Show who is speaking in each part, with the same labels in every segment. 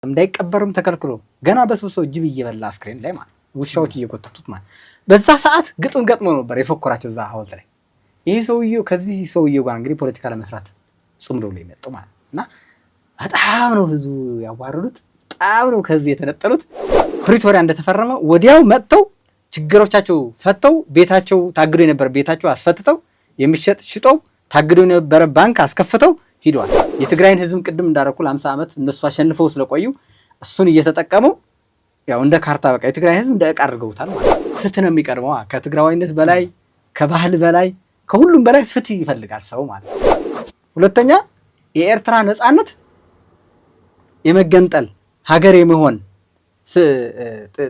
Speaker 1: እንዳይቀበርም ተከልክሎ ገና በስብሶ ጅብ እየበላ አስክሬን ላይ ማለት ውሻዎች እየቆጠቱት ማለት በዛ ሰዓት ግጥም ገጥሞ ነበር የፈኮራቸው እዛ ሐውልት ላይ። ይሄ ሰውዬው ከዚህ ሰውዬው ጋር እንግዲህ ፖለቲካ ለመስራት ጽምዶ ላይ መጡ ማለት እና በጣም ነው ህዝቡ ያዋረዱት፣ በጣም ነው ከህዝብ የተነጠሉት። ፕሪቶሪያ እንደተፈረመ ወዲያው መጥተው ችግሮቻቸው ፈተው ቤታቸው ታግዶ የነበረ ቤታቸው አስፈትተው የሚሸጥ ሽጠው ታግዶ የነበረ ባንክ አስከፍተው ሂዷል። የትግራይን ህዝብ ቅድም እንዳረኩ ለ50 ዓመት እነሱ አሸንፈው ስለቆዩ እሱን እየተጠቀሙ ያው እንደ ካርታ በቃ የትግራይ ህዝብ እንደ ዕቃ አድርገውታል ማለት ነው። ፍትህ ነው የሚቀርበው። ከትግራዋይነት በላይ ከባህል በላይ ከሁሉም በላይ ፍትህ ይፈልጋል ሰው ማለት ነው። ሁለተኛ የኤርትራ ነፃነት የመገንጠል ሀገር የመሆን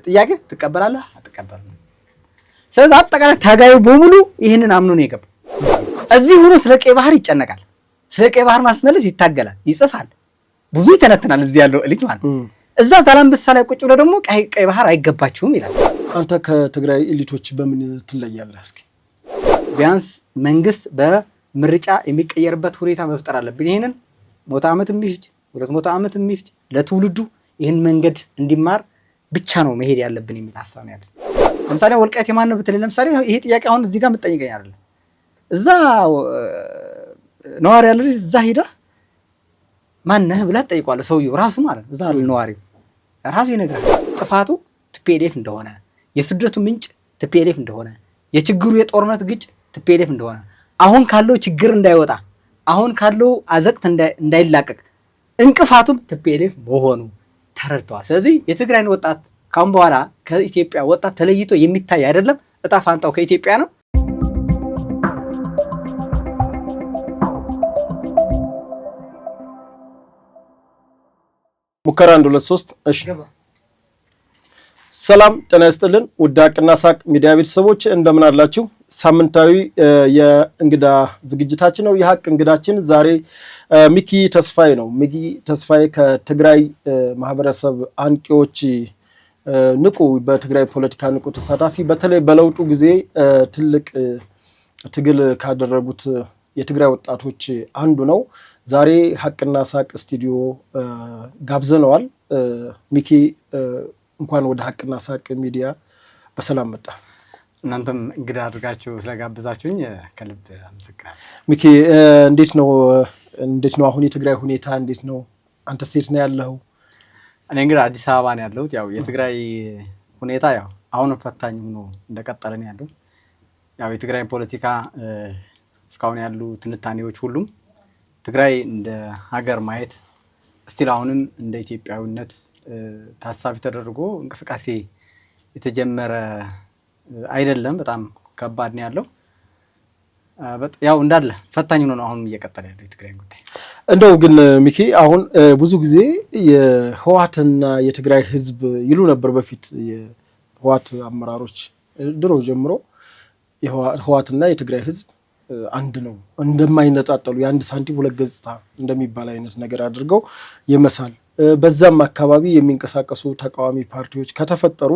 Speaker 1: ጥያቄ ትቀበላለህ አትቀበልም? ስለዚህ አጠቃላይ ታጋዩ በሙሉ ይህንን አምኖ ነው የገባው። እዚህ ሆኖ ስለ ቀይ ባህር ይጨነቃል፣ ስለ ቀይ ባህር ማስመለስ ይታገላል፣ ይጽፋል፣ ብዙ ይተነትናል እዚህ ያለው ኤሊት ማለት ነው። እዛ ዛላምበሳ ላይ ቁጭ ብሎ ደግሞ ቀይ ባህር አይገባችሁም ይላል።
Speaker 2: አንተ ከትግራይ ኤሊቶች በምን ትለያለህ? እስኪ
Speaker 1: ቢያንስ መንግስት በምርጫ የሚቀየርበት ሁኔታ መፍጠር አለብን። ይሄንን 100 ዓመት የሚፍጅ 200 ዓመት የሚፍጅ ለትውልዱ ይህን መንገድ እንዲማር ብቻ ነው መሄድ ያለብን የሚል ሀሳብ ነው ያለን። ለምሳሌ ወልቃይት የማን ነው ብትለኝ፣ ለምሳሌ ይሄ ጥያቄ አሁን እዚህ ጋር የምትጠይቀኝ አይደለም። እዛ ነዋሪ ያለ እዛ ሄደህ ማነህ ብለህ ትጠይቀዋለህ። ሰውየው ራሱ ማለት ነው እዛ ነዋሪው ራሱ ይነግራል። ጥፋቱ ቲፒኤልኤፍ እንደሆነ፣ የስደቱ ምንጭ ቲፒኤልኤፍ እንደሆነ፣ የችግሩ የጦርነት ግጭ ቲፒኤልኤፍ እንደሆነ፣ አሁን ካለው ችግር እንዳይወጣ፣ አሁን ካለው አዘቅት እንዳይላቀቅ እንቅፋቱም ቲፒኤልኤፍ መሆኑ ተረድተዋል። ስለዚህ የትግራይን ወጣት ካሁን በኋላ ከኢትዮጵያ ወጣት ተለይቶ የሚታይ አይደለም። እጣ ፋንታው ከኢትዮጵያ ነው።
Speaker 2: ሙከራ 1 2 3 እሺ። ሰላም ጤና ይስጥልን ውድ ሀቅና ሳቅ ሚዲያ ቤተሰቦች እንደምን አላችሁ? ሳምንታዊ የእንግዳ ዝግጅታችን ነው። የሀቅ እንግዳችን ዛሬ ሚኪ ተስፋዬ ነው። ሚኪ ተስፋዬ ከትግራይ ማህበረሰብ አንቂዎች ንቁ፣ በትግራይ ፖለቲካ ንቁ ተሳታፊ፣ በተለይ በለውጡ ጊዜ ትልቅ ትግል ካደረጉት የትግራይ ወጣቶች አንዱ ነው። ዛሬ ሀቅና ሳቅ ስቱዲዮ ጋብዘነዋል። ሚኪ እንኳን ወደ ሀቅና ሳቅ ሚዲያ በሰላም መጣ።
Speaker 1: እናንተም እንግዳ አድርጋችሁ ስለጋበዛችሁኝ ከልብ አመሰግናለሁ።
Speaker 2: ሚኪ እንዴት ነው አሁን የትግራይ ሁኔታ እንዴት ነው? አንተ ሴት ነው ያለው?
Speaker 1: እኔ እንግዲህ አዲስ አበባ ነው ያለሁት። ያው የትግራይ ሁኔታ ያው አሁን ፈታኝ ሆኖ እንደቀጠለ ነው ያለው። ያው የትግራይ ፖለቲካ እስካሁን ያሉ ትንታኔዎች ሁሉም ትግራይ እንደ ሀገር ማየት እስቲል አሁንም እንደ ኢትዮጵያዊነት ታሳቢ ተደርጎ እንቅስቃሴ የተጀመረ አይደለም። በጣም ከባድ ነው ያለው። ያው እንዳለ ፈታኝ ነው አሁን እየቀጠለ ያለው የትግራይ ጉዳይ።
Speaker 2: እንደው ግን ሚኪ አሁን ብዙ ጊዜ የህወሓትና የትግራይ ህዝብ ይሉ ነበር በፊት የህወሓት አመራሮች ድሮ ጀምሮ የህወሓትና የትግራይ ህዝብ አንድ ነው፣ እንደማይነጣጠሉ የአንድ ሳንቲም ሁለት ገጽታ እንደሚባል አይነት ነገር አድርገው የመሳል በዛም አካባቢ የሚንቀሳቀሱ ተቃዋሚ ፓርቲዎች ከተፈጠሩ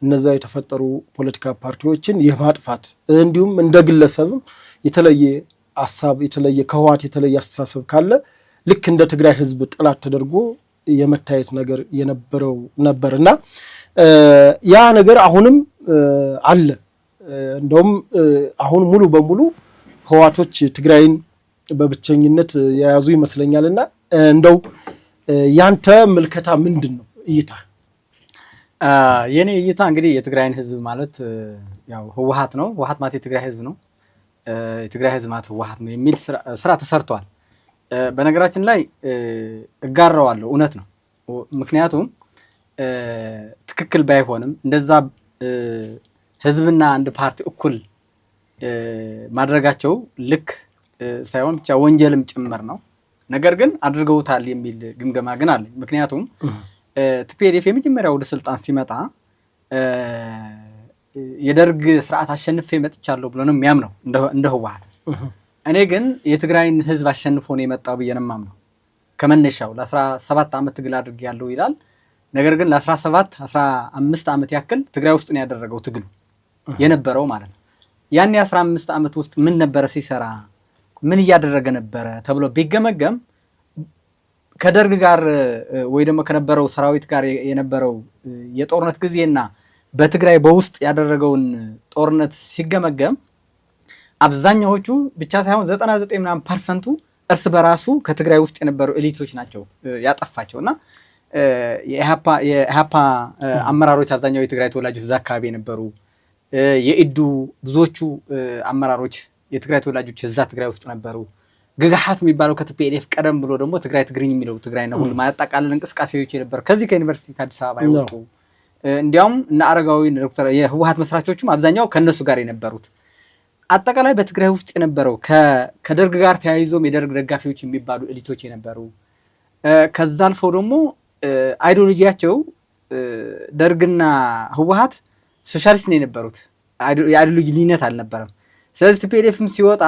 Speaker 2: እነዛ የተፈጠሩ ፖለቲካ ፓርቲዎችን የማጥፋት እንዲሁም እንደ ግለሰብም የተለየ ሐሳብ የተለየ ከህወሓት የተለየ አስተሳሰብ ካለ ልክ እንደ ትግራይ ህዝብ ጥላት ተደርጎ የመታየት ነገር የነበረው ነበርና ያ ነገር አሁንም አለ። እንደውም አሁን ሙሉ በሙሉ ህወሓቶች ትግራይን በብቸኝነት የያዙ ይመስለኛልና እንደው ያንተ ምልከታ ምንድን ነው? እይታ
Speaker 1: የኔ እይታ እንግዲህ የትግራይን ህዝብ ማለት ያው ህወሓት ነው። ህወሓት ማለት የትግራይ ህዝብ ነው። የትግራይ ህዝብ ማለት ህወሓት ነው የሚል ስራ ተሰርቷል። በነገራችን ላይ እጋራዋለሁ፣ እውነት ነው። ምክንያቱም ትክክል ባይሆንም እንደዛ ህዝብና አንድ ፓርቲ እኩል ማድረጋቸው ልክ ሳይሆን ብቻ ወንጀልም ጭምር ነው። ነገር ግን አድርገውታል የሚል ግምገማ ግን አለኝ። ምክንያቱም ቲፒኤልኤፍ የመጀመሪያ ወደ ስልጣን ሲመጣ የደርግ ስርዓት አሸንፌ መጥቻለሁ ብሎ ነው የሚያምነው እንደ ህወሓት። እኔ ግን የትግራይን ህዝብ አሸንፎ ነው የመጣው ብዬ ነው የማምነው። ከመነሻው ለ17 ዓመት ትግል አድርጌያለሁ ይላል። ነገር ግን ለ17 15 ዓመት ያክል ትግራይ ውስጥ ነው ያደረገው ትግል የነበረው ማለት ነው። ያን 15 ዓመት ውስጥ ምን ነበረ ሲሰራ ምን እያደረገ ነበረ ተብሎ ቢገመገም ከደርግ ጋር ወይ ደግሞ ከነበረው ሰራዊት ጋር የነበረው የጦርነት ጊዜና በትግራይ በውስጥ ያደረገውን ጦርነት ሲገመገም አብዛኛዎቹ ብቻ ሳይሆን 99% እርስ በራሱ ከትግራይ ውስጥ የነበሩ ኤሊቶች ናቸው ያጠፋቸው እና የኢህአፓ አመራሮች አብዛኛው የትግራይ ተወላጆች እዛ አካባቢ የነበሩ የኢዱ ብዙዎቹ አመራሮች የትግራይ ተወላጆች እዛ ትግራይ ውስጥ ነበሩ። ግጋሓት የሚባለው ከቲፒኤልኤፍ ቀደም ብሎ ደግሞ ትግራይ ትግርኝ የሚለው ትግራይና ሁሉ ማያጣቃልል እንቅስቃሴዎች የነበሩ ከዚህ ከዩኒቨርሲቲ ከአዲስ አበባ ይወጡ እንዲያውም እነ አረጋዊ ዶክተር የህወሓት መስራቾችም አብዛኛው ከነሱ ጋር የነበሩት አጠቃላይ በትግራይ ውስጥ የነበረው ከደርግ ጋር ተያይዞም የደርግ ደጋፊዎች የሚባሉ ኤሊቶች የነበሩ ከዛ አልፈው ደግሞ አይዲዮሎጂያቸው ደርግና ህወሓት ሶሻሊስት ነው የነበሩት። የአይዲዮሎጂ ልዩነት አልነበረም። ስለዚህ ቲፒኤልኤፍም ሲወጣ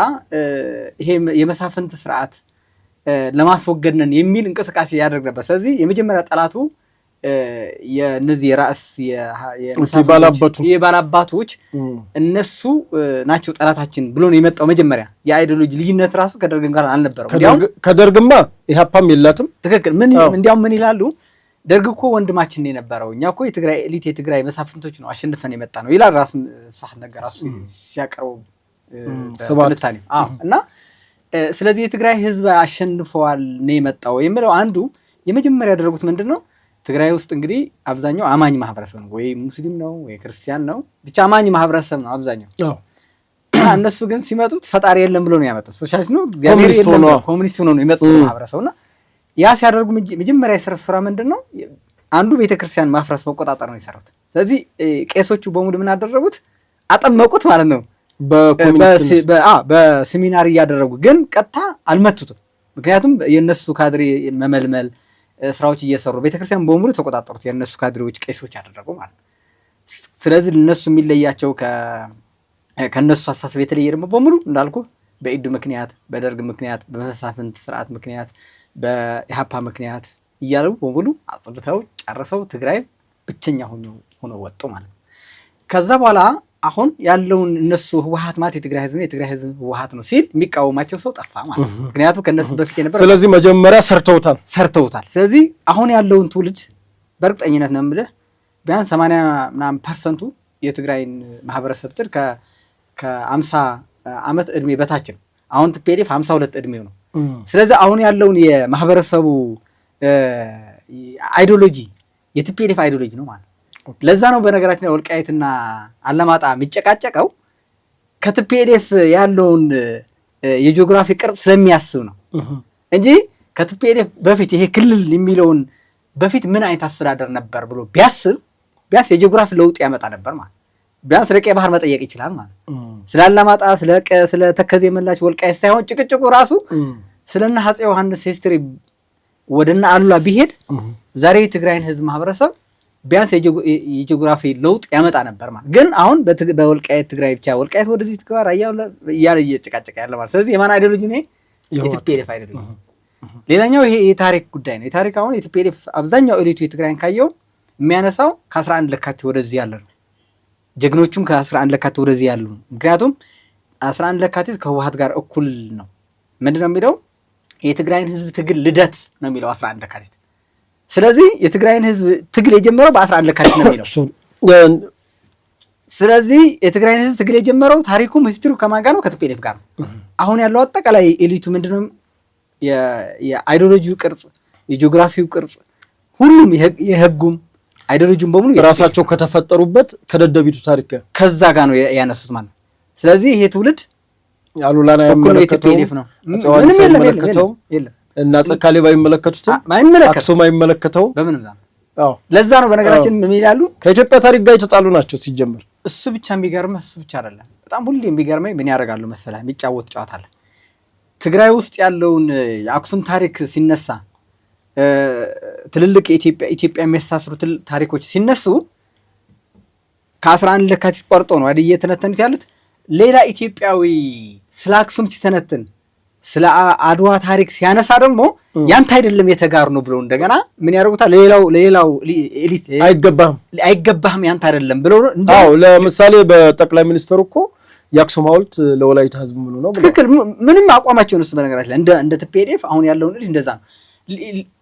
Speaker 1: ይሄ የመሳፍንት ስርዓት ለማስወገድ ነን የሚል እንቅስቃሴ ያደርግ ነበር። ስለዚህ የመጀመሪያ ጠላቱ የነዚህ የራስ የባላባቶች እነሱ ናቸው ጠላታችን ብሎ ነው የመጣው። መጀመሪያ የአይዲዮሎጂ ልዩነት ራሱ ከደርግ ጋር አልነበረም።
Speaker 2: ከደርግማ ኢህአፓም የላትም።
Speaker 1: ትክክል። እንዲያውም ምን ይላሉ? ደርግ እኮ ወንድማችን የነበረው እኛ እኮ የትግራይ ኤሊት የትግራይ መሳፍንቶች ነው አሸንፈን የመጣ ነው ይላል ራሱ ስብሐት ነጋ ራሱ ሲያቀርበው ትንታኔ። እና ስለዚህ የትግራይ ህዝብ አሸንፈዋል ነው የመጣው የሚለው አንዱ የመጀመሪያ ያደረጉት ምንድን ነው? ትግራይ ውስጥ እንግዲህ አብዛኛው አማኝ ማህበረሰብ ነው፣ ወይ ሙስሊም ነው ወይ ክርስቲያን ነው፣ ብቻ አማኝ ማህበረሰብ ነው አብዛኛው። እነሱ ግን ሲመጡት ፈጣሪ የለም ብሎ ነው ያመጡት። ሶሻሊስት ነው እግዚአብሔር የለም ኮሙኒስት ሆኖ ነው የመጡት ማህበረሰብና ያ ሲያደርጉ መጀመሪያ የሰሩት ስራ ምንድን ነው? አንዱ ቤተክርስቲያን ማፍረስ መቆጣጠር ነው የሰሩት። ስለዚህ ቄሶቹ በሙሉ ምን አደረጉት? አጠመቁት ማለት ነው። በሴሚናሪ እያደረጉ ግን ቀጥታ አልመቱትም። ምክንያቱም የነሱ ካድሬ መመልመል ስራዎች እየሰሩ ቤተክርስቲያን በሙሉ ተቆጣጠሩት። የነሱ ካድሬዎች ቄሶች አደረጉ ማለት ነው። ስለዚህ እነሱ የሚለያቸው ከነሱ አሳሰብ የተለየ ደግሞ በሙሉ እንዳልኩ በኢዱ ምክንያት፣ በደርግ ምክንያት፣ በመሳፍንት ስርዓት ምክንያት፣ በኢህአፓ ምክንያት እያሉ በሙሉ አጽድተው ጨርሰው ትግራይ ብቸኛ ሆኖ ወጡ ማለት ነው። ከዛ በኋላ አሁን ያለውን እነሱ ህወሓት ማለት የትግራይ ህዝብ ነው፣ የትግራይ ህዝብ ህወሓት ነው ሲል የሚቃወማቸው ሰው ጠፋ ማለት ነው። ምክንያቱም ከነሱ በፊት የነበረ
Speaker 2: ስለዚህ መጀመሪያ ሰርተውታል።
Speaker 1: ስለዚህ አሁን ያለውን ትውልድ በእርግጠኝነት ነው የምልህ ቢያንስ 80% የትግራይን ማህበረሰብ ጥር ከ50 ዓመት እድሜ በታች ነው። አሁን ቲፒኤልኤፍ 52 እድሜው ነው። ስለዚህ አሁን ያለውን የማህበረሰቡ አይዲዮሎጂ የቲፒኤልኤፍ አይዲዮሎጂ ነው ማለት ነው። ለዛ ነው በነገራችን ላይ ወልቃይትና አላማጣ የሚጨቃጨቀው ከቲፒኤልኤፍ ያለውን የጂኦግራፊ ቅርጽ ስለሚያስብ ነው እንጂ ከቲፒኤልኤፍ በፊት ይሄ ክልል የሚለውን በፊት ምን አይነት አስተዳደር ነበር ብሎ ቢያስብ ቢያንስ የጂኦግራፊ ለውጥ ያመጣ ነበር ማለት ቢያንስ ለቀይ ባህር መጠየቅ ይችላል ማለት ስለ አላማጣ ስለ ተከዜ መላሽ ወልቃይት ሳይሆን ጭቅጭቁ ራሱ ስለና አፄ ዮሐንስ ሂስትሪ ወደና አሉላ ቢሄድ ዛሬ የትግራይን ህዝብ ማህበረሰብ ቢያንስ የጂኦግራፊ ለውጥ ያመጣ ነበር ማለት ግን አሁን በወልቃይት ትግራይ ብቻ ወልቃይት ወደዚህ ትግባር እያለ እየጨቃጨቀ ያለ ማለት ስለዚህ የማን አይዲዮሎጂ ነው? የቲፒኤልኤፍ አይዲዮሎጂ። ሌላኛው ይሄ የታሪክ ጉዳይ ነው። የታሪክ አሁን የቲፒኤልኤፍ አብዛኛው ኤሊቱ የትግራይን ካየው የሚያነሳው ከ11 ለካቲት ወደዚህ ያለ ነው። ጀግኖቹም ከ11 ለካቲት ወደዚህ ያሉ ነው። ምክንያቱም 11 ለካቲት ከህወሓት ጋር እኩል ነው። ምንድነው የሚለው? የትግራይን ህዝብ ትግል ልደት ነው የሚለው 11 ለካቲት። ስለዚህ የትግራይን ህዝብ ትግል የጀመረው በ11 ለካቲት ነው የሚለው። ስለዚህ የትግራይን ህዝብ ትግል የጀመረው ታሪኩም ሂስትሪው ከማን ጋር ነው? ከቲፒኤልኤፍ ጋር ነው። አሁን ያለው አጠቃላይ ኤሊቱ ምንድነው? የአይዲዮሎጂው ቅርጽ፣ የጂኦግራፊው ቅርጽ፣ ሁሉም የህጉም አይዲዮሎጂውን በሙሉ
Speaker 2: ራሳቸው ከተፈጠሩበት ከደደቢቱ ታሪክ
Speaker 1: ከዛ ጋር ነው ያነሱት ማለት ነው። ስለዚህ ይሄ ትውልድ
Speaker 2: አሉላና ያመለከተው
Speaker 1: ነው።
Speaker 2: ምንም የለም እና ጸካሌ ባይመለከቱትም አክሱም አይመለከተው
Speaker 1: በምንም ዛም ለዛ ነው በነገራችን ምን ይላሉ?
Speaker 2: ከኢትዮጵያ ታሪክ ጋር የተጣሉ ናቸው ሲጀመር።
Speaker 1: እሱ ብቻ የሚገርም እሱ ብቻ አይደለም። በጣም ሁሌ የሚገርመኝ ምን ያደርጋሉ መሰለህ? የሚጫወት ጨዋታ አለ። ትግራይ ውስጥ ያለውን የአክሱም ታሪክ ሲነሳ ትልልቅ ኢትዮጵያ የሚያሳስሩ ታሪኮች ሲነሱ ከ11 ለካቲት ቆርጦ ነው አይደል እየተነተኑት ያሉት። ሌላ ኢትዮጵያዊ ስለ አክሱም ሲተነትን ስለ አድዋ ታሪክ ሲያነሳ ደግሞ ያንተ አይደለም የተጋሩ ነው ብለው እንደገና ምን ያደርጉታል? ሌላው ኤሊት አይገባህም ያንተ አይደለም ብለው
Speaker 2: አዎ። ለምሳሌ በጠቅላይ ሚኒስትሩ እኮ የአክሱም ሐውልት ለወላይታ ህዝብ ምኑ ነው
Speaker 1: ትክክል። ምንም አቋማቸው ነው እሱ በነገራችን ላይ እንደ ቲፒኤልኤፍ አሁን ያለውን እንደዛ ነው።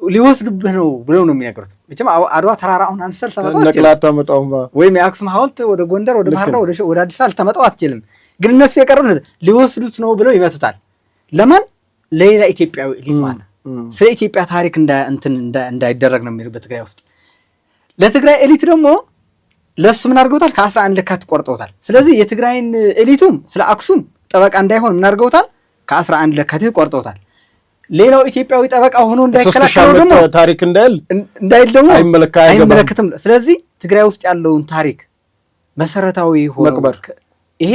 Speaker 1: ሊወስዱብህ ነው ብለው ነው የሚነግሩት። መቼም አድዋ ተራራ አሁን አንስተህ
Speaker 2: ተመጣው
Speaker 1: ወይም የአክሱም ሐውልት ወደ ጎንደር ወደ ባህር ዳር ወደ አዲስ አበባ ልታመጣው አትችልም። ግን እነሱ የቀሩት ሊወስዱት ነው ብለው ይመቱታል። ለማን? ለሌላ ኢትዮጵያዊ ኤሊት ማለት ነው። ስለ ኢትዮጵያ ታሪክ እንዳይደረግ ነው የሚለው በትግራይ ውስጥ። ለትግራይ ኤሊት ደግሞ ለሱ ምን አድርገውታል? ከ11 ለካት ቆርጠውታል። ስለዚህ የትግራይን ኤሊቱም ስለ አክሱም ጠበቃ እንዳይሆን ምን አድርገውታል? ከ11 ለካት ቆርጠውታል። ሌላው ኢትዮጵያዊ ጠበቃ ሆኖ እንዳይከላከለው ደግሞ
Speaker 2: ታሪክ እንዳይል
Speaker 1: ደግሞ አይመለከትም። ስለዚህ ትግራይ ውስጥ ያለውን ታሪክ መሰረታዊ ሆኖ ይሄ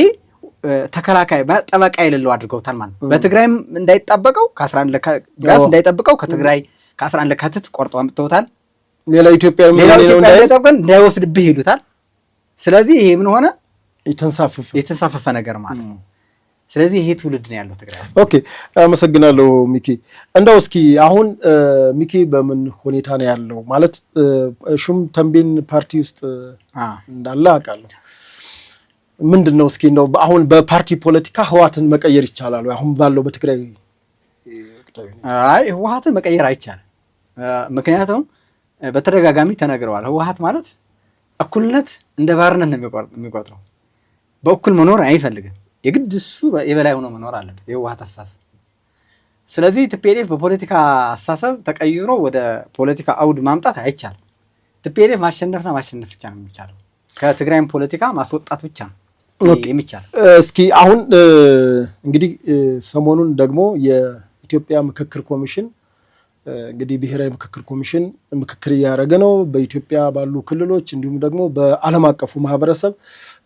Speaker 1: ተከላካይ ጠበቃ የሌለው አድርገውታል ማለት ነው። በትግራይም እንዳይጣበቀው ከ11 ለካት ጋዝ እንዳይጠብቀው ከትግራይ ከ11 ለካት ቆርጠው አምጥተውታል።
Speaker 2: ሌላ ኢትዮጵያ
Speaker 1: እንዳይወስድብህ ይሉታል። ስለዚህ ይሄ ምን ሆነ? የተንሳፈፈ ነገር ማለት ነው። ስለዚህ ይሄ ትውልድ ነው ያለው ትግራይ ውስጥ።
Speaker 2: ኦኬ፣ አመሰግናለሁ ሚኪ። እንደው እስኪ አሁን ሚኪ በምን ሁኔታ ነው ያለው? ማለት ሹም ተንቤን ፓርቲ ውስጥ እንዳለ አውቃለሁ። ምንድን ነው እስኪ እንደው አሁን በፓርቲ ፖለቲካ ህወሓትን መቀየር ይቻላል? አሁን ባለው በትግራይ
Speaker 1: አይ ህወሓትን መቀየር አይቻልም። ምክንያቱም በተደጋጋሚ ተነግረዋል። ህወሓት ማለት እኩልነት እንደ ባርነት ነው የሚቆጥረው። በእኩል መኖር አይፈልግም። የግድ እሱ የበላይ ሆኖ መኖር አለበት የህወሓት አስተሳሰብ። ስለዚህ ቲፒኤልኤፍ በፖለቲካ አስተሳሰብ ተቀይሮ ወደ ፖለቲካ አውድ ማምጣት አይቻልም። ቲፒኤልኤፍ ማሸነፍና ማሸነፍ ብቻ ነው የሚቻለው። ከትግራይም ፖለቲካ ማስወጣት ብቻ ነው የሚቻለው።
Speaker 2: እስኪ አሁን እንግዲህ ሰሞኑን ደግሞ የኢትዮጵያ ምክክር ኮሚሽን እንግዲህ ብሔራዊ ምክክር ኮሚሽን ምክክር እያደረገ ነው በኢትዮጵያ ባሉ ክልሎች እንዲሁም ደግሞ በዓለም አቀፉ ማህበረሰብ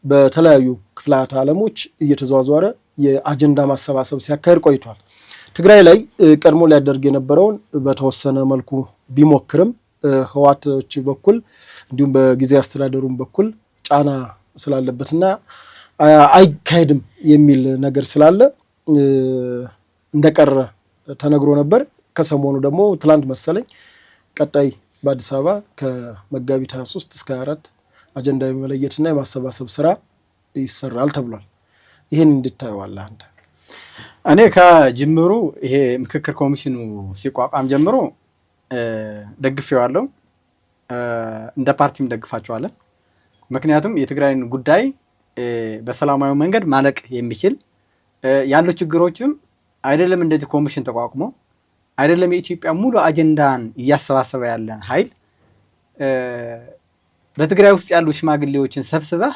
Speaker 2: በተለያዩ ክፍላት ዓለሞች እየተዘዋወረ የአጀንዳ ማሰባሰብ ሲያካሄድ ቆይቷል። ትግራይ ላይ ቀድሞ ሊያደርግ የነበረውን በተወሰነ መልኩ ቢሞክርም ህወሓቶች በኩል እንዲሁም በጊዜ አስተዳደሩም በኩል ጫና ስላለበትና አይካሄድም የሚል ነገር ስላለ እንደቀረ ተነግሮ ነበር። ከሰሞኑ ደግሞ ትላንት መሰለኝ ቀጣይ በአዲስ አበባ ከመጋቢት 23 እስከ 24 አጀንዳ የመለየትና የማሰባሰብ ስራ ይሰራል ተብሏል። ይህን እንድታየዋለህ አንተ?
Speaker 1: እኔ ከጅምሩ ይሄ ምክክር ኮሚሽኑ ሲቋቋም ጀምሮ ደግፌዋለሁ። እንደ ፓርቲም ደግፋቸዋለን። ምክንያቱም የትግራይን ጉዳይ በሰላማዊ መንገድ ማለቅ የሚችል ያሉ ችግሮችም አይደለም እንደዚህ ኮሚሽን ተቋቁሞ አይደለም የኢትዮጵያ ሙሉ አጀንዳን እያሰባሰበ ያለን ኃይል በትግራይ ውስጥ ያሉ ሽማግሌዎችን ሰብስበህ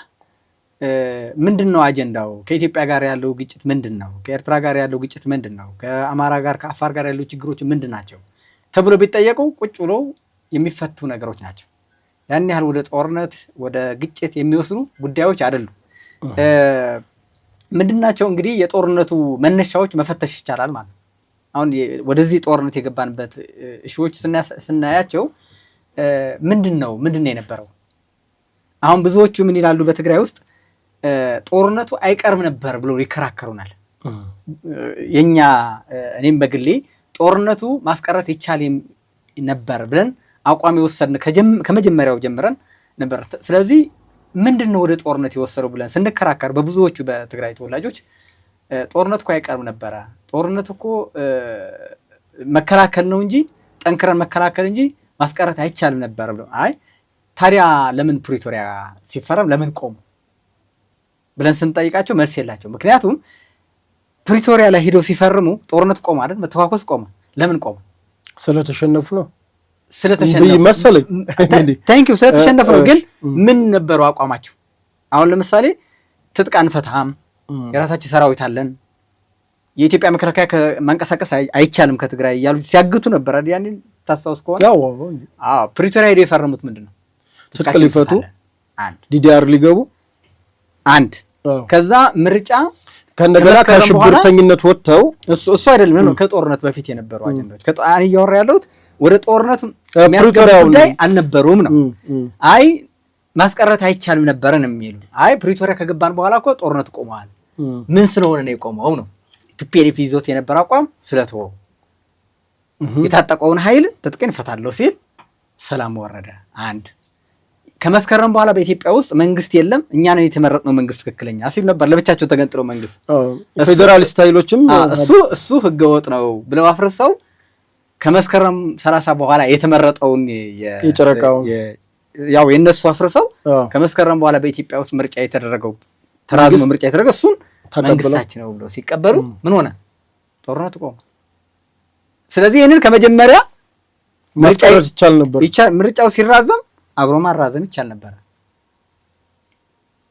Speaker 1: ምንድን ነው አጀንዳው? ከኢትዮጵያ ጋር ያለው ግጭት ምንድን ነው? ከኤርትራ ጋር ያለው ግጭት ምንድን ነው? ከአማራ ጋር ከአፋር ጋር ያለው ችግሮች ምንድን ናቸው ተብሎ ቢጠየቁ ቁጭ ብሎ የሚፈቱ ነገሮች ናቸው። ያን ያህል ወደ ጦርነት ወደ ግጭት የሚወስዱ ጉዳዮች አይደሉም። ምንድናቸው እንግዲህ የጦርነቱ መነሻዎች መፈተሽ ይቻላል ማለት ነው። አሁን ወደዚህ ጦርነት የገባንበት እሺዎች ስናያቸው ምንድን ነው የነበረው? አሁን ብዙዎቹ ምን ይላሉ? በትግራይ ውስጥ ጦርነቱ አይቀርም ነበር ብሎ ይከራከሩናል። የኛ እኔም በግሌ ጦርነቱ ማስቀረት ይቻል ነበር ብለን አቋም የወሰድን ከመጀመሪያው ጀምረን ነበር። ስለዚህ ምንድን ነው ወደ ጦርነት የወሰደው ብለን ስንከራከር በብዙዎቹ በትግራይ ተወላጆች ጦርነት እኮ አይቀርም ነበረ፣ ጦርነት እኮ መከላከል ነው እንጂ ጠንክረን መከላከል እንጂ ማስቀረት አይቻልም ነበር ብለው አይ ታዲያ ለምን ፕሪቶሪያ ሲፈረም ለምን ቆሙ ብለን ስንጠይቃቸው መልስ የላቸው። ምክንያቱም ፕሪቶሪያ ላይ ሄደው ሲፈርሙ ጦርነት ቆመ አይደል? መተኳኮስ ቆመ። ለምን ቆመ?
Speaker 2: ስለተሸነፉ ነው።
Speaker 1: ስለተሸነፉ
Speaker 2: መሰለኝ።
Speaker 1: ታንኪዩ ስለተሸነፉ ነው። ግን ምን ነበሩ አቋማቸው? አሁን ለምሳሌ ትጥቅ አንፈታም፣ የራሳችን ሰራዊት አለን፣ የኢትዮጵያ መከላከያ መንቀሳቀስ አይቻልም ከትግራይ እያሉ ሲያግቱ ነበር አይደል? ያንን ታስታውስ ከሆነ ፕሪቶሪያ ሄደው የፈረሙት ምንድን ነው?
Speaker 2: ትጥቅ ሊፈቱ ዲዲአር ሊገቡ አንድ
Speaker 1: ከዛ ምርጫ
Speaker 2: ከእንደገና ከሽብርተኝነት ወጥተው
Speaker 1: እሱ አይደለም ነው ከጦርነት በፊት የነበሩ አጀንዳዎች ከጦርነት እያወራ ያለሁት ወደ ጦርነት የሚያስገባ ጉዳይ አልነበሩም ነው። አይ ማስቀረት አይቻልም ነበረን የሚሉ አይ ፕሪቶሪያ ከገባን በኋላ እኮ ጦርነት ቆመዋል። ምን ስለሆነ ነው የቆመው ነው? ቲፒኤልኤፍ ይዞት የነበረ አቋም ስለተወው የታጠቀውን ኃይል ትጥቅን እፈታለሁ ሲል ሰላም ወረደ። አንድ ከመስከረም በኋላ በኢትዮጵያ ውስጥ መንግስት የለም እኛ ነን የተመረጥነው መንግስት ትክክለኛ ሲል ነበር። ለብቻቸው ተገንጥለው መንግስት
Speaker 2: ፌዴራሊስት ኃይሎችም
Speaker 1: እሱ ህገወጥ ነው ብለው አፍርሰው ከመስከረም 30 በኋላ የተመረጠውን
Speaker 2: የጨረቃውን
Speaker 1: ያው የነሱ አፍርሰው ከመስከረም በኋላ በኢትዮጵያ ውስጥ ምርጫ የተደረገው ተራዝሞ ምርጫ የተደረገው እሱን መንግስታችን ነው ብለው ሲቀበሉ ምን ሆነ? ጦርነቱ ቆመ። ስለዚህ ይህንን ከመጀመሪያ
Speaker 2: ማስቀረት ይቻል ነበር።
Speaker 1: ምርጫው ሲራዘም አብሮ ማራዘም ይቻል ነበር።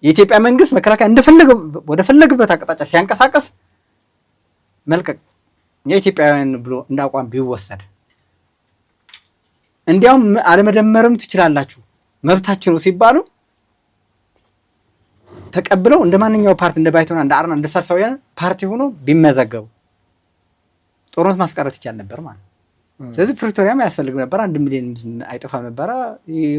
Speaker 1: የኢትዮጵያ መንግስት መከላከያ እንደፈለገ ወደ ፈለገበት አቅጣጫ ሲያንቀሳቀስ መልቀቅ የኢትዮጵያውያን ብሎ እንዳቋም ቢወሰድ እንዲያውም አለመደመርም ትችላላችሁ መብታችሁ ነው ሲባሉ ተቀብለው እንደ ማንኛው ፓርቲ እንደ ባይቶና እንደ አርና እንደ ሳልሳውያን ፓርቲ ሆኖ ቢመዘገቡ ጦርነት ማስቀረት ይቻል ነበር ማለት። ስለዚህ ፕሪቶሪያም አያስፈልግም ነበር። 1 ሚሊዮን አይጠፋም ነበር።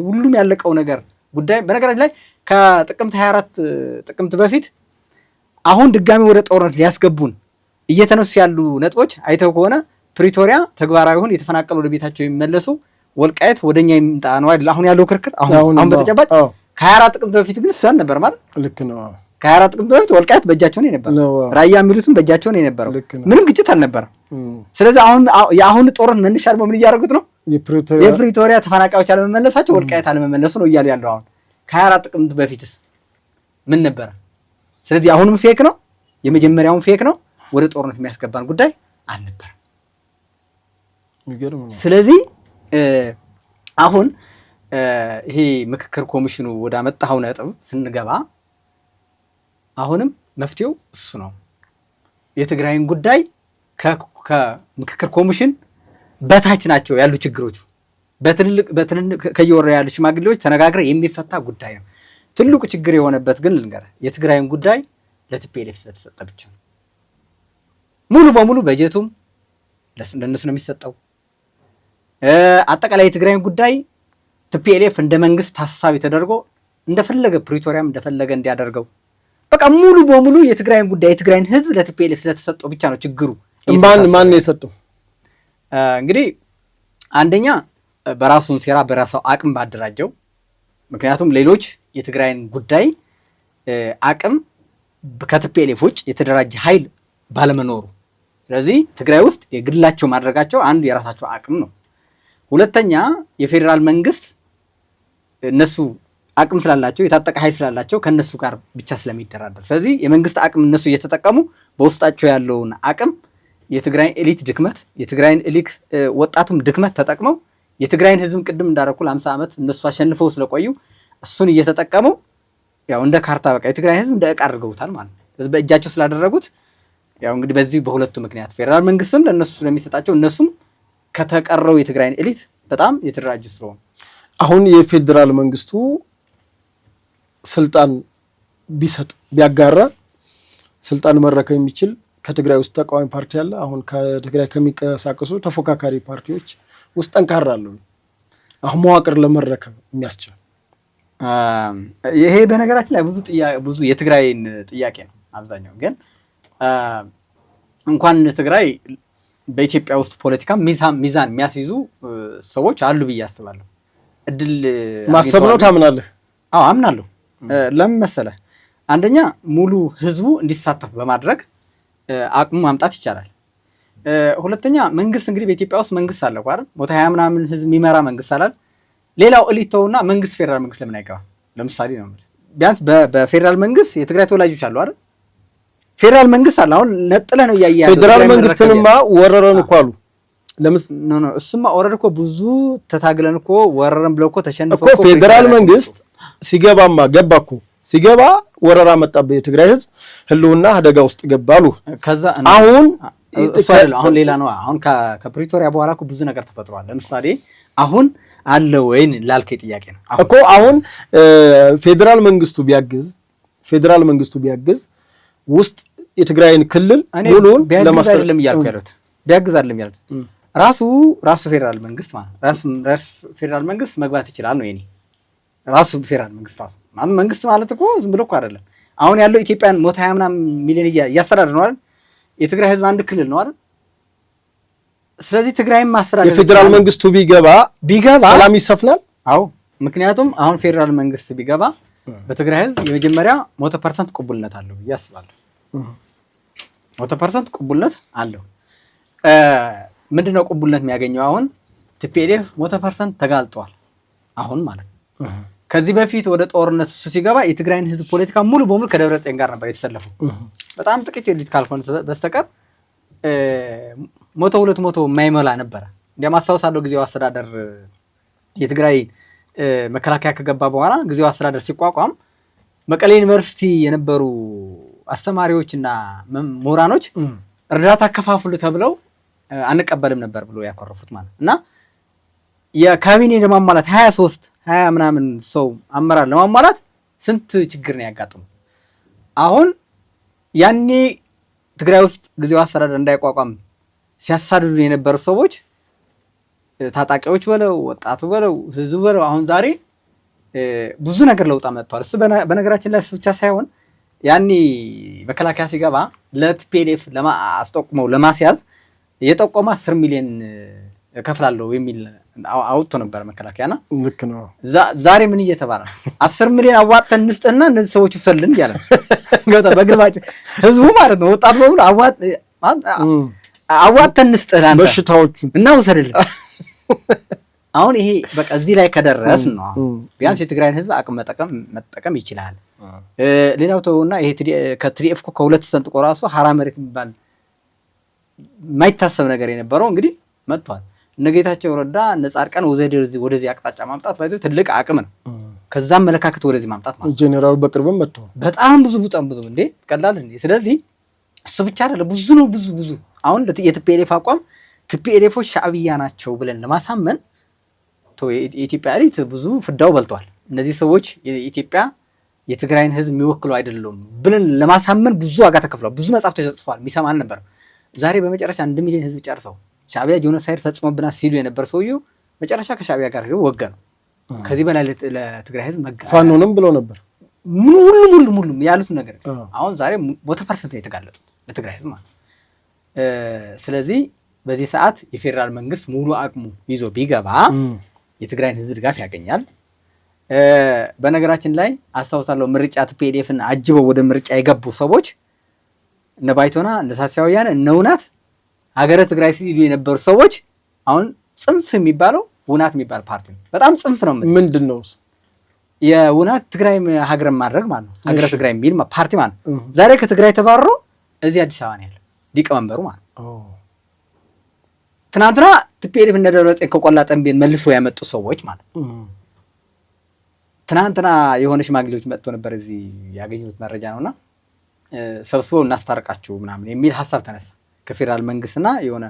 Speaker 1: ሁሉም ያለቀው ነገር ጉዳይ በነገራችን ላይ ከጥቅምት 24 ጥቅምት በፊት አሁን ድጋሚ ወደ ጦርነት ሊያስገቡን እየተነሱ ያሉ ነጥቦች አይተው ከሆነ ፕሪቶሪያ ተግባራዊ ሆን የተፈናቀሉ ወደ ቤታቸው የሚመለሱ ወልቃይት ወደኛ ይምጣ ነው አይደል? አሁን ያለው ክርክር አሁን በተጨባጭ ከ24 ጥቅምት በፊት ግን እሱ ነበር ማለት
Speaker 2: ልክ ነው።
Speaker 1: ከ24 ጥቅምት በፊት ወልቃይት በእጃቸው ነው የነበረው፣ ራያ የሚሉትም በእጃቸው ነው የነበረው። ምንም ግጭት አልነበረም። ስለዚህ የአሁን ጦርነት መነሻ ደግሞ ምን እያደረጉት ነው? የፕሪቶሪያ ተፈናቃዮች አለመመለሳቸው፣ ወልቃይት አለመመለሱ ነው እያሉ ያለው። አሁን ከ24 ጥቅምት በፊትስ ምን ነበረ? ስለዚህ አሁንም ፌክ ነው፣ የመጀመሪያውን ፌክ ነው። ወደ ጦርነት የሚያስገባን ጉዳይ አልነበረም። ስለዚህ አሁን ይሄ ምክክር ኮሚሽኑ ወደ አመጣው ነጥብ ስንገባ አሁንም መፍትሄው እሱ ነው። የትግራይን ጉዳይ ከምክክር ኮሚሽን በታች ናቸው ያሉ ችግሮቹ። በትልልቅ ከየወረ ያሉ ሽማግሌዎች ተነጋግረው የሚፈታ ጉዳይ ነው። ትልቁ ችግር የሆነበት ግን ልንገርህ፣ የትግራይን ጉዳይ ለቲፒኤልኤፍ ስለተሰጠ ብቻ ነው። ሙሉ በሙሉ በጀቱም ለእነሱ ነው የሚሰጠው። አጠቃላይ የትግራይን ጉዳይ ቲፒኤልኤፍ እንደ መንግስት ታሳቢ ተደርጎ እንደፈለገ ፕሪቶሪያም እንደፈለገ እንዲያደርገው በቃ ሙሉ በሙሉ የትግራይን ጉዳይ የትግራይን ህዝብ ለቲፒኤልኤፍ ስለተሰጠው ብቻ ነው ችግሩ።
Speaker 2: ማን ነው የሰጠው?
Speaker 1: እንግዲህ አንደኛ በራሱን ሴራ በራሱ አቅም ባደራጀው። ምክንያቱም ሌሎች የትግራይን ጉዳይ አቅም ከቲፒኤልኤፍ ውጭ የተደራጀ ኃይል ባለመኖሩ፣ ስለዚህ ትግራይ ውስጥ የግላቸው ማድረጋቸው አንድ የራሳቸው አቅም ነው። ሁለተኛ የፌዴራል መንግስት እነሱ አቅም ስላላቸው የታጠቀ ኃይል ስላላቸው ከነሱ ጋር ብቻ ስለሚደራደር፣ ስለዚህ የመንግስት አቅም እነሱ እየተጠቀሙ በውስጣቸው ያለውን አቅም የትግራይን ኤሊት ድክመት የትግራይን ኤሊት ወጣቱም ድክመት ተጠቅመው የትግራይን ህዝብ ቅድም እንዳደረኩ ለ50 ዓመት እነሱ አሸንፈው ስለቆዩ እሱን እየተጠቀሙ ያው እንደ ካርታ በቃ የትግራይ ህዝብ እንደ ዕቃ አድርገውታል ማለት ነው። በእጃቸው ስላደረጉት ያው እንግዲህ በዚህ በሁለቱ ምክንያት ፌዴራል መንግስትም ለእነሱ ስለሚሰጣቸው እነሱም ከተቀረው የትግራይን ኤሊት በጣም የተደራጁ ስለሆኑ
Speaker 2: አሁን የፌዴራል መንግስቱ ስልጣን ቢሰጥ ቢያጋራ ስልጣን መረከብ የሚችል ከትግራይ ውስጥ ተቃዋሚ ፓርቲ አለ። አሁን ከትግራይ ከሚንቀሳቀሱ ተፎካካሪ ፓርቲዎች ውስጥ ጠንካራ አለው አሁን መዋቅር ለመረከብ የሚያስችል።
Speaker 1: ይሄ በነገራችን ላይ ብዙ የትግራይን ጥያቄ ነው። አብዛኛው ግን እንኳን ትግራይ በኢትዮጵያ ውስጥ ፖለቲካ ሚዛን የሚያስይዙ ሰዎች አሉ ብዬ አስባለሁ። እድል
Speaker 2: ማሰብ ነው። ታምናለህ?
Speaker 1: አዎ አምናለሁ። ለምን መሰለህ? አንደኛ ሙሉ ህዝቡ እንዲሳተፍ በማድረግ አቅሙ ማምጣት ይቻላል። ሁለተኛ መንግስት እንግዲህ በኢትዮጵያ ውስጥ መንግስት አለ አይደል? 120 ምናምን ህዝብ የሚመራ መንግስት አላል። ሌላው ኤሊቶውና መንግስት ፌዴራል መንግስት ለምን አይገባም? ለምሳሌ ነው ቢያንስ በፌዴራል መንግስት የትግራይ ተወላጆች አሉ አይደል? ፌዴራል መንግስት አለ። አሁን ነጥለህ ነው ያያያለው።
Speaker 2: ፌዴራል መንግስትንማ ወረረን እኮ አሉ።
Speaker 1: እሱማ ወረረ እኮ ብዙ ተታግለን እኮ ወረረን ብለው እኮ ተሸንፈው
Speaker 2: እኮ ፌዴራል መንግስት ሲገባማ ገባ እኮ ሲገባ ወረራ መጣበት። የትግራይ ህዝብ ህልውና አደጋ ውስጥ ገባሉ። ከዛ አሁን
Speaker 1: ሌላ ነው። አሁን ከፕሪቶሪያ በኋላ እኮ ብዙ ነገር ተፈጥሯል። ለምሳሌ አሁን አለ ወይን ላልከኝ ጥያቄ ነው
Speaker 2: እኮ አሁን ፌዴራል መንግስቱ ቢያግዝ ውስጥ የትግራይን ክልል ሙሉን ለማስተዳደር
Speaker 1: አይደለም እያልኩ ያሉት ቢያግዝ አይደለም ያሉት ራሱ ፌዴራል መንግስት ማለት ራሱ ፌዴራል መንግስት መግባት ይችላል ነው የኔ ራሱ ፌዴራል መንግስት ራሱ መንግስት ማለት እኮ ዝም ብሎ እኮ አይደለም። አሁን ያለው ኢትዮጵያን 120 ምናምን ሚሊዮን እያስተዳደር ነው አይደል? የትግራይ ህዝብ አንድ ክልል ነው አይደል? ስለዚህ ትግራይን ማስተዳደር
Speaker 2: የፌዴራል መንግስቱ ቢገባ ሰላም ይሰፍናል።
Speaker 1: አዎ ምክንያቱም አሁን ፌዴራል መንግስት ቢገባ በትግራይ ህዝብ የመጀመሪያ 100% ቅቡልነት አለው ብዬ አስባለሁ። 100% ቅቡልነት አለው። ምንድነው ቅቡልነት የሚያገኘው? አሁን ቲፒኤልኤፍ 100% ተጋልጧል አሁን ማለት ነው። ከዚህ በፊት ወደ ጦርነት እሱ ሲገባ የትግራይን ህዝብ ፖለቲካ ሙሉ በሙሉ ከደብረጽዮን ጋር ነበር የተሰለፈው። በጣም ጥቂት ኤሊት ካልሆነ በስተቀር 100-200 የማይሞላ ነበረ። እንዲያም አስታውሳለሁ ጊዜው አስተዳደር የትግራይ መከላከያ ከገባ በኋላ ጊዜው አስተዳደር ሲቋቋም መቀሌ ዩኒቨርሲቲ የነበሩ አስተማሪዎችና ምሁራኖች እርዳታ አከፋፍሉ ተብለው አንቀበልም ነበር ብሎ ያኮረፉት ማለት እና የካቢኔ ለማሟላት 20 ምናምን ሰው አመራር ለማሟላት ስንት ችግር ነው ያጋጠመው። አሁን ያኔ ትግራይ ውስጥ ጊዜው አስተዳደር እንዳይቋቋም ሲያሳድዱ የነበሩ ሰዎች ታጣቂዎች በለው ወጣቱ በለው ህዝቡ በለው አሁን ዛሬ ብዙ ነገር ለውጣ መጥቷል። እሱ በነገራችን ላይ ብቻ ሳይሆን ያኔ መከላከያ ሲገባ ለቲፒኤልኤፍ አስጠቁመው ለማስያዝ የጠቆመ 10 ሚሊዮን እከፍላለሁ የሚል አውጥቶ ነበር መከላከያና
Speaker 2: ልክ ነው።
Speaker 1: ዛሬ ምን እየተባለ ነው? 10 ሚሊዮን አዋጥተን እንስጥና እነዚህ ሰዎች ውሰልን እያለ ገውታ በግልባጭ ህዝቡ ማለት ነው ወጣቱ በሙሉ አዋጥተን እንስጥህ አንተ
Speaker 2: በሽታዎቹ እና
Speaker 1: ውሰድልን። አሁን ይሄ በቃ እዚህ ላይ ከደረስ ነው ቢያንስ የትግራይን ህዝብ አቅም መጠቀም ይችላል። ሌላው ተውና ይሄ ከትዲኤፍ ከሁለት ሰንጥቆ ራሱ ሀራ መሬት የሚባል የማይታሰብ ነገር የነበረው እንግዲህ መጥቷል። እነ ጌታቸው ረዳ እነ ጻድቃን ወደዚህ አቅጣጫ ማምጣት ባይዘው ትልቅ አቅም ነው። ከዛም መለካከት ወደዚህ ማምጣት ማለት
Speaker 2: ጄኔራሉ በቅርብም መጥቷል።
Speaker 1: በጣም ብዙ እንዴ ቀላል እንዴ። ስለዚህ እሱ ብቻ አይደለም ብዙ ነው ብዙ አሁን የቲፒኤልኤፍ አቋም ቲፒኤልኤፎች ሻዕቢያ ናቸው ብለን ለማሳመን የኢትዮጵያ ኤሊት ብዙ ፍዳው በልቷል። እነዚህ ሰዎች የኢትዮጵያ የትግራይን ህዝብ የሚወክሉ አይደሉም ብለን ለማሳመን ብዙ ዋጋ ተከፍሏል። ብዙ መጽሐፍቶች ተጽፏል። የሚሰማን ነበር። ዛሬ በመጨረሻ 1 ሚሊዮን ህዝብ ጨርሰው ሻዕቢያ ጄኖሳይድ ፈጽሞብናል ሲሉ የነበር ሰውየው መጨረሻ ከሻዕቢያ ጋር ሄዶ ወገኑ። ከዚህ በላይ ለትግራይ ህዝብ
Speaker 2: ፋኖንም ብሎ ነበር
Speaker 1: ሁሉም ያሉት ነገር አሁን ዛሬ 100% የተጋለጡት ለትግራይ ህዝብ ማለት። ስለዚህ በዚህ ሰዓት የፌዴራል መንግስት ሙሉ አቅሙ ይዞ ቢገባ የትግራይን ህዝብ ድጋፍ ያገኛል። በነገራችን ላይ አስታውሳለሁ ምርጫ ቲፒኤልኤፍን አጅበው ወደ ምርጫ የገቡ ሰዎች እነ ባይቶና እነ ሳልሳይ ወያነ እነ ውናት ሀገረ ትግራይ ሲሉ የነበሩ ሰዎች አሁን ጽንፍ የሚባለው ውናት የሚባል ፓርቲ ነው። በጣም ጽንፍ ነው።
Speaker 2: ምንድን ነው
Speaker 1: የውናት ትግራይ ሀገርን ማድረግ ማለት ነው። ሀገረ ትግራይ የሚል ፓርቲ ማለት ነው። ዛሬ ከትግራይ ተባረሮ እዚህ አዲስ አበባ ነው ያለው ሊቀመንበሩ ማለት ነው። ትናንትና ቲፒኤልኤፍ እነ ደብረጽዮን ከቆላ ጠንቤን መልሶ ያመጡ ሰዎች ማለት ነው። ትናንትና የሆነ ሽማግሌዎች መጥቶ ነበር እዚህ ያገኙት መረጃ ነውና ሰብስቦ እናስታርቃችሁ ምናምን የሚል ሀሳብ ተነሳ ከፌዴራል መንግስትና የሆነ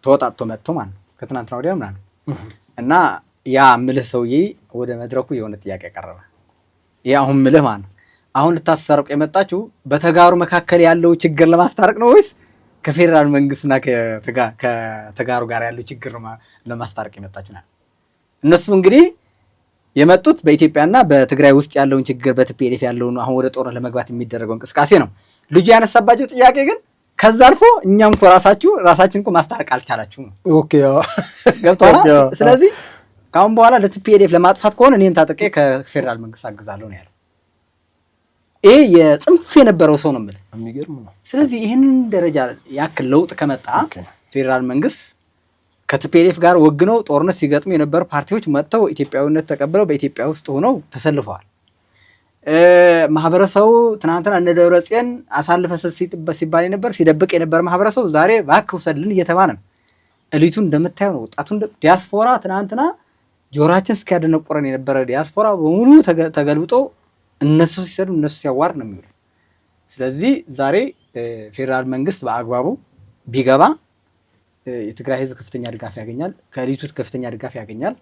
Speaker 1: ተወጣጥቶ መጥቶ ማለት ነው ከትናንትና ወዲያ ምናምን እና ያ ምልህ ሰውዬ ወደ መድረኩ የሆነ ጥያቄ ቀረበ። ያ አሁን ምልህ ማለት ነው አሁን ልታስታርቁ የመጣችሁ በተጋሩ መካከል ያለው ችግር ለማስታረቅ ነው ወይስ ከፌዴራል መንግስትና ከተጋሩ ጋር ያለው ችግር ለማስታረቅ የመጣችሁ ናል? እነሱ እንግዲህ የመጡት በኢትዮጵያና በትግራይ ውስጥ ያለውን ችግር በቲፒኤልኤፍ ያለውን አሁን ወደ ጦርነት ለመግባት የሚደረገው እንቅስቃሴ ነው። ልጁ ያነሳባቸው ጥያቄ ግን ከዛ አልፎ እኛም እኮ ራሳችን እኮ ማስታረቅ አልቻላችሁም ነው።
Speaker 2: ኦኬ
Speaker 1: ገብቶሃል? ስለዚህ ካሁን በኋላ ለቲፒኤልኤፍ ለማጥፋት ከሆነ እኔም ታጥቄ ከፌዴራል መንግስት አግዛለሁ ነው ያለው። ይሄ የጽንፍ የነበረው ሰው ነው የምልህ።
Speaker 2: የሚገርም ነው።
Speaker 1: ስለዚህ ይህንን ደረጃ ያክል ለውጥ ከመጣ ፌዴራል መንግስት ከቲፒኤልኤፍ ጋር ወግነው ጦርነት ሲገጥሙ የነበሩ ፓርቲዎች መጥተው ኢትዮጵያዊነት ተቀብለው በኢትዮጵያ ውስጥ ሆነው ተሰልፈዋል። ማህበረሰቡ ትናንትና እነ ደብረጽዮን አሳልፈ ሲባል የነበር ሲደብቅ የነበረ ማህበረሰቡ ዛሬ እባክህ ውሰድልን እየተባለ ነው። እሊቱን እንደምታየው ነው። ወጣቱን ዲያስፖራ ትናንትና ጆሮአችን እስኪያደነቆረን የነበረ ዲያስፖራ በሙሉ ተገልብጦ እነሱ ሲሰዱ እነሱ ሲያዋርድ ነው የሚውለው። ስለዚህ ዛሬ ፌዴራል መንግስት በአግባቡ ቢገባ የትግራይ ህዝብ ከፍተኛ ድጋፍ ያገኛል። ከእሊቱ ከፍተኛ ድጋፍ ያገኛል።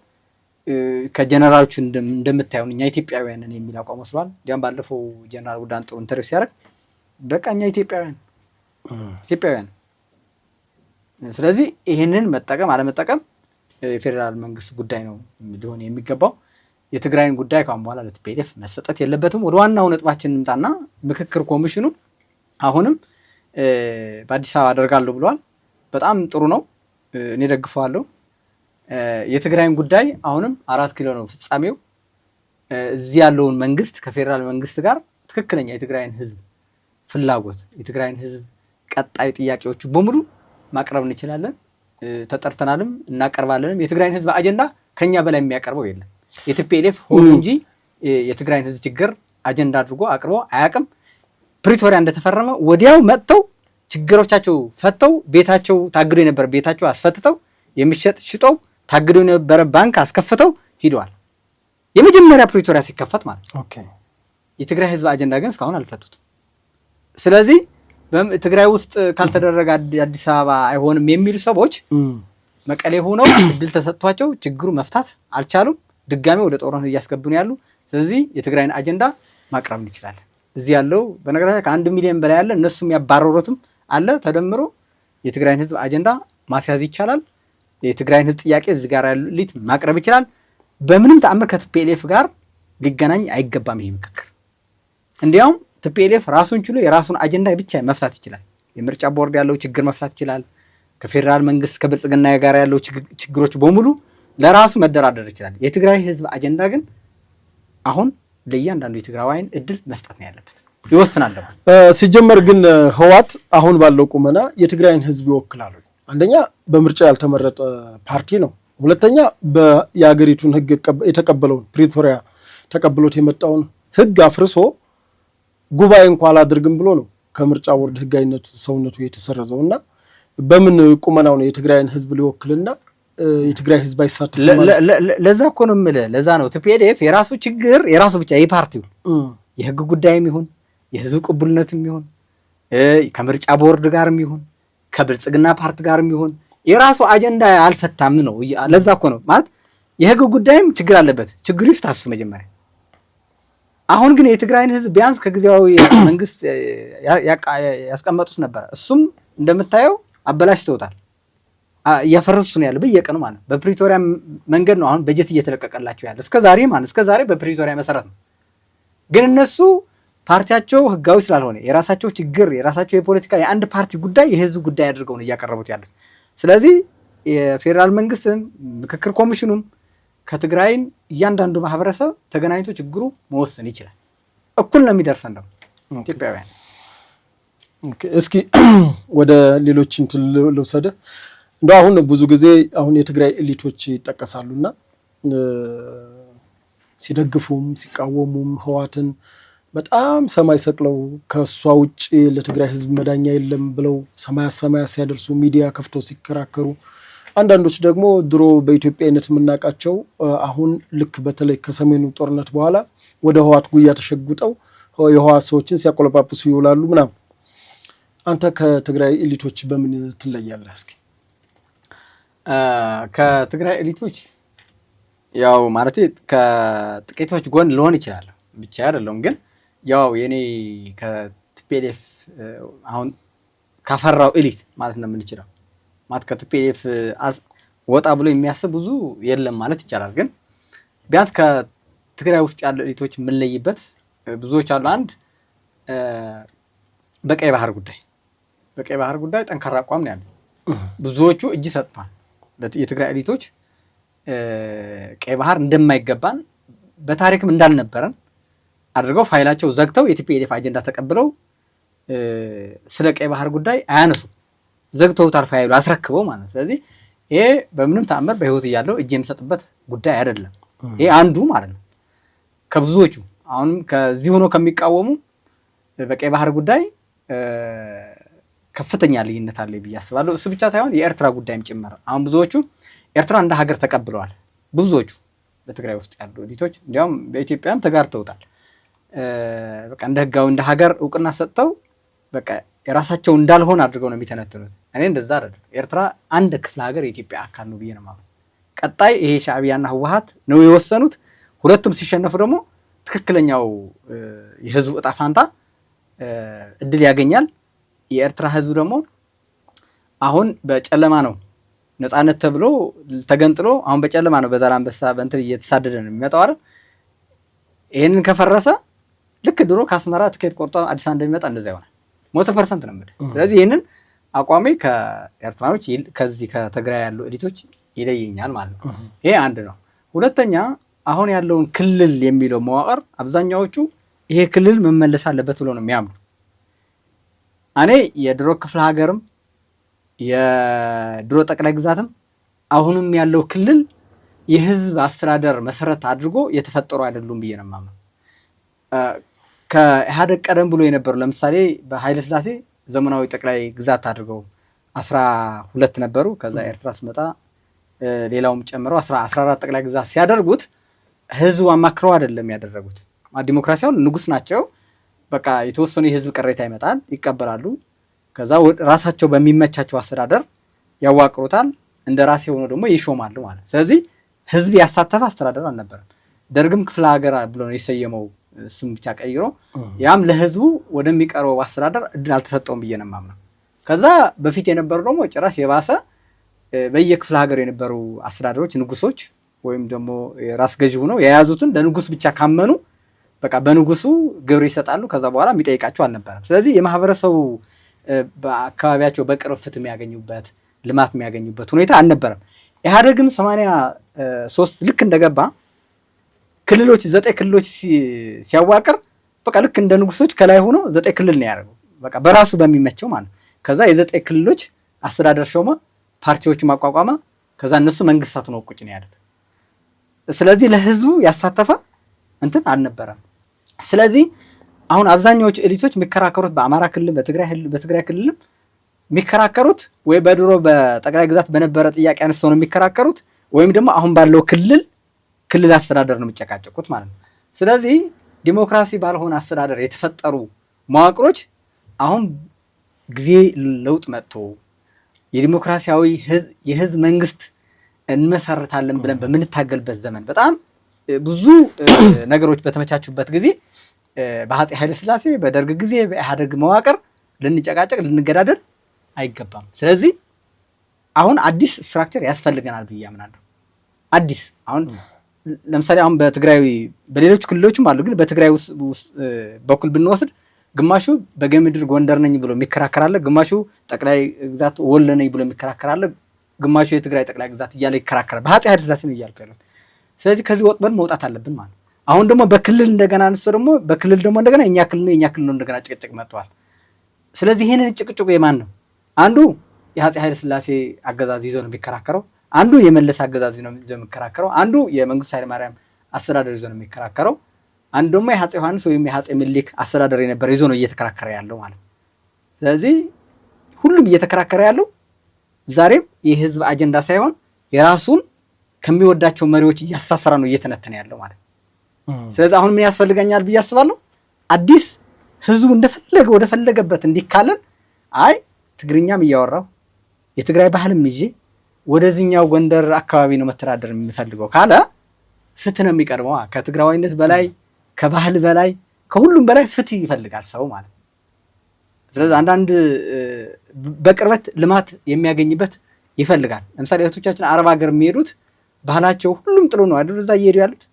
Speaker 1: ከጀነራሎቹ እንደምታየው እኛ ኢትዮጵያውያንን የሚል አቋም ወስዷል። እንዲያውም ባለፈው ጀነራል ጉዳን ጥሩ ኢንተርቪው ሲያደርግ በቃ እኛ ኢትዮጵያውያን። ስለዚህ ይህንን መጠቀም አለመጠቀም የፌዴራል መንግስት ጉዳይ ነው ሊሆን የሚገባው። የትግራይን ጉዳይ ካሁን በኋላ ለቲፒኤልኤፍ መሰጠት የለበትም። ወደ ዋናው ነጥባችን እንምጣና ምክክር ኮሚሽኑ አሁንም በአዲስ አበባ አደርጋለሁ ብለዋል። በጣም ጥሩ ነው፣ እኔ ደግፈዋለሁ። የትግራይን ጉዳይ አሁንም 4 ኪሎ ነው ፍጻሜው። እዚህ ያለውን መንግስት ከፌዴራል መንግስት ጋር ትክክለኛ የትግራይን ህዝብ ፍላጎት የትግራይን ህዝብ ቀጣይ ጥያቄዎቹ በሙሉ ማቅረብ እንችላለን። ተጠርተናልም እናቀርባለንም የትግራይን ህዝብ አጀንዳ ከኛ በላይ የሚያቀርበው የለም። የቲፒኤልኤፍ ሆኖ እንጂ የትግራይን ህዝብ ችግር አጀንዳ አድርጎ አቅርቦ አያውቅም። ፕሪቶሪያ እንደተፈረመ ወዲያው መጥተው ችግሮቻቸው ፈተው ቤታቸው ታግዶ የነበረ ቤታቸው አስፈትተው የሚሸጥ ሽጠው ታግዶ የነበረ ባንክ አስከፍተው ሂደዋል። የመጀመሪያ ፕሪቶሪያ ሲከፈት ማለት ነው። የትግራይ ህዝብ አጀንዳ ግን እስካሁን አልፈቱት። ስለዚህ ትግራይ ውስጥ ካልተደረገ አዲስ አበባ አይሆንም የሚሉ ሰዎች መቀሌ ሆነው እድል ተሰጥቷቸው ችግሩ መፍታት አልቻሉም። ድጋሜ ወደ ጦርነት እያስገቡ ነው ያሉ። ስለዚህ የትግራይን አጀንዳ ማቅረብ እንችላለን። እዚህ ያለው በነገራችን ከ1 ሚሊዮን በላይ ያለ እነሱም ያባረሩትም አለ ተደምሮ የትግራይን ህዝብ አጀንዳ ማስያዝ ይቻላል። የትግራይን ህዝብ ጥያቄ እዚህ ጋር ያሉት ማቅረብ ይችላል። በምንም ተአምር ከቲፒኤልኤፍ ጋር ሊገናኝ አይገባም ይሄ ምክክር። እንዲያውም ቲፒኤልኤፍ ራሱን ችሎ የራሱን አጀንዳ ብቻ መፍታት ይችላል። የምርጫ ቦርድ ያለው ችግር መፍታት ይችላል። ከፌዴራል መንግስት ከብልጽግና ጋር ያለው ችግሮች በሙሉ ለራሱ መደራደር ይችላል። የትግራይ ህዝብ አጀንዳ ግን አሁን ለእያንዳንዱ የትግራዋይን እድል መስጠት ነው ያለበት፣ ይወስናል።
Speaker 2: ሲጀመር ግን ህወሓት አሁን ባለው ቁመና የትግራይን ህዝብ ይወክላሉ? አንደኛ በምርጫ ያልተመረጠ ፓርቲ ነው። ሁለተኛ የሀገሪቱን ህግ የተቀበለውን ፕሪቶሪያ ተቀብሎት የመጣውን ህግ አፍርሶ ጉባኤ እንኳን አላደርግም ብሎ ነው ከምርጫ ቦርድ ህጋዊነት ሰውነቱ የተሰረዘው። እና በምን ቁመናው ነው የትግራይን ህዝብ ሊወክልና የትግራይ ህዝብ አይሳተፍም?
Speaker 1: ለዛ እኮ ነው የምልህ። ለዛ ነው ቲፒኤልኤፍ የራሱ ችግር የራሱ ብቻ የፓርቲው የህግ ጉዳይም ይሁን የህዝብ ቅቡልነትም ይሁን ከምርጫ ቦርድ ጋርም ይሁን ከብልጽግና ፓርቲ ጋርም ይሁን የራሱ አጀንዳ አልፈታም ነው። ለዛ እኮ ነው ማለት የህግ ጉዳይም ችግር አለበት። ችግሩ ይፍታሱ መጀመሪያ። አሁን ግን የትግራይን ህዝብ ቢያንስ ከጊዜያዊ መንግስት ያስቀመጡት ነበር። እሱም እንደምታየው አበላሽተውታል። እያፈረሱ ነው ያለ በየቀኑ ማለት ነው። በፕሪቶሪያ መንገድ ነው አሁን በጀት እየተለቀቀላቸው ያለ እስከዛሬ በፕሪቶሪያ መሰረት ነው። ግን እነሱ ፓርቲያቸው ህጋዊ ስላልሆነ የራሳቸው ችግር የራሳቸው የፖለቲካ የአንድ ፓርቲ ጉዳይ የህዝብ ጉዳይ አድርገው ነው እያቀረቡት ያሉት። ስለዚህ የፌዴራል መንግስትም ምክክር ኮሚሽኑም ከትግራይን እያንዳንዱ ማህበረሰብ ተገናኝቶ ችግሩ መወሰን ይችላል። እኩል ነው የሚደርሰን ነው ኢትዮጵያውያን።
Speaker 2: እስኪ ወደ ሌሎች እንትን ልውሰድህ። እንደው አሁን ብዙ ጊዜ አሁን የትግራይ ኤሊቶች ይጠቀሳሉና ሲደግፉም ሲቃወሙም ህወሓትን በጣም ሰማይ ሰቅለው ከሷ ውጭ ለትግራይ ህዝብ መዳኛ የለም ብለው ሰማያ ሲያደርሱ ሚዲያ ከፍተው ሲከራከሩ፣ አንዳንዶች ደግሞ ድሮ በኢትዮጵያዊነት የምናውቃቸው አሁን ልክ በተለይ ከሰሜኑ ጦርነት በኋላ ወደ ህወሓት ጉያ ተሸጉጠው የህወሓት ሰዎችን ሲያቆለጳጵሱ ይውላሉ ምናምን። አንተ ከትግራይ ኤሊቶች በምን ትለያለህ? እስኪ
Speaker 1: ከትግራይ ኤሊቶች ያው ማለት ከጥቂቶች ጎን ልሆን ይችላል ብቻ አይደለም። ግን ያው የኔ ከቲፒኤልኤፍ አሁን ካፈራው ኤሊት ማለት ነው የምንችለው ማለት ከቲፒኤልኤፍ ወጣ ብሎ የሚያስብ ብዙ የለም ማለት ይቻላል። ግን ቢያንስ ከትግራይ ውስጥ ያሉ ኤሊቶች የምንለይበት ብዙዎች አሉ። አንድ በቀይ ባህር ጉዳይ ጠንካራ አቋም ነው ያለው። ብዙዎቹ እጅ ሰጥቷል። የትግራይ ኤሊቶች ቀይ ባህር እንደማይገባን በታሪክም እንዳልነበረን አድርገው ፋይላቸው ዘግተው የቲፒኤልኤፍ አጀንዳ ተቀብለው ስለ ቀይ ባህር ጉዳይ አያነሱም። ዘግተውታል ፋይሉ አስረክበው ማለት ነው። ስለዚህ ይሄ በምንም ተአምር በህይወት እያለው እጅ የምሰጥበት ጉዳይ አይደለም። ይሄ አንዱ ማለት ነው ከብዙዎቹ አሁንም ከዚህ ሆኖ ከሚቃወሙ በቀይ ባህር ጉዳይ ከፍተኛ ልዩነት አለ ብዬ አስባለሁ። እሱ ብቻ ሳይሆን የኤርትራ ጉዳይም ጭምር አሁን ብዙዎቹ ኤርትራ እንደ ሀገር ተቀብለዋል። ብዙዎቹ በትግራይ ውስጥ ያሉ ኤሊቶች እንዲያውም በኢትዮጵያም ተጋርተውታል። በቃ እንደ ህጋዊ እንደ ሀገር እውቅና ሰጥተው በቃ የራሳቸው እንዳልሆነ አድርገው ነው የሚተነትኑት። እኔ እንደዛ አይደለም። ኤርትራ አንድ ክፍለ ሀገር የኢትዮጵያ አካል ነው ብዬ ነው የማምነው። ቀጣይ ይሄ ሻዕቢያና ህወሓት ነው የወሰኑት። ሁለቱም ሲሸነፉ ደግሞ ትክክለኛው የህዝቡ እጣ ፋንታ እድል ያገኛል። የኤርትራ ህዝብ ደግሞ አሁን በጨለማ ነው ነፃነት ተብሎ ተገንጥሎ አሁን በጨለማ ነው በዛላንበሳ በእንትን እየተሳደደ ነው የሚመጣው አይደል? ይሄንን ከፈረሰ ልክ ድሮ ከአስመራ ትኬት ቆርጦ አዲስ አበባ እንደሚመጣ እንደዛ ይሆናል። 100% ነው የምልህ። ስለዚህ ይሄንን አቋሜ ከኤርትራኖች ከዚህ ከትግራይ ያሉ ኤሊቶች ይለየኛል ማለት ነው። ይሄ አንድ ነው። ሁለተኛ አሁን ያለውን ክልል የሚለው መዋቅር አብዛኛዎቹ ይሄ ክልል መመለስ አለበት ብሎ ነው የሚያምኑ። እኔ የድሮ ክፍለ ሀገርም የድሮ ጠቅላይ ግዛትም አሁንም ያለው ክልል የህዝብ አስተዳደር መሰረት አድርጎ የተፈጠሩ አይደሉም ብዬ ነው የማምነው። ከኢህአዴግ ቀደም ብሎ የነበሩ ለምሳሌ በኃይለ ሥላሴ ዘመናዊ ጠቅላይ ግዛት አድርገው 12 ነበሩ። ከዛ ኤርትራ ስመጣ ሌላውም ጨምረው 14 ጠቅላይ ግዛት ሲያደርጉት ህዝቡ አማክረው አይደለም ያደረጉት። ዲሞክራሲያዊ ንጉስ ናቸው። በቃ የተወሰኑ የህዝብ ቅሬታ ይመጣል፣ ይቀበላሉ። ከዛ ራሳቸው በሚመቻቸው አስተዳደር ያዋቅሩታል። እንደ ራሴ ሆኖ ደግሞ ይሾማሉ ማለት። ስለዚህ ህዝብ ያሳተፈ አስተዳደር አልነበረም። ደርግም ክፍለ ሀገር ብሎ ነው የሰየመው ስም ብቻ ቀይሮ፣ ያም ለህዝቡ ወደሚቀርበው አስተዳደር እድል አልተሰጠውም ብዬ ነው የማምነው። ከዛ በፊት የነበሩ ደግሞ ጭራሽ የባሰ በየክፍለ ሀገር የነበሩ አስተዳደሮች ንጉሶች ወይም ደግሞ ራስ ገዢ ሆነው የያዙትን ለንጉስ ብቻ ካመኑ በቃ በንጉሱ ግብር ይሰጣሉ። ከዛ በኋላ የሚጠይቃቸው አልነበረም። ስለዚህ የማህበረሰቡ በአካባቢያቸው በቅርብ ፍትህ የሚያገኙበት ልማት የሚያገኙበት ሁኔታ አልነበረም። ኢህአዴግም 83 ልክ እንደገባ ክልሎች 9 ክልሎች ሲያዋቅር በቃ ልክ እንደ ንጉሶች ከላይ ሆኖ 9 ክልል ነው ያደረገው። በቃ በራሱ በሚመቸው ማለት። ከዛ የ9 ክልሎች አስተዳደር ሾመ፣ ፓርቲዎቹ ማቋቋመ። ከዛ እነሱ መንግስታት ነው ቁጭ ነው ያሉት። ስለዚህ ለህዝቡ ያሳተፈ እንትን አልነበረም። ስለዚህ አሁን አብዛኛዎቹ ኤሊቶች የሚከራከሩት በአማራ ክልል በትግራይ ክልልም የሚከራከሩት ወይ በድሮ በጠቅላይ ግዛት በነበረ ጥያቄ አነስተው ነው የሚከራከሩት፣ ወይም ደግሞ አሁን ባለው ክልል አስተዳደር ነው የሚጨቃጨቁት ማለት ነው። ስለዚህ ዲሞክራሲ ባልሆነ አስተዳደር የተፈጠሩ መዋቅሮች አሁን ጊዜ ለውጥ መጥቶ የዲሞክራሲያዊ የህዝብ መንግስት እንመሰርታለን ብለን በምንታገልበት ዘመን በጣም ብዙ ነገሮች በተመቻቹበት ጊዜ በአፄ ኃይለ ሥላሴ በደርግ ጊዜ በኢህአዴግ መዋቅር ልንጨቃጨቅ ልንገዳደል አይገባም። ስለዚህ አሁን አዲስ ስትራክቸር ያስፈልገናል ብዬ አምናለሁ። አዲስ አሁን ለምሳሌ አሁን በትግራይ በሌሎች ክልሎችም አሉ፣ ግን በትግራይ ውስጥ በኩል ብንወስድ ግማሹ በጌምድር ጎንደር ነኝ ብሎ የሚከራከራለ፣ ግማሹ ጠቅላይ ግዛት ወሎ ነኝ ብሎ የሚከራከራለ፣ ግማሹ የትግራይ ጠቅላይ ግዛት እያለ ይከራከራል። በአፄ ኃይለ ሥላሴ ነው እያልኩ ያለሁት። ስለዚህ ከዚህ ወጥመድ መውጣት አለብን ማለት። አሁን ደግሞ በክልል እንደገና አንስቶ ደግሞ በክልል ደግሞ እንደገና የኛ ክልል ነው እንደገና ጭቅጭቅ መጥቷል። ስለዚህ ይሄንን ጭቅጭቁ የማን ነው? አንዱ የአፄ ኃይለ ሥላሴ አገዛዝ ይዞ ነው የሚከራከረው፣ አንዱ የመለስ አገዛዝ ነው ይዞ የሚከራከረው፣ አንዱ የመንግስቱ ኃይለ ማርያም አስተዳደር ይዞ ነው የሚከራከረው፣ አንዱ ደግሞ የአፄ ዮሐንስ ወይም የአፄ ምኒልክ አስተዳደር የነበረ ይዞ ነው እየተከራከረ ያለው ማለት። ስለዚህ ሁሉም እየተከራከረ ያለው ዛሬም የህዝብ አጀንዳ ሳይሆን የራሱን ከሚወዳቸው መሪዎች እያሳሰራ ነው እየተነተነ ያለው ማለት። ስለዚህ አሁን ምን ያስፈልገኛል ብዬ አስባለሁ? አዲስ ህዝቡ እንደፈለገ ወደ ፈለገበት እንዲካለል፣ አይ ትግርኛም እያወራው የትግራይ ባህልም ይዤ ወደዚህኛው ጎንደር አካባቢ ነው መተዳደር የሚፈልገው ካለ ፍትህ ነው የሚቀርበው። ከትግራዋይነት በላይ ከባህል በላይ ከሁሉም በላይ ፍትህ ይፈልጋል ሰው ማለት። ስለዚህ አንዳንድ በቅርበት ልማት የሚያገኝበት ይፈልጋል። ለምሳሌ እህቶቻችን አረብ ሀገር የሚሄዱት ባህላቸው ሁሉም ጥሎ ነው አይደል? እዛ እየሄዱ ያሉት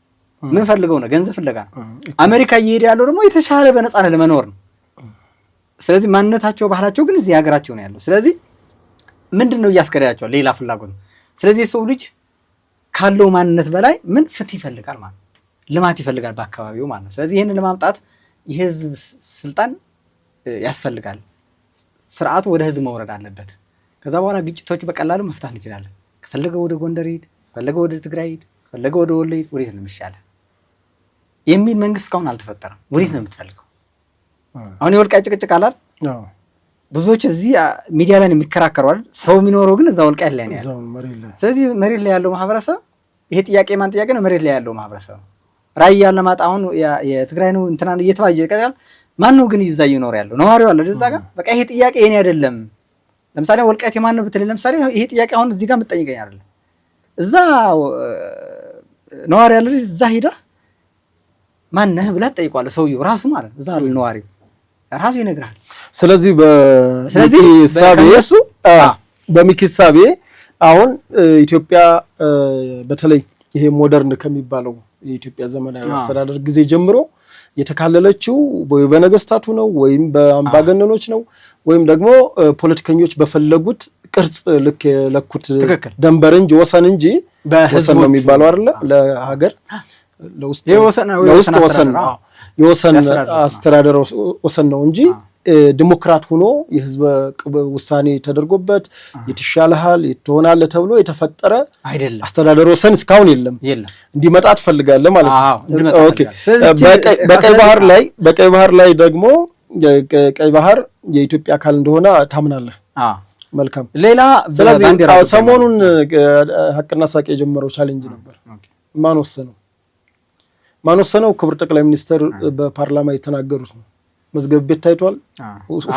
Speaker 1: ምን ፈልገው ነው? ገንዘብ ፍለጋ ነው። አሜሪካ እየሄዱ ያለው ደግሞ የተሻለ በነፃነት ለመኖር ነው። ስለዚህ ማንነታቸው ባህላቸው ግን እዚህ ሀገራቸው ነው ያለው። ስለዚህ ምንድን ነው እያስከዳያቸዋል? ሌላ ፍላጎት ነው። ስለዚህ የሰው ልጅ ካለው ማንነት በላይ ምን ፍትህ ይፈልጋል ማለት ልማት ይፈልጋል በአካባቢው ማለት ነው። ስለዚህ ይህንን ለማምጣት የህዝብ ስልጣን ያስፈልጋል። ስርዓቱ ወደ ህዝብ መውረድ አለበት። ከዛ በኋላ ግጭቶች በቀላሉ መፍታት እንችላለን። ከፈለገ ወደ ጎንደር ሂድ፣ ከፈለገ ወደ ትግራይ ሂድ፣ ከፈለገ ወደ ወሎ ሂድ፣ ወዴት ነው የሚሻለው የሚል መንግስት እስካሁን አልተፈጠረም። ወዴት ነው የምትፈልገው? አሁን የወልቃይት ጭቅጭቅ አላል ብዙዎች እዚህ ሚዲያ ላይ የሚከራከሩ አይደል? ሰው የሚኖረው ግን እዛ ወልቃይት ላይ ነው ያለው። ስለዚህ መሬት ላይ ያለው ማህበረሰብ ይሄ ጥያቄ ማን ጥያቄ ነው? መሬት ላይ ያለው ማህበረሰብ ነው። ራያ ለማጣ አሁን የትግራይ ነው እንትና እየተባየ ይቀጥላል። ማን ነው ግን እዛ እየኖረ ያለው? ነዋሪው አለ እዛ ጋር። በቃ ይሄ ጥያቄ የኔ አይደለም። ለምሳሌ ወልቃይት የማን ነው ብትል፣ ለምሳሌ ይሄ ጥያቄ አሁን እዚህ ጋር የምትጠይቀኝ አይደለም። እዛ ነዋሪ ያለ እዛ ሄደህ ማን ነህ ብለህ ትጠይቀዋለህ። ሰውየው ራሱ ማለት እዛ ነዋሪው ራሱ ይነግራል። ስለዚህ
Speaker 2: በሚኪ ሳቤ አሁን ኢትዮጵያ በተለይ ይሄ ሞደርን ከሚባለው የኢትዮጵያ ዘመናዊ አስተዳደር ጊዜ ጀምሮ የተካለለችው ወይ በነገስታቱ ነው ወይም በአምባገነኖች ነው ወይም ደግሞ ፖለቲከኞች በፈለጉት ቅርጽ ልክ የለኩት ደንበር እንጂ ወሰን እንጂ ወሰን ነው የሚባለው አይደለ? ለሀገር ለውስጥ ወሰን የወሰን አስተዳደር ወሰን ነው እንጂ ዲሞክራት ሆኖ የህዝብ ውሳኔ ተደርጎበት ይትሻልሃል ይትሆናል ተብሎ የተፈጠረ
Speaker 1: አይደለም።
Speaker 2: አስተዳደር ወሰን እስካሁን የለም። እንዲመጣ ትፈልጋለህ ማለት ነው። ኦኬ። በቀይ ባህር ላይ ደግሞ ቀይ ባህር የኢትዮጵያ አካል እንደሆነ ታምናለህ? መልካም።
Speaker 1: ሌላ
Speaker 2: ስለዚህ ሰሞኑን ሀቅና ሳቅ የጀመረው ቻሌንጅ ነበር። ማን ወሰነው? ክቡር ጠቅላይ ሚኒስትር በፓርላማ የተናገሩት ነው። መዝገብ ቤት ታይቷል።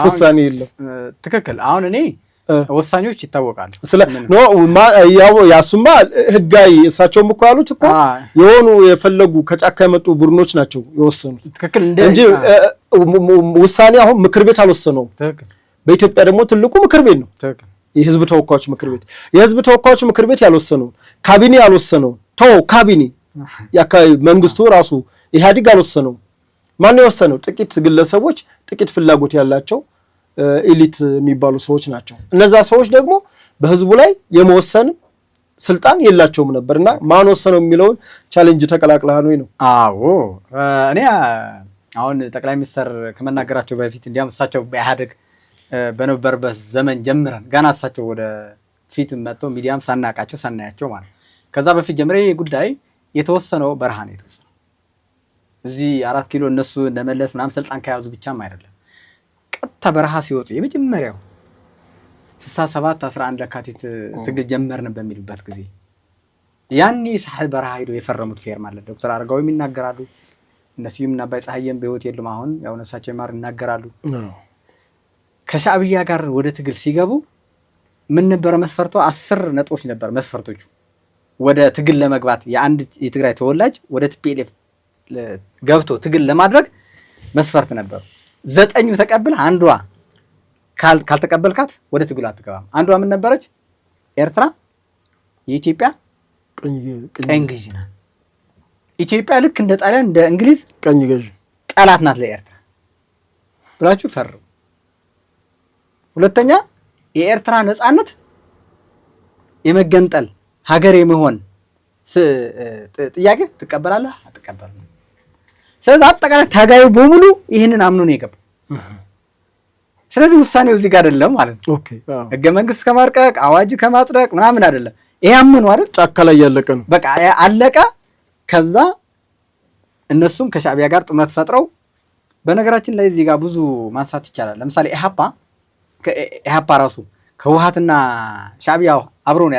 Speaker 2: ውሳኔ የለም።
Speaker 1: ትክክል። አሁን እኔ ወሳኞች ይታወቃሉ።
Speaker 2: ያሱማ ህጋዊ እሳቸውም እኮ ያሉት እኮ የሆኑ የፈለጉ ከጫካ የመጡ ቡድኖች ናቸው የወሰኑት እንጂ ውሳኔ አሁን ምክር ቤት አልወሰነውም። በኢትዮጵያ ደግሞ ትልቁ ምክር ቤት ነው፣ የህዝብ ተወካዮች ምክር ቤት። የህዝብ ተወካዮች ምክር ቤት ያልወሰነው ካቢኔ ያልወሰነው ካቢኔ የአካባቢ መንግስቱ ራሱ ኢህአዴግ አልወሰነው። ማን የወሰነው? ጥቂት ግለሰቦች፣ ጥቂት ፍላጎት ያላቸው ኤሊት የሚባሉ ሰዎች ናቸው። እነዛ ሰዎች ደግሞ በህዝቡ ላይ የመወሰን ስልጣን የላቸውም ነበርና ማን ወሰነው የሚለውን ቻሌንጅ ተቀላቅለሃል ወይ ነው?
Speaker 1: አዎ እኔ አሁን ጠቅላይ ሚኒስትር ከመናገራቸው በፊት እንዲያም እሳቸው በኢህአዴግ በነበረበት ዘመን ጀምረን ገና እሳቸው ወደ ፊት መጥተው ሚዲያም ሳናቃቸው ሳናያቸው ማለት ከዛ በፊት ጀምሬ ይሄ ጉዳይ የተወሰነው በረሃ ነው የተወሰነው። እዚህ 4 ኪሎ እነሱ እንደመለስ ምናምን ስልጣን ከያዙ ብቻም አይደለም። ቀጥታ በረሃ ሲወጡ የመጀመሪያው 67 11 ለካቲት ትግል ጀመርን በሚሉበት ጊዜ ያኔ ሳህል በረሃ ሄዶ የፈረሙት ፌርማ አለ። ዶክተር አረጋዊም ይናገራሉ፣ እነሱም እና አባይ ፀሐየም በህይወት የሉም አሁን ያው ነፍሳቸው ይማር ይናገራሉ። ከሻዕቢያ ጋር ወደ ትግል ሲገቡ ምን ነበር መስፈርቱ? 10 ነጥቦች ነበር መስፈርቶቹ ወደ ትግል ለመግባት የአንድ የትግራይ ተወላጅ ወደ ቲፒኤልኤፍ ገብቶ ትግል ለማድረግ መስፈርት ነበሩ። 9ኙ ተቀብል አንዷ ካልተቀበልካት ወደ ትግሉ አትገባም። አንዷ ምን ነበረች? ኤርትራ የኢትዮጵያ ቀኝ ገዥ ናት። ኢትዮጵያ ልክ እንደ ጣሊያን እንደ እንግሊዝ
Speaker 2: ቀኝ ገዥ
Speaker 1: ጠላት ናት ለኤርትራ ብላችሁ ፈርሙ። ሁለተኛ የኤርትራ ነፃነት የመገንጠል ሀገር የመሆን ጥያቄ ትቀበላለህ አትቀበልም? ስለዚህ አጠቃላይ ታጋዩ በሙሉ ይህንን አምኖ ነው የገባው። ስለዚህ ውሳኔው እዚህ ጋር አይደለም ማለት ነው። ህገ መንግስት ከማርቀቅ አዋጅ ከማጽደቅ ምናምን አይደለም። ይሄ አምኑ አይደል?
Speaker 2: ጫካ ላይ ያለቀ ነው
Speaker 1: በቃ አለቀ። ከዛ እነሱም ከሻዕቢያ ጋር ጥምረት ፈጥረው በነገራችን ላይ እዚህ ጋር ብዙ ማንሳት ይቻላል። ለምሳሌ ኢህአፓ ራሱ ከህወሓትና ሻዕቢያ አብረው ነው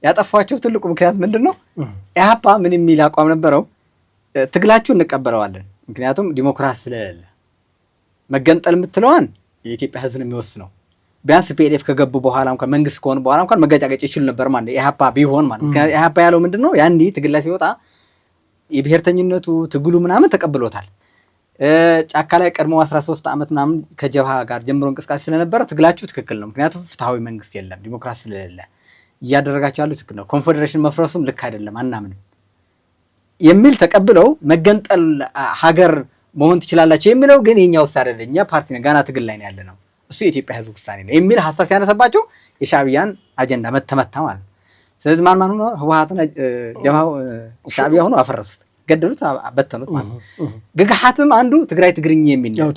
Speaker 1: ያጠፏቸው ትልቁ ምክንያት ምንድን ነው? ኢህአፓ ምን የሚል አቋም ነበረው? ትግላችሁ እንቀበለዋለን፣ ምክንያቱም ዲሞክራሲ ስለሌለ መገንጠል የምትለዋን የኢትዮጵያ ህዝብ ነው የሚወስነው። ቢያንስ ፒኤልኤፍ ከገቡ በኋላ እንኳን መንግስት ከሆኑ በኋላ እንኳን መጋጫገጭ ይችሉ ነበር ማለት ነው ኢህአፓ ቢሆን ማለት ነው። ኢህአፓ ያለው ምንድን ነው? ያንዲ ትግል ላይ ሲወጣ የብሔርተኝነቱ ትግሉ ምናምን ተቀብሎታል። ጫካ ላይ ቀድሞ 13 ዓመት ምናምን ከጀብሃ ጋር ጀምሮ እንቅስቃሴ ስለነበረ ትግላችሁ ትክክል ነው፣ ምክንያቱም ፍትሃዊ መንግስት የለም ዲሞክራሲ ስለሌለ እያደረጋቸው ያሉ ትክክል ነው፣ ኮንፌዴሬሽን መፍረሱም ልክ አይደለም አናምንም የሚል ተቀብለው መገንጠል ሀገር መሆን ትችላላችሁ የሚለው ግን የኛ ውሳኔ አይደለም፣ እኛ ፓርቲ ነን ገና ትግል ላይ ነው ያለ ነው፣ እሱ የኢትዮጵያ ህዝብ ውሳኔ ነው የሚል ሀሳብ ሲያነሳባቸው የሻዕቢያን አጀንዳ መተመታ ማለት ነው። ስለዚህ ማን ሆኖ ህወሓትን ጀብሃው ሻዕቢያ ሆኖ አፈረሱት፣ ገደሉት፣ በተኑት ማለት ነው። ግግሓትም አንዱ ትግራይ ትግርኝ የሚል ነው።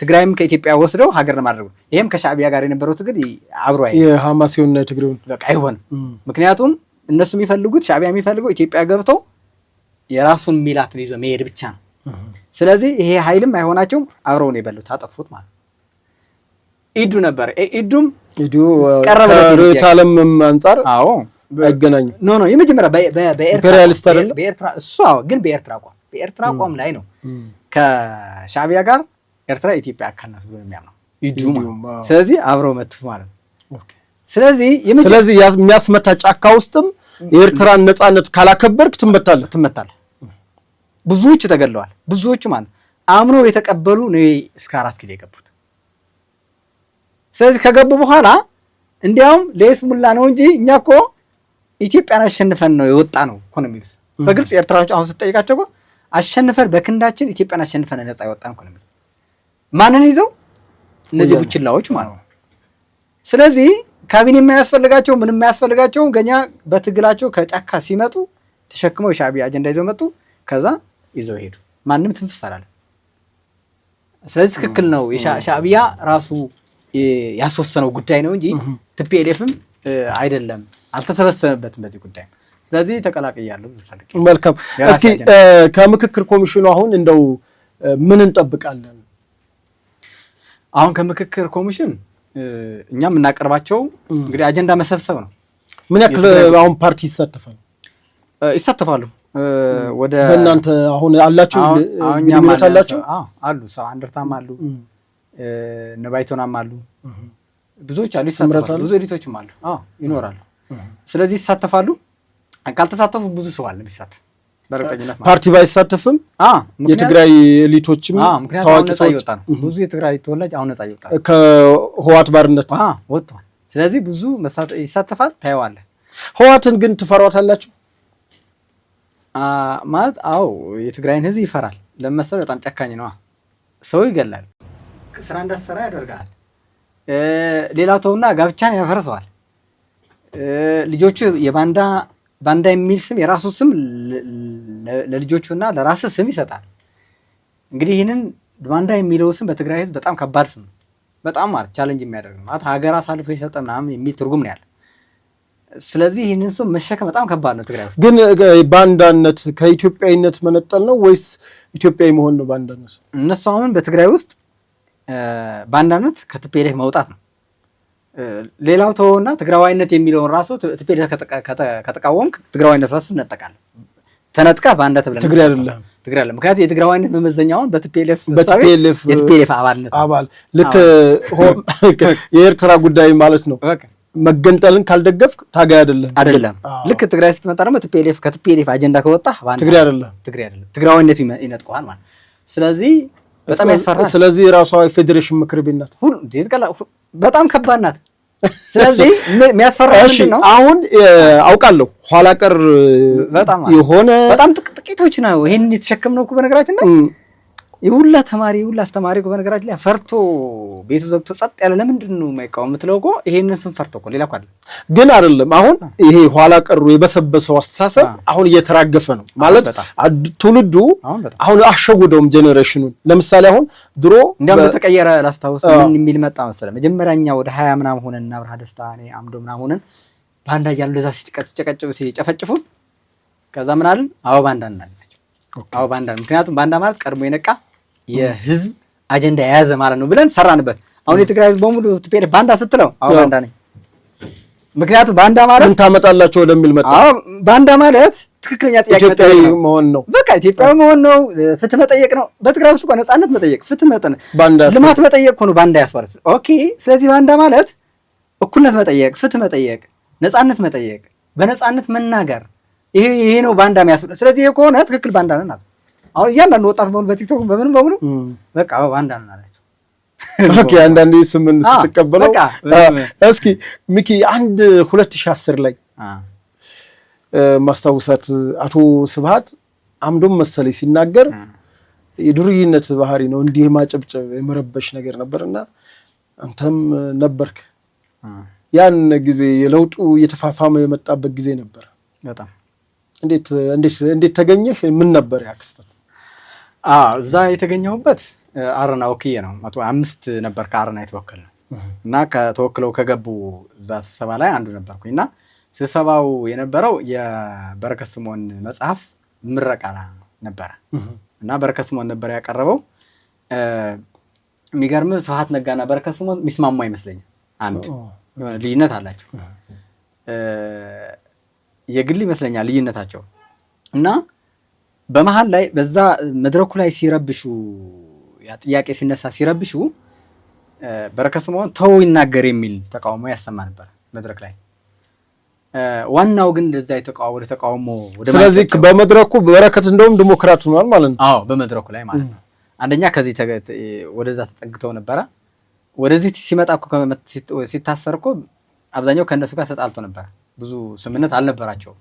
Speaker 1: ትግራይም ከኢትዮጵያ ወስደው ሀገር ለማድረግ ይሄም ከሻዕቢያ ጋር የነበረው ትግል አብሮ
Speaker 2: የሐማሲውና የትግሬውን
Speaker 1: በቃ አይሆንም። ምክንያቱም እነሱ የሚፈልጉት ሻዕቢያ የሚፈልገው ኢትዮጵያ ገብቶ የራሱን ሚላትን ይዞ መሄድ ብቻ ነው። ስለዚህ ይሄ ኃይልም አይሆናቸውም፣ አብረው ነው የበሉት፣ አጠፉት ማለት ኢዱ ነበር። ኢዱም
Speaker 2: ቀረበለት ዓለምም አንፃር አዎ አይገናኝም። ኖ የመጀመሪያ
Speaker 1: በኤርትራ እሱ ግን በኤርትራ አቋም ላይ ነው ከሻዕቢያ ጋር ኤርትራ የኢትዮጵያ አካል ናት ብሎ የሚያምነው ኢዱ ማለት። ስለዚህ አብረው መቱት ማለት ነው። ስለዚህ
Speaker 2: የሚያስመታ ጫካ ውስጥም የኤርትራን ነፃነት ካላከበርክ ትመታለህ።
Speaker 1: ብዙዎቹ ተገለዋል። ብዙዎቹ ማለት አምኖ የተቀበሉ ነው እስከ 4 ኪሎ የገቡት። ስለዚህ ከገቡ በኋላ እንዲያውም ለይስሙላ ነው እንጂ እኛ እኮ ኢትዮጵያን አሸንፈን ነው የወጣ ነው እኮ ነው የሚሉት በግልጽ ኤርትራዎች። አሁን ስትጠይቃቸው እኮ አሸንፈን በክንዳችን ኢትዮጵያን አሸንፈን ነፃ የወጣን እኮ ነው የሚሉት። ማንን ይዘው? እነዚህ ቡችላዎች ማለት ነው። ስለዚህ ካቢኔ የማያስፈልጋቸው ምንም የማያስፈልጋቸው ገኛ በትግላቸው ከጫካ ሲመጡ ተሸክመው የሻዕቢያ አጀንዳ ይዘው መጡ። ከዛ ይዘው ሄዱ። ማንም ትንፍስ አላለም። ስለዚህ ትክክል ነው። ሻዕቢያ ራሱ ያስወሰነው ጉዳይ ነው እንጂ ቲፒኤልኤፍም አይደለም፣ አልተሰበሰበበትም በዚህ ጉዳይ። ስለዚህ ተቀላቅያለሁ።
Speaker 2: መልካም። እስኪ ከምክክር ኮሚሽኑ አሁን እንደው ምን እንጠብቃለን?
Speaker 1: አሁን ከምክክር ኮሚሽን እኛ የምናቀርባቸው እንግዲህ አጀንዳ መሰብሰብ ነው።
Speaker 2: ምን ያክል አሁን ፓርቲ ይሳተፋል?
Speaker 1: ይሳተፋሉ። ወደ
Speaker 2: በእናንተ አሁን አላችሁ ግንኙነት አላችሁ?
Speaker 1: አሉ። ሰው አንደርታም አሉ፣ ነባይቶናም አሉ፣ ብዙዎች አሉ፣ ይሳተፋሉ። ብዙ ኤዲቶችም አሉ፣ ይኖራሉ። ስለዚህ ይሳተፋሉ። ካልተሳተፉ ብዙ ሰው አለ የሚሳተፍ በእርግጠኝነት።
Speaker 2: ፓርቲ ባይሳተፍም የትግራይ ኤሊቶችም ታዋቂ ሰዎች
Speaker 1: ብዙ የትግራይ ተወላጅ አሁን ነፃ ይወጣል
Speaker 2: ከህወሓት ባርነት
Speaker 1: ወጥቷል። ስለዚህ ብዙ ይሳተፋል፣ ታየዋለህ።
Speaker 2: ህወሓትን ግን ትፈሯታላችሁ
Speaker 1: ማለት? አዎ የትግራይን ህዝብ ይፈራል። ለመሰል በጣም ጨካኝ ነው። ሰው ይገላል፣ ስራ እንዳትሰራ ያደርጋል። ሌላው ተውና ጋብቻን ያፈርሰዋል። ልጆቹ ባንዳ የሚል ስም የራሱ ስም ለልጆቹና ለራስ ስም ይሰጣል። እንግዲህ ይህንን ባንዳ የሚለው ስም በትግራይ ህዝብ በጣም ከባድ ስም ነው። በጣም ማለት ቻሌንጅ የሚያደርግ ነው። ማለት ሀገር አሳልፎ የሰጠ ምናምን የሚል ትርጉም ነው ያለ። ስለዚህ ይህንን ስም መሸከም በጣም ከባድ ነው ትግራይ ውስጥ። ግን
Speaker 2: ባንዳነት ከኢትዮጵያዊነት መነጠል ነው ወይስ ኢትዮጵያዊ መሆን ነው ባንዳነት?
Speaker 1: እነሱ አሁን በትግራይ ውስጥ ባንዳነት ከቲፒኤልኤፍ መውጣት ነው። ሌላው ተወውና ትግራዋይነት የሚለውን ራሱ ቲፒኤልኤፍ ከተቃወምክ ትግራዋይነት ራሱ ትነጠቃለህ። ተነጥቀህ ባንዳ ተብለህ
Speaker 2: ትግራይ አይደለም።
Speaker 1: ምክንያቱም የትግራዋይነት መመዘኛውን በቲፒኤልኤፍ አባልነት
Speaker 2: አባል ልክ የኤርትራ ጉዳይ ማለት ነው። መገንጠልን ካልደገፍክ ታጋይ አይደለም።
Speaker 1: ልክ ትግራይ ስትመጣ ደግሞ ከቲፒኤልኤፍ አጀንዳ ከወጣ
Speaker 2: ትግራይ አይደለም።
Speaker 1: ትግራዋይነቱ ይነጥቀዋል ማለት። ስለዚህ በጣም ያስፈራል።
Speaker 2: ስለዚህ ራሷ ፌዴሬሽን ምክር ቤት ናት፣
Speaker 1: በጣም ከባድ ናት። ስለዚህ የሚያስፈራ ምንድን ነው?
Speaker 2: አሁን አውቃለሁ ኋላ ቀር የሆነ
Speaker 1: በጣም ጥቂቶች ነው ይሄን የተሸከምነው እኮ በነገራችን ላይ የሁላ አስተማሪ እኮ በነገራችን ላይ ፈርቶ ቤቱ ዘግቶ ጸጥ ያለ ለምንድን ነው የማይቃወም የምትለው እኮ ይሄንን ስም ፈርቶ እኮ ሌላ እኮ አይደለም።
Speaker 2: ግን አይደለም አሁን ይሄ ኋላ ቀሩ የበሰበሰው አስተሳሰብ አሁን እየተራገፈ ነው ማለት ትውልዱ አሁን አሸውደውም ጄኔሬሽኑን። ለምሳሌ አሁን ድሮ
Speaker 1: እንደም በተቀየረ ላስታውስ ምን የሚል መጣ መሰለ መጀመሪያኛ ወደ 20 ምናምን ሆነና ብርሃ ደስታ እኔ አምዶ ምናምን ሆነን ባንዳ እያሉ እንደዛ ሲጨቀጭቁ ሲጨፈጭፉ ከዛ ምን አልን? አዎ ባንዳ እናልናቸው። አዎ ባንዳ ምክንያቱም ባንዳ ማለት ቀድሞ የነቃ የህዝብ አጀንዳ የያዘ ማለት ነው ብለን ሰራንበት። አሁን የትግራይ ህዝብ በሙሉ ቲፒኤልኤፍ ባንዳ ስትለው አዎ ባንዳ ነኝ። ምክንያቱም ባንዳ ማለት
Speaker 2: ምን ታመጣላችሁ ወደሚል መጣ።
Speaker 1: አዎ ባንዳ ማለት ትክክለኛ ጥያቄ
Speaker 2: ኢትዮጵያዊ መሆን ነው።
Speaker 1: በቃ ኢትዮጵያዊ መሆን ነው፣ ፍትህ መጠየቅ ነው። በትግራይ ውስጥ እኮ ነፃነት መጠየቅ፣ ፍትህ ልማት መጠየቅ እኮ ነው ባንዳ ያስባሉት። ኦኬ ስለዚህ ባንዳ ማለት እኩልነት መጠየቅ፣ ፍትህ መጠየቅ፣ ነፃነት መጠየቅ፣ በነፃነት መናገር ይሄ ነው ባንዳ የሚያስብለው። ስለዚህ ይሄ ከሆነ ትክክል ባንዳ ነን አለ። አሁን እያንዳንዱ ወጣት በሙሉ በቲክቶክ በምንም በሙሉ በቃ ባንዳ ነን አላቸው።
Speaker 2: ኦኬ አንዳንዴ ስምን ስትቀበለው እስኪ ሚኪ 2010 ላይ ማስታወሳት አቶ ስብሃት አምዶም መሰለኝ ሲናገር የዱርይነት ባህሪ ነው እንዲህ ማጨብጨብ የመረበሽ ነገር ነበርና አንተም ነበርክ። ያን ጊዜ የለውጡ እየተፋፋመ የመጣበት ጊዜ ነበር።
Speaker 1: በጣም
Speaker 2: እንዴት ተገኘህ? ምን ነበር ያ ክስተት?
Speaker 1: እዛ የተገኘሁበት አረና ወክዬ ነው። 105 ነበር ከአረና የተወከለ እና ከተወክለው ከገቡ እዛ ስብሰባ ላይ አንዱ ነበርኩኝ እና ስብሰባው የነበረው የበረከት ስምኦን መጽሐፍ ምረቃ ነበረ እና በረከት ስምኦን ነበር ያቀረበው። የሚገርም ስብሃት ነጋና በረከት ስምኦን የሚስማሙ አይመስለኝም። አንድ የሆነ ልዩነት አላቸው፣ የግል ይመስለኛል ልዩነታቸው እና በመሃል ላይ በዛ መድረኩ ላይ ሲረብሹ ያ ጥያቄ ሲነሳ ሲረብሹ በረከት ስምኦን ተው ይናገር የሚል ተቃውሞ ያሰማ ነበር መድረክ ላይ። ዋናው ግን እንደዛ ወደ ተቃውሞ
Speaker 2: ስለዚህ በመድረኩ በረከት እንደውም ዲሞክራት ሆኗል ማለት ነው።
Speaker 1: አዎ በመድረኩ ላይ ማለት ነው። አንደኛ ከዚህ ወደዛ ተጠግተው ነበረ። ወደዚህ ሲመጣ እኮ ሲታሰር እኮ አብዛኛው ከእነሱ ጋር ተጣልቶ ነበር። ብዙ ስምምነት አልነበራቸውም።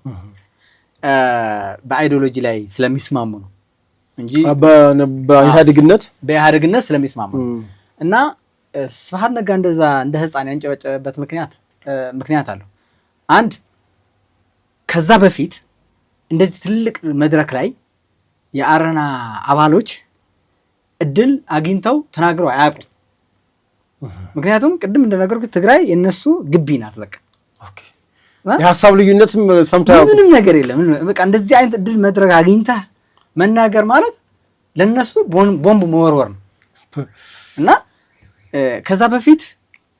Speaker 1: በአይዲዮሎጂ ላይ ስለሚስማሙ ነው እንጂ በኢህአዴግነት ስለሚስማሙ እና ስብሃት ነጋ እንደዛ እንደ ህፃን ያንጨበጨበበት ምክንያት አለው። አንድ ከዛ በፊት እንደዚህ ትልቅ መድረክ ላይ የአረና አባሎች እድል አግኝተው ተናግረው አያውቁም። ምክንያቱም ቅድም እንደነገርኩት ትግራይ የነሱ ግቢ ናት። በቃ
Speaker 2: የሀሳብ ልዩነትም ሰምተው
Speaker 1: ምንም ነገር የለም። በቃ እንደዚህ አይነት እድል መድረክ አግኝተህ መናገር ማለት ለነሱ ቦምብ መወርወር ነው። እና ከዛ በፊት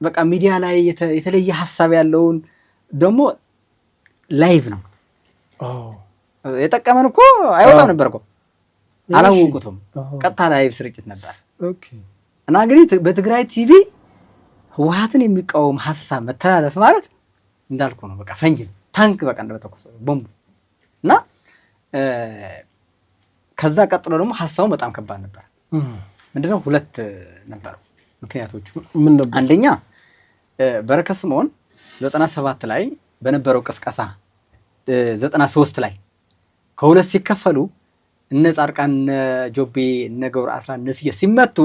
Speaker 1: በቃ ሚዲያ ላይ የተለየ ሀሳብ ያለውን ደግሞ ላይቭ ነው የጠቀመን እኮ አይወጣም ነበር እኮ አላወቁትም። ቀጥታ ላይቭ ስርጭት ነበር። እና እንግዲህ በትግራይ ቲቪ ህወሓትን የሚቃወም ሀሳብ መተላለፍ ማለት እንዳልኩ ነው። በቃ ፈንጅ ታንክ በቃ እንደተኮሰ ቦምብ እና ከዛ ቀጥሎ ደግሞ ሀሳቡ በጣም ከባድ ነበር። ምንድነው? ሁለት ነበሩ ምክንያቶቹ።
Speaker 2: ምን ነበር?
Speaker 1: አንደኛ በረከት ስምዖን 97 ላይ በነበረው ቅስቀሳ 93 ላይ ከሁለት ሲከፈሉ እነ ጻድቃን እነ ጆቤ እነ ገብረ አስራት እነ ስዬ ሲመቱ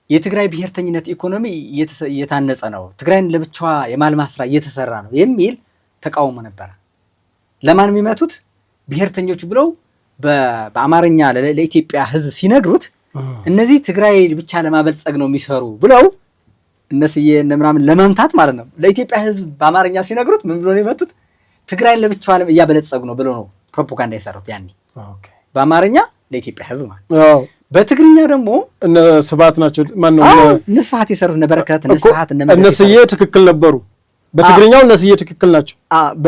Speaker 1: የትግራይ ብሔርተኝነት ኢኮኖሚ እየታነጸ ነው፣ ትግራይን ለብቻዋ የማልማት ስራ እየተሰራ ነው የሚል ተቃውሞ ነበረ። ለማን የሚመቱት? ብሔርተኞች ብለው በአማርኛ ለኢትዮጵያ ሕዝብ ሲነግሩት እነዚህ ትግራይ ብቻ ለማበልጸግ ነው የሚሰሩ ብለው እነስዬ ምናምን ለመምታት ማለት ነው። ለኢትዮጵያ ሕዝብ በአማርኛ ሲነግሩት ምን ብሎ ነው የመቱት? ትግራይን ለብቻዋ እያበለጸጉ ነው ብሎ ነው ፕሮፓጋንዳ የሰሩት ያኔ በአማርኛ ለኢትዮጵያ ሕዝብ ማለት ነው። በትግርኛ ደግሞ
Speaker 2: እነ ስብሐት ናቸው። ማን ነው
Speaker 1: እነ ስብሐት የሰሩት? እነ በረከት እነ ስብሐት
Speaker 2: እነ ስዬ ትክክል ነበሩ። በትግርኛው እነ ስዬ ትክክል ናቸው።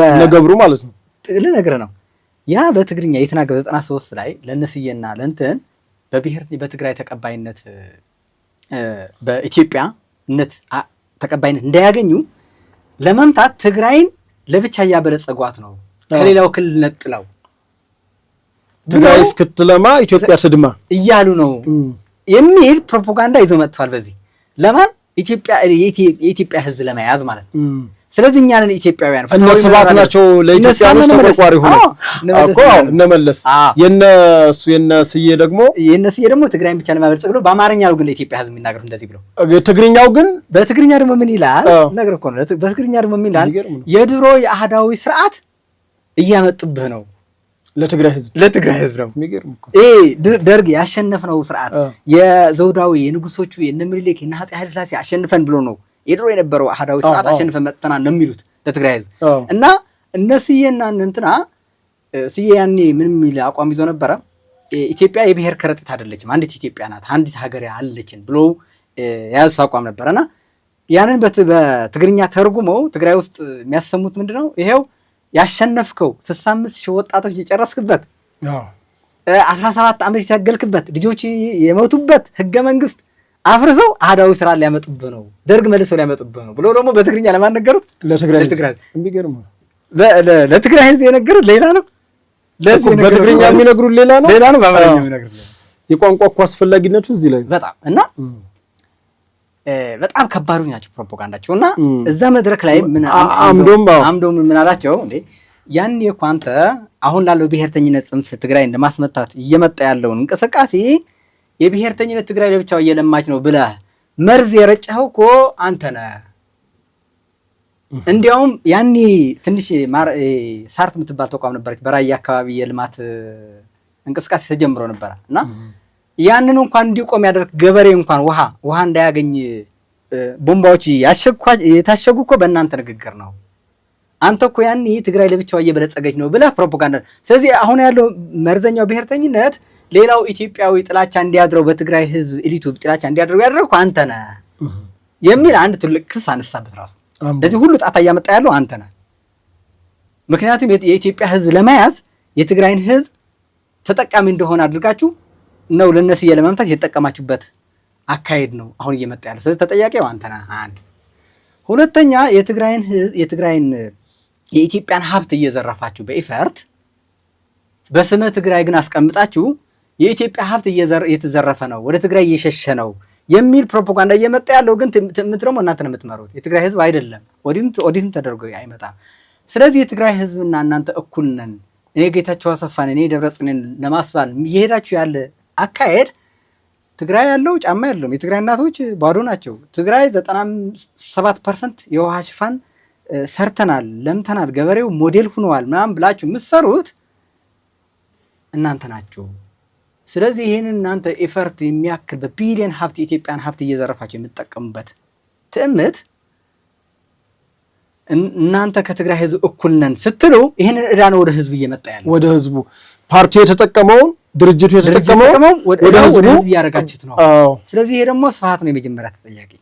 Speaker 2: እነ ገብሩ ማለት ነው።
Speaker 1: ልነግርህ ነው ያ በትግርኛ የተናገረው 93 ላይ ለነስዬና ለእንትን በትግራይ ተቀባይነት በኢትዮጵያነት ተቀባይነት እንዳያገኙ ለመምታት ትግራይን ለብቻ እያበለጸጓት ነው ከሌላው ክልል ነጥለው
Speaker 2: ትግራይ እስክትለማ ኢትዮጵያ ትድማ እያሉ
Speaker 1: ነው የሚል ፕሮፓጋንዳ ይዞ መጥቷል። በዚህ ለማን? የኢትዮጵያ ሕዝብ ለመያዝ ማለት ነው። ስለዚህ እኛ ነን ኢትዮጵያውያን።
Speaker 2: እነ ስብሐት ናቸው ለኢትዮጵያኖች ተቆርቋሪ ሆነ እኮ እነ መለስ የነ ስዬ ደግሞ
Speaker 1: ትግራይን ብቻ ለማበልጸግ ብሎ በአማርኛ ነው ግን ለኢትዮጵያ ሕዝብ የሚናገሩት እንደዚህ ብለው።
Speaker 2: ትግርኛው ግን
Speaker 1: በትግርኛ ደግሞ ምን ይላል? ነገር እኮ ነው። በትግርኛ ደግሞ ምን ይላል? የድሮ የአህዳዊ ስርዓት እያመጡብህ ነው ለትግራይ ሕዝብ ነው። ደርግ ያሸነፍነው ስርዓት የዘውዳዊ የንጉሶቹ የነ ምኒልክ የነ አፄ ኃይለ ሥላሴ አሸንፈን ብሎ ነው የድሮ የነበረው አህዳዊ ስርዓት አሸንፈን መጥተናል ነው የሚሉት ለትግራይ ሕዝብ። እና እነ ስዬና እንትና ስዬ ያኔ ምን የሚል አቋም ይዞ ነበረ? ኢትዮጵያ የብሔር ከረጢት አይደለችም፣ አንዲት ኢትዮጵያ ናት፣ አንዲት ሀገር አለችን ብሎ የያዙት አቋም ነበረና ያንን በትግርኛ ተርጉመው ትግራይ ውስጥ የሚያሰሙት ምንድነው? ይሄው ያሸነፍከው 65 ሺህ ወጣቶች የጨረስክበት 17 ዓመት የታገልክበት ልጆች የሞቱበት ህገ መንግስት አፍርሰው አህዳዊ ስራ ሊያመጡብህ ነው፣ ደርግ መልሶ ሊያመጡብህ ነው ብሎ ደግሞ በትግርኛ ለማን ነገሩት? ለትግራይ ህዝብ የነገሩት ሌላ ነው።
Speaker 2: በትግርኛ የሚነግሩት ሌላ ነው፣
Speaker 1: በአማርኛ የሚነግሩት
Speaker 2: የቋንቋ እኮ አስፈላጊነቱ እዚህ ላይ
Speaker 1: በጣም እና በጣም ከባዶች ናቸው ፕሮፓጋንዳቸው። እና እዛ መድረክ ላይ አምዶም ምን አላቸው እንዴ? ያኔ እኮ አንተ አሁን ላለው ብሔርተኝነት ጽንፍ ትግራይን ለማስመታት እየመጣ ያለውን እንቅስቃሴ የብሔርተኝነት ትግራይ ለብቻው እየለማች ነው ብለህ መርዝ የረጨኸው እኮ አንተ ነህ። እንዲያውም ያኔ ትንሽ ሳርት የምትባል ተቋም ነበረች በራያ አካባቢ የልማት እንቅስቃሴ ተጀምሮ ነበረ እና ያንን እንኳን እንዲቆም ያደርግ ገበሬ እንኳን ውሃ እንዳያገኝ ቦምባዎች የታሸጉ እኮ በእናንተ ንግግር ነው። አንተ እኮ ያኔ ትግራይ ለብቻዋ እየበለጸገች ነው ብለህ ፕሮፓጋንዳ። ስለዚህ አሁን ያለው መርዘኛው ብሔርተኝነት ሌላው ኢትዮጵያዊ ጥላቻ እንዲያድረው በትግራይ ሕዝብ ኤሊቱ ጥላቻ እንዲያድረው ያደረግኩ አንተ ነህ የሚል አንድ ትልቅ ክስ አነሳበት ራሱ። ለዚህ ሁሉ ጣጣ እያመጣ ያለው አንተ ነህ። ምክንያቱም የኢትዮጵያ ሕዝብ ለመያዝ የትግራይን ሕዝብ ተጠቃሚ እንደሆነ አድርጋችሁ ነው ለነስዬ ለመምታት የተጠቀማችሁበት አካሄድ ነው አሁን እየመጣ ያለው። ስለዚህ ተጠያቂው አንተ ነህ። አንድ ሁለተኛ የትግራይን የኢትዮጵያን ሀብት እየዘረፋችሁ በኢፈርት በስመ ትግራይ ግን አስቀምጣችሁ የኢትዮጵያ ሀብት እየተዘረፈ ነው፣ ወደ ትግራይ እየሸሸ ነው የሚል ፕሮፓጋንዳ እየመጣ ያለው ግን ደግሞ እናንተ ነው የምትመሩት። የትግራይ ህዝብ አይደለም፣ ኦዲትም ተደርጎ አይመጣም። ስለዚህ የትግራይ ህዝብና እናንተ እኩል ነን፣ እኔ ጌታቸው አሰፋን እኔ ደብረጽዮንን ለማስባል እየሄዳችሁ ያለ አካሄድ ትግራይ ያለው ጫማ ያለው የትግራይ እናቶች ባዶ ናቸው። ትግራይ 97% የውሃ ሽፋን ሰርተናል፣ ለምተናል፣ ገበሬው ሞዴል ሆነዋል ምናምን ብላችሁ የምትሰሩት እናንተ ናችሁ። ስለዚህ ይህንን እናንተ ኤፈርት የሚያክል በቢሊየን ሀብት የኢትዮጵያን ሀብት እየዘረፋቸው የምትጠቀሙበት ትዕምት እናንተ ከትግራይ ህዝብ እኩል ነን ስትሉ ይህንን ዕዳ ነው ወደ ህዝቡ እየመጣ ያለ
Speaker 2: ወደ ህዝቡ ፓርቲው የተጠቀመውን ድርጅቱ የተጠቀመውን
Speaker 1: ወደ ህዝብ እያደረጋችሁት ነው። ስለዚህ ይሄ ደግሞ ስፋት ነው የመጀመሪያ ተጠያቂ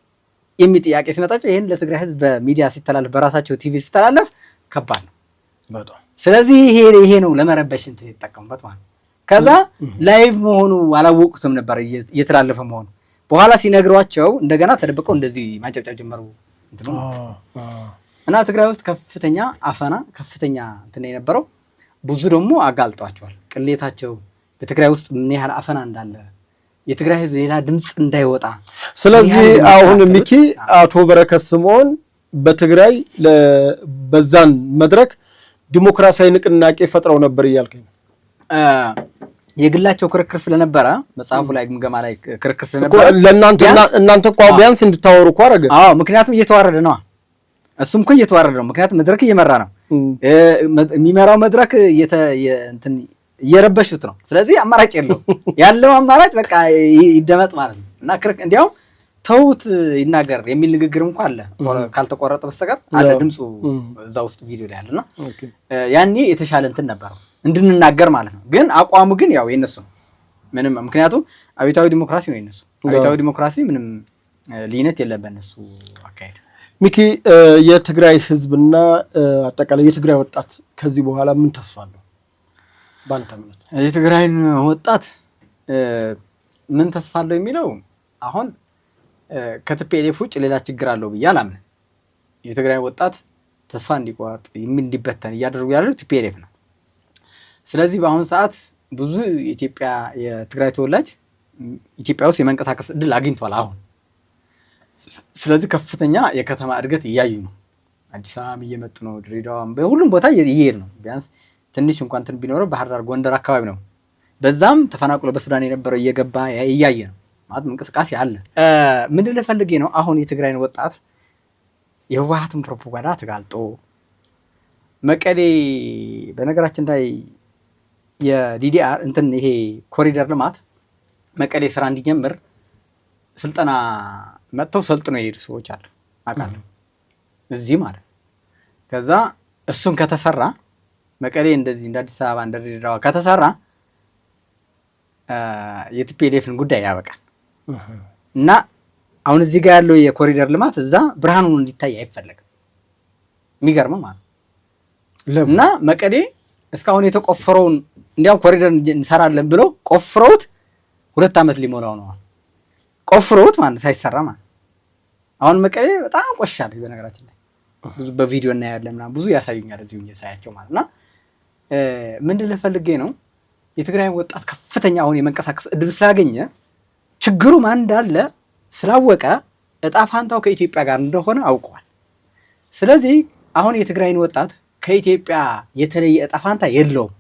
Speaker 1: የሚል ጥያቄ ሲመጣቸው ይህን ለትግራይ ህዝብ በሚዲያ ሲተላለፍ በራሳቸው ቲቪ ሲተላለፍ ከባድ ነው በጣም። ስለዚህ ይሄ ነው ለመረበሽ እንትን የተጠቀሙበት ማለት ነው። ከዛ ላይቭ መሆኑ አላወቁትም ነበር እየተላለፈ መሆኑ። በኋላ ሲነግሯቸው እንደገና ተደብቀው እንደዚህ ማጨብጨብ ጀመሩ እንትኑ እና ትግራይ ውስጥ ከፍተኛ አፈና ከፍተኛ እንትን የነበረው ብዙ ደግሞ አጋልጧቸዋል። ቅሌታቸው በትግራይ ውስጥ ምን ያህል አፈና እንዳለ የትግራይ ህዝብ ሌላ ድምፅ እንዳይወጣ። ስለዚህ
Speaker 2: አሁን ሚኪ አቶ በረከት ስምዖን በትግራይ በዛን መድረክ ዲሞክራሲያዊ ንቅናቄ ፈጥረው ነበር እያልከኝ
Speaker 1: የግላቸው ክርክር ስለነበረ መጽሐፉ ላይ ግምገማ ላይ ክርክር ስለነበረ
Speaker 2: እናንተ እኮ ቢያንስ እንድታወሩ እኮ አደረገ።
Speaker 1: ምክንያቱም እየተዋረደ ነው። እሱም እኮ እየተዋረደ ነው። ምክንያቱም መድረክ እየመራ ነው። የሚመራው መድረክ እየረበሹት ነው። ስለዚህ አማራጭ ያለው አማራጭ በቃ ይደመጥ ማለት ነው። እና እንዲያውም ተውት ይናገር የሚል ንግግር እንኳን አለ ካልተቆረጠ በስተቀር አለ ድምፁ እዛ ውስጥ ቪዲዮ ላይ አለና ያኔ የተሻለ እንትን ነበረው እንድንናገር ማለት ነው። ግን አቋሙ ግን ያው የነሱ ነው ምንም። ምክንያቱም አብዮታዊ ዲሞክራሲ ነው የነሱ። አብዮታዊ ዲሞክራሲ ምንም ልዩነት የለም በእነሱ አካሄድ።
Speaker 2: ሚኪ የትግራይ ህዝብና አጠቃላይ የትግራይ ወጣት ከዚህ በኋላ ምን ተስፋ አለው ባንተ እምነት?
Speaker 1: የትግራይን ወጣት ምን ተስፋ አለው የሚለው አሁን ከቲፒኤልኤፍ ውጭ ሌላ ችግር አለው ብዬ አላምንም። የትግራይ ወጣት ተስፋ እንዲቆርጥ እንዲበተን እያደረጉ ያለው ቲፒኤልኤፍ ነው። ስለዚህ በአሁኑ ሰዓት ብዙ የትግራይ ተወላጅ ኢትዮጵያ ውስጥ የመንቀሳቀስ እድል አግኝቷል አሁን። ስለዚህ ከፍተኛ የከተማ እድገት እያዩ ነው። አዲስ አበባም እየመጡ ነው፣ ድሬዳዋም በሁሉም ቦታ እየሄድ ነው። ቢያንስ ትንሽ እንኳን እንትን ቢኖረው ባህር ዳር፣ ጎንደር አካባቢ ነው። በዛም ተፈናቅሎ በሱዳን የነበረው እየገባ እያየ ነው ማለት እንቅስቃሴ አለ። ምን ልፈልጌ ነው አሁን የትግራይን ወጣት የህወሓትን ፕሮፓጋንዳ ተጋልጦ መቀሌ በነገራችን ላይ የዲዲአር እንትን ይሄ ኮሪደር ልማት መቀሌ ስራ እንዲጀምር ስልጠና መጥተው ሰልጥነው የሄዱ ሰዎች አሉ አውቃለሁ እዚህ ማለት። ከዛ እሱን ከተሰራ መቀሌ እንደዚህ እንደ አዲስ አበባ እንደ ድሬዳዋ ከተሰራ የቲፒኤልኤፍን ጉዳይ ያበቃል። እና አሁን እዚህ ጋር ያለው የኮሪደር ልማት እዛ ብርሃኑን እንዲታይ አይፈለግም። የሚገርመው ማለት እና መቀሌ እስካሁን የተቆፈረውን እንዲያውም ኮሪደር እንሰራለን ብለው ቆፍረውት 2 ዓመት ሊሞላው ነው ቆፍረውት ማለት ሳይሰራ ማለት። አሁን መቀሌ በጣም ቆሻል በነገራችን ላይ ብዙ በቪዲዮ እናያለን ምናምን ብዙ ያሳዩኛል እዚሁ እየሳያቸው ማለት። እና ምንድን ልፈልጌ ነው የትግራይ ወጣት ከፍተኛ አሁን የመንቀሳቀስ እድል ስላገኘ ችግሩ ማን እንዳለ ስላወቀ እጣ ፋንታው ከኢትዮጵያ ጋር እንደሆነ አውቀዋል። ስለዚህ አሁን የትግራይን ወጣት ከኢትዮጵያ የተለየ እጣ ፋንታ የለውም።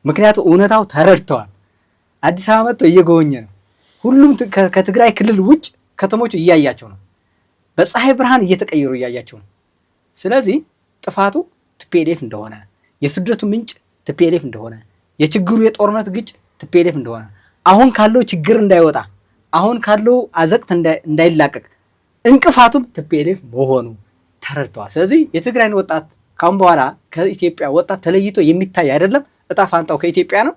Speaker 1: ምክንያቱም እውነታው ተረድተዋል። አዲስ አበባ መጥቶ እየጎበኘ ነው። ሁሉም ከትግራይ ክልል ውጭ ከተሞች እያያቸው ነው። በፀሐይ ብርሃን እየተቀየሩ እያያቸው ነው። ስለዚህ ጥፋቱ ቲፒኤልኤፍ እንደሆነ፣ የስደቱ ምንጭ ቲፒኤልኤፍ እንደሆነ፣ የችግሩ የጦርነት ግጭ ቲፒኤልኤፍ እንደሆነ፣ አሁን ካለው ችግር እንዳይወጣ፣ አሁን ካለው አዘቅት እንዳይላቀቅ እንቅፋቱም ቲፒኤልኤፍ መሆኑ ተረድተዋል። ስለዚህ የትግራይን ወጣት ካሁን በኋላ ከኢትዮጵያ ወጣት ተለይቶ የሚታይ አይደለም። እጣ ፋንታው ከኢትዮጵያ ነው።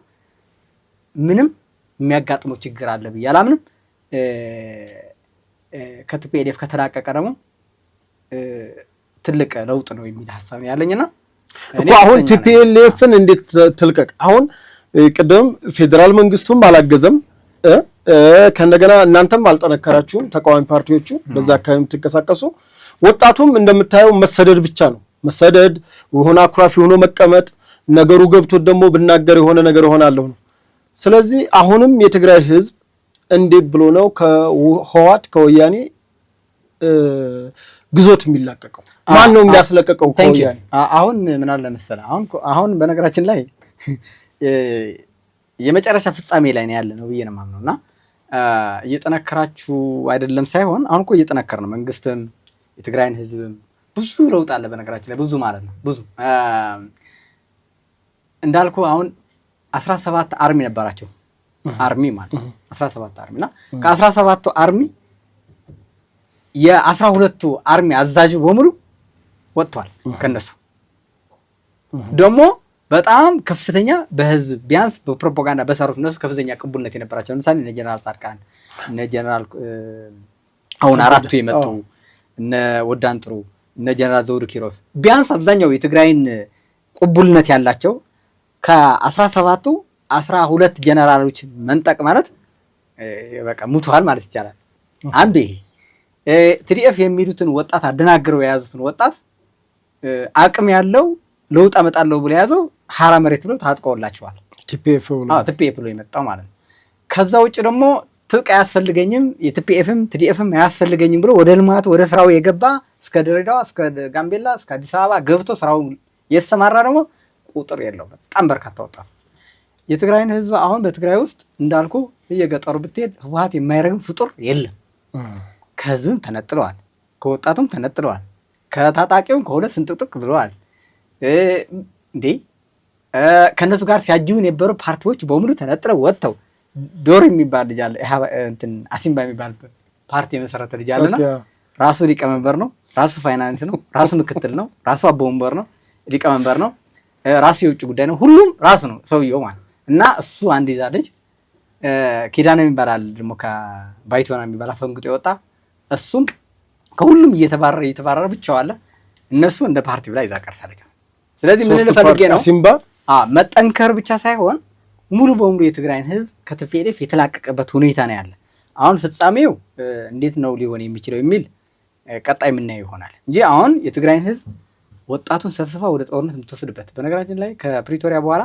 Speaker 1: ምንም የሚያጋጥመው ችግር አለ ብዬ አላምንም። ከቲፒኤልኤፍ ከተላቀቀ ደግሞ ትልቅ ለውጥ ነው የሚል ሀሳብ ነው ያለኝና
Speaker 2: አሁን ቲፒኤልኤፍን እንዴት ትልቀቅ? አሁን ቅድም ፌዴራል መንግስቱም አላገዘም፣ ከእንደገና እናንተም አልጠነከራችሁም፣ ተቃዋሚ ፓርቲዎቹ በዛ አካባቢ የምትንቀሳቀሱ ወጣቱም እንደምታየው መሰደድ ብቻ ነው። መሰደድ ሆነ አኩራፊ ሆኖ መቀመጥ፣ ነገሩ ገብቶት ደግሞ ብናገር የሆነ ነገር ሆናለሁ ነው። ስለዚህ አሁንም የትግራይ ህዝብ እንዴት ብሎ ነው ከህወሓት ከወያኔ ግዞት የሚላቀቀው? ማን ነው የሚያስለቀቀው ከወያኔ?
Speaker 1: አሁን ምን አለ መሰለህ አሁን በነገራችን ላይ የመጨረሻ ፍጻሜ ላይ ነው ያለ ነው ብዬ ነው የማምነው። እና እየጠነከራችሁ አይደለም ሳይሆን አሁን እኮ እየጠነከር ነው። መንግስትም የትግራይን ህዝብም ብዙ ለውጥ አለ በነገራችን ላይ ብዙ ማለት ነው። ብዙ እንዳልኩ አሁን 17 አርሚ ነበራቸው አርሚ ማለት 17 አርሚ እና ከ17ቱ አርሚ የ12ቱ አርሚ አዛዥ በሙሉ ወጥቷል። ከነሱ ደግሞ በጣም ከፍተኛ በህዝብ ቢያንስ በፕሮፓጋንዳ በሰሩት እነሱ ከፍተኛ ቅቡልነት የነበራቸው ለምሳሌ እነ ጀነራል ጻድቃን እነ ጀነራል አሁን አራቱ የመጡ እነ ወዳን ጥሩ እነ ጀነራል ዘውዱ ኪሮስ ቢያንስ አብዛኛው የትግራይን ቅቡልነት ያላቸው ከ17ቱ 12 ጀነራሎች መንጠቅ ማለት በቃ ሙተዋል ማለት ይቻላል። አንዱ ይሄ TDF የሚሉትን ወጣት አደናግረው የያዙትን ወጣት አቅም ያለው ለውጥ አመጣለሁ ብሎ ያዘው ሐራ መሬት ብሎ ታጥቀውላቸዋል። TPF ብሎ የመጣው ማለት ነው። ከዛ ውጭ ደግሞ ትጥቅ አያስፈልገኝም የTPFም TDFም አያስፈልገኝም ብሎ ወደ ልማቱ ወደ ስራው የገባ እስከ ድሬዳዋ እስከ ጋምቤላ እስከ አዲስ አበባ ገብቶ ስራው የተሰማራ ደግሞ ቁጥር የለው በጣም በርካታ ወጣት የትግራይን ህዝብ አሁን በትግራይ ውስጥ እንዳልኩ በየገጠሩ ብትሄድ ህወሓት የማይረግም ፍጡር የለም። ከህዝብም ተነጥለዋል፣ ከወጣቱም ተነጥለዋል፣ ከታጣቂውም ከሁለት ስንጥቅጥቅ ብለዋል። እንዴ ከነሱ ጋር ሲያጅቡን የነበሩ ፓርቲዎች በሙሉ ተነጥለው ወጥተው ዶር የሚባል ልጅ አለ እንትን አሲምባ የሚባል ፓርቲ የመሰረተ ልጅ አለና ራሱ ሊቀመንበር ነው፣ ራሱ ፋይናንስ ነው፣ ራሱ ምክትል ነው፣ ራሱ አቦወንበር ነው፣ ሊቀመንበር ነው፣ ራሱ የውጭ ጉዳይ ነው፣ ሁሉም ራሱ ነው ሰውየው ማለት እና እሱ አንድ ይዛ ልጅ ኪዳነ የሚባል ደግሞ ከባይቶና የሚባል አፈንግጦ የወጣ እሱም ከሁሉም እየተባረረ ብቻው አለ። እነሱ እንደ ፓርቲ ብላ ይዛ ቀርሳለች። ስለዚህ ምን ልፈልጌ ነው መጠንከር ብቻ ሳይሆን ሙሉ በሙሉ የትግራይን ህዝብ ከTPLF የተላቀቀበት ሁኔታ ነው ያለ። አሁን ፍጻሜው እንዴት ነው ሊሆን የሚችለው የሚል ቀጣይ የምናየው ይሆናል እንጂ አሁን የትግራይን ህዝብ ወጣቱን ሰብስባ ወደ ጦርነት የምትወስድበት በነገራችን ላይ ከፕሪቶሪያ በኋላ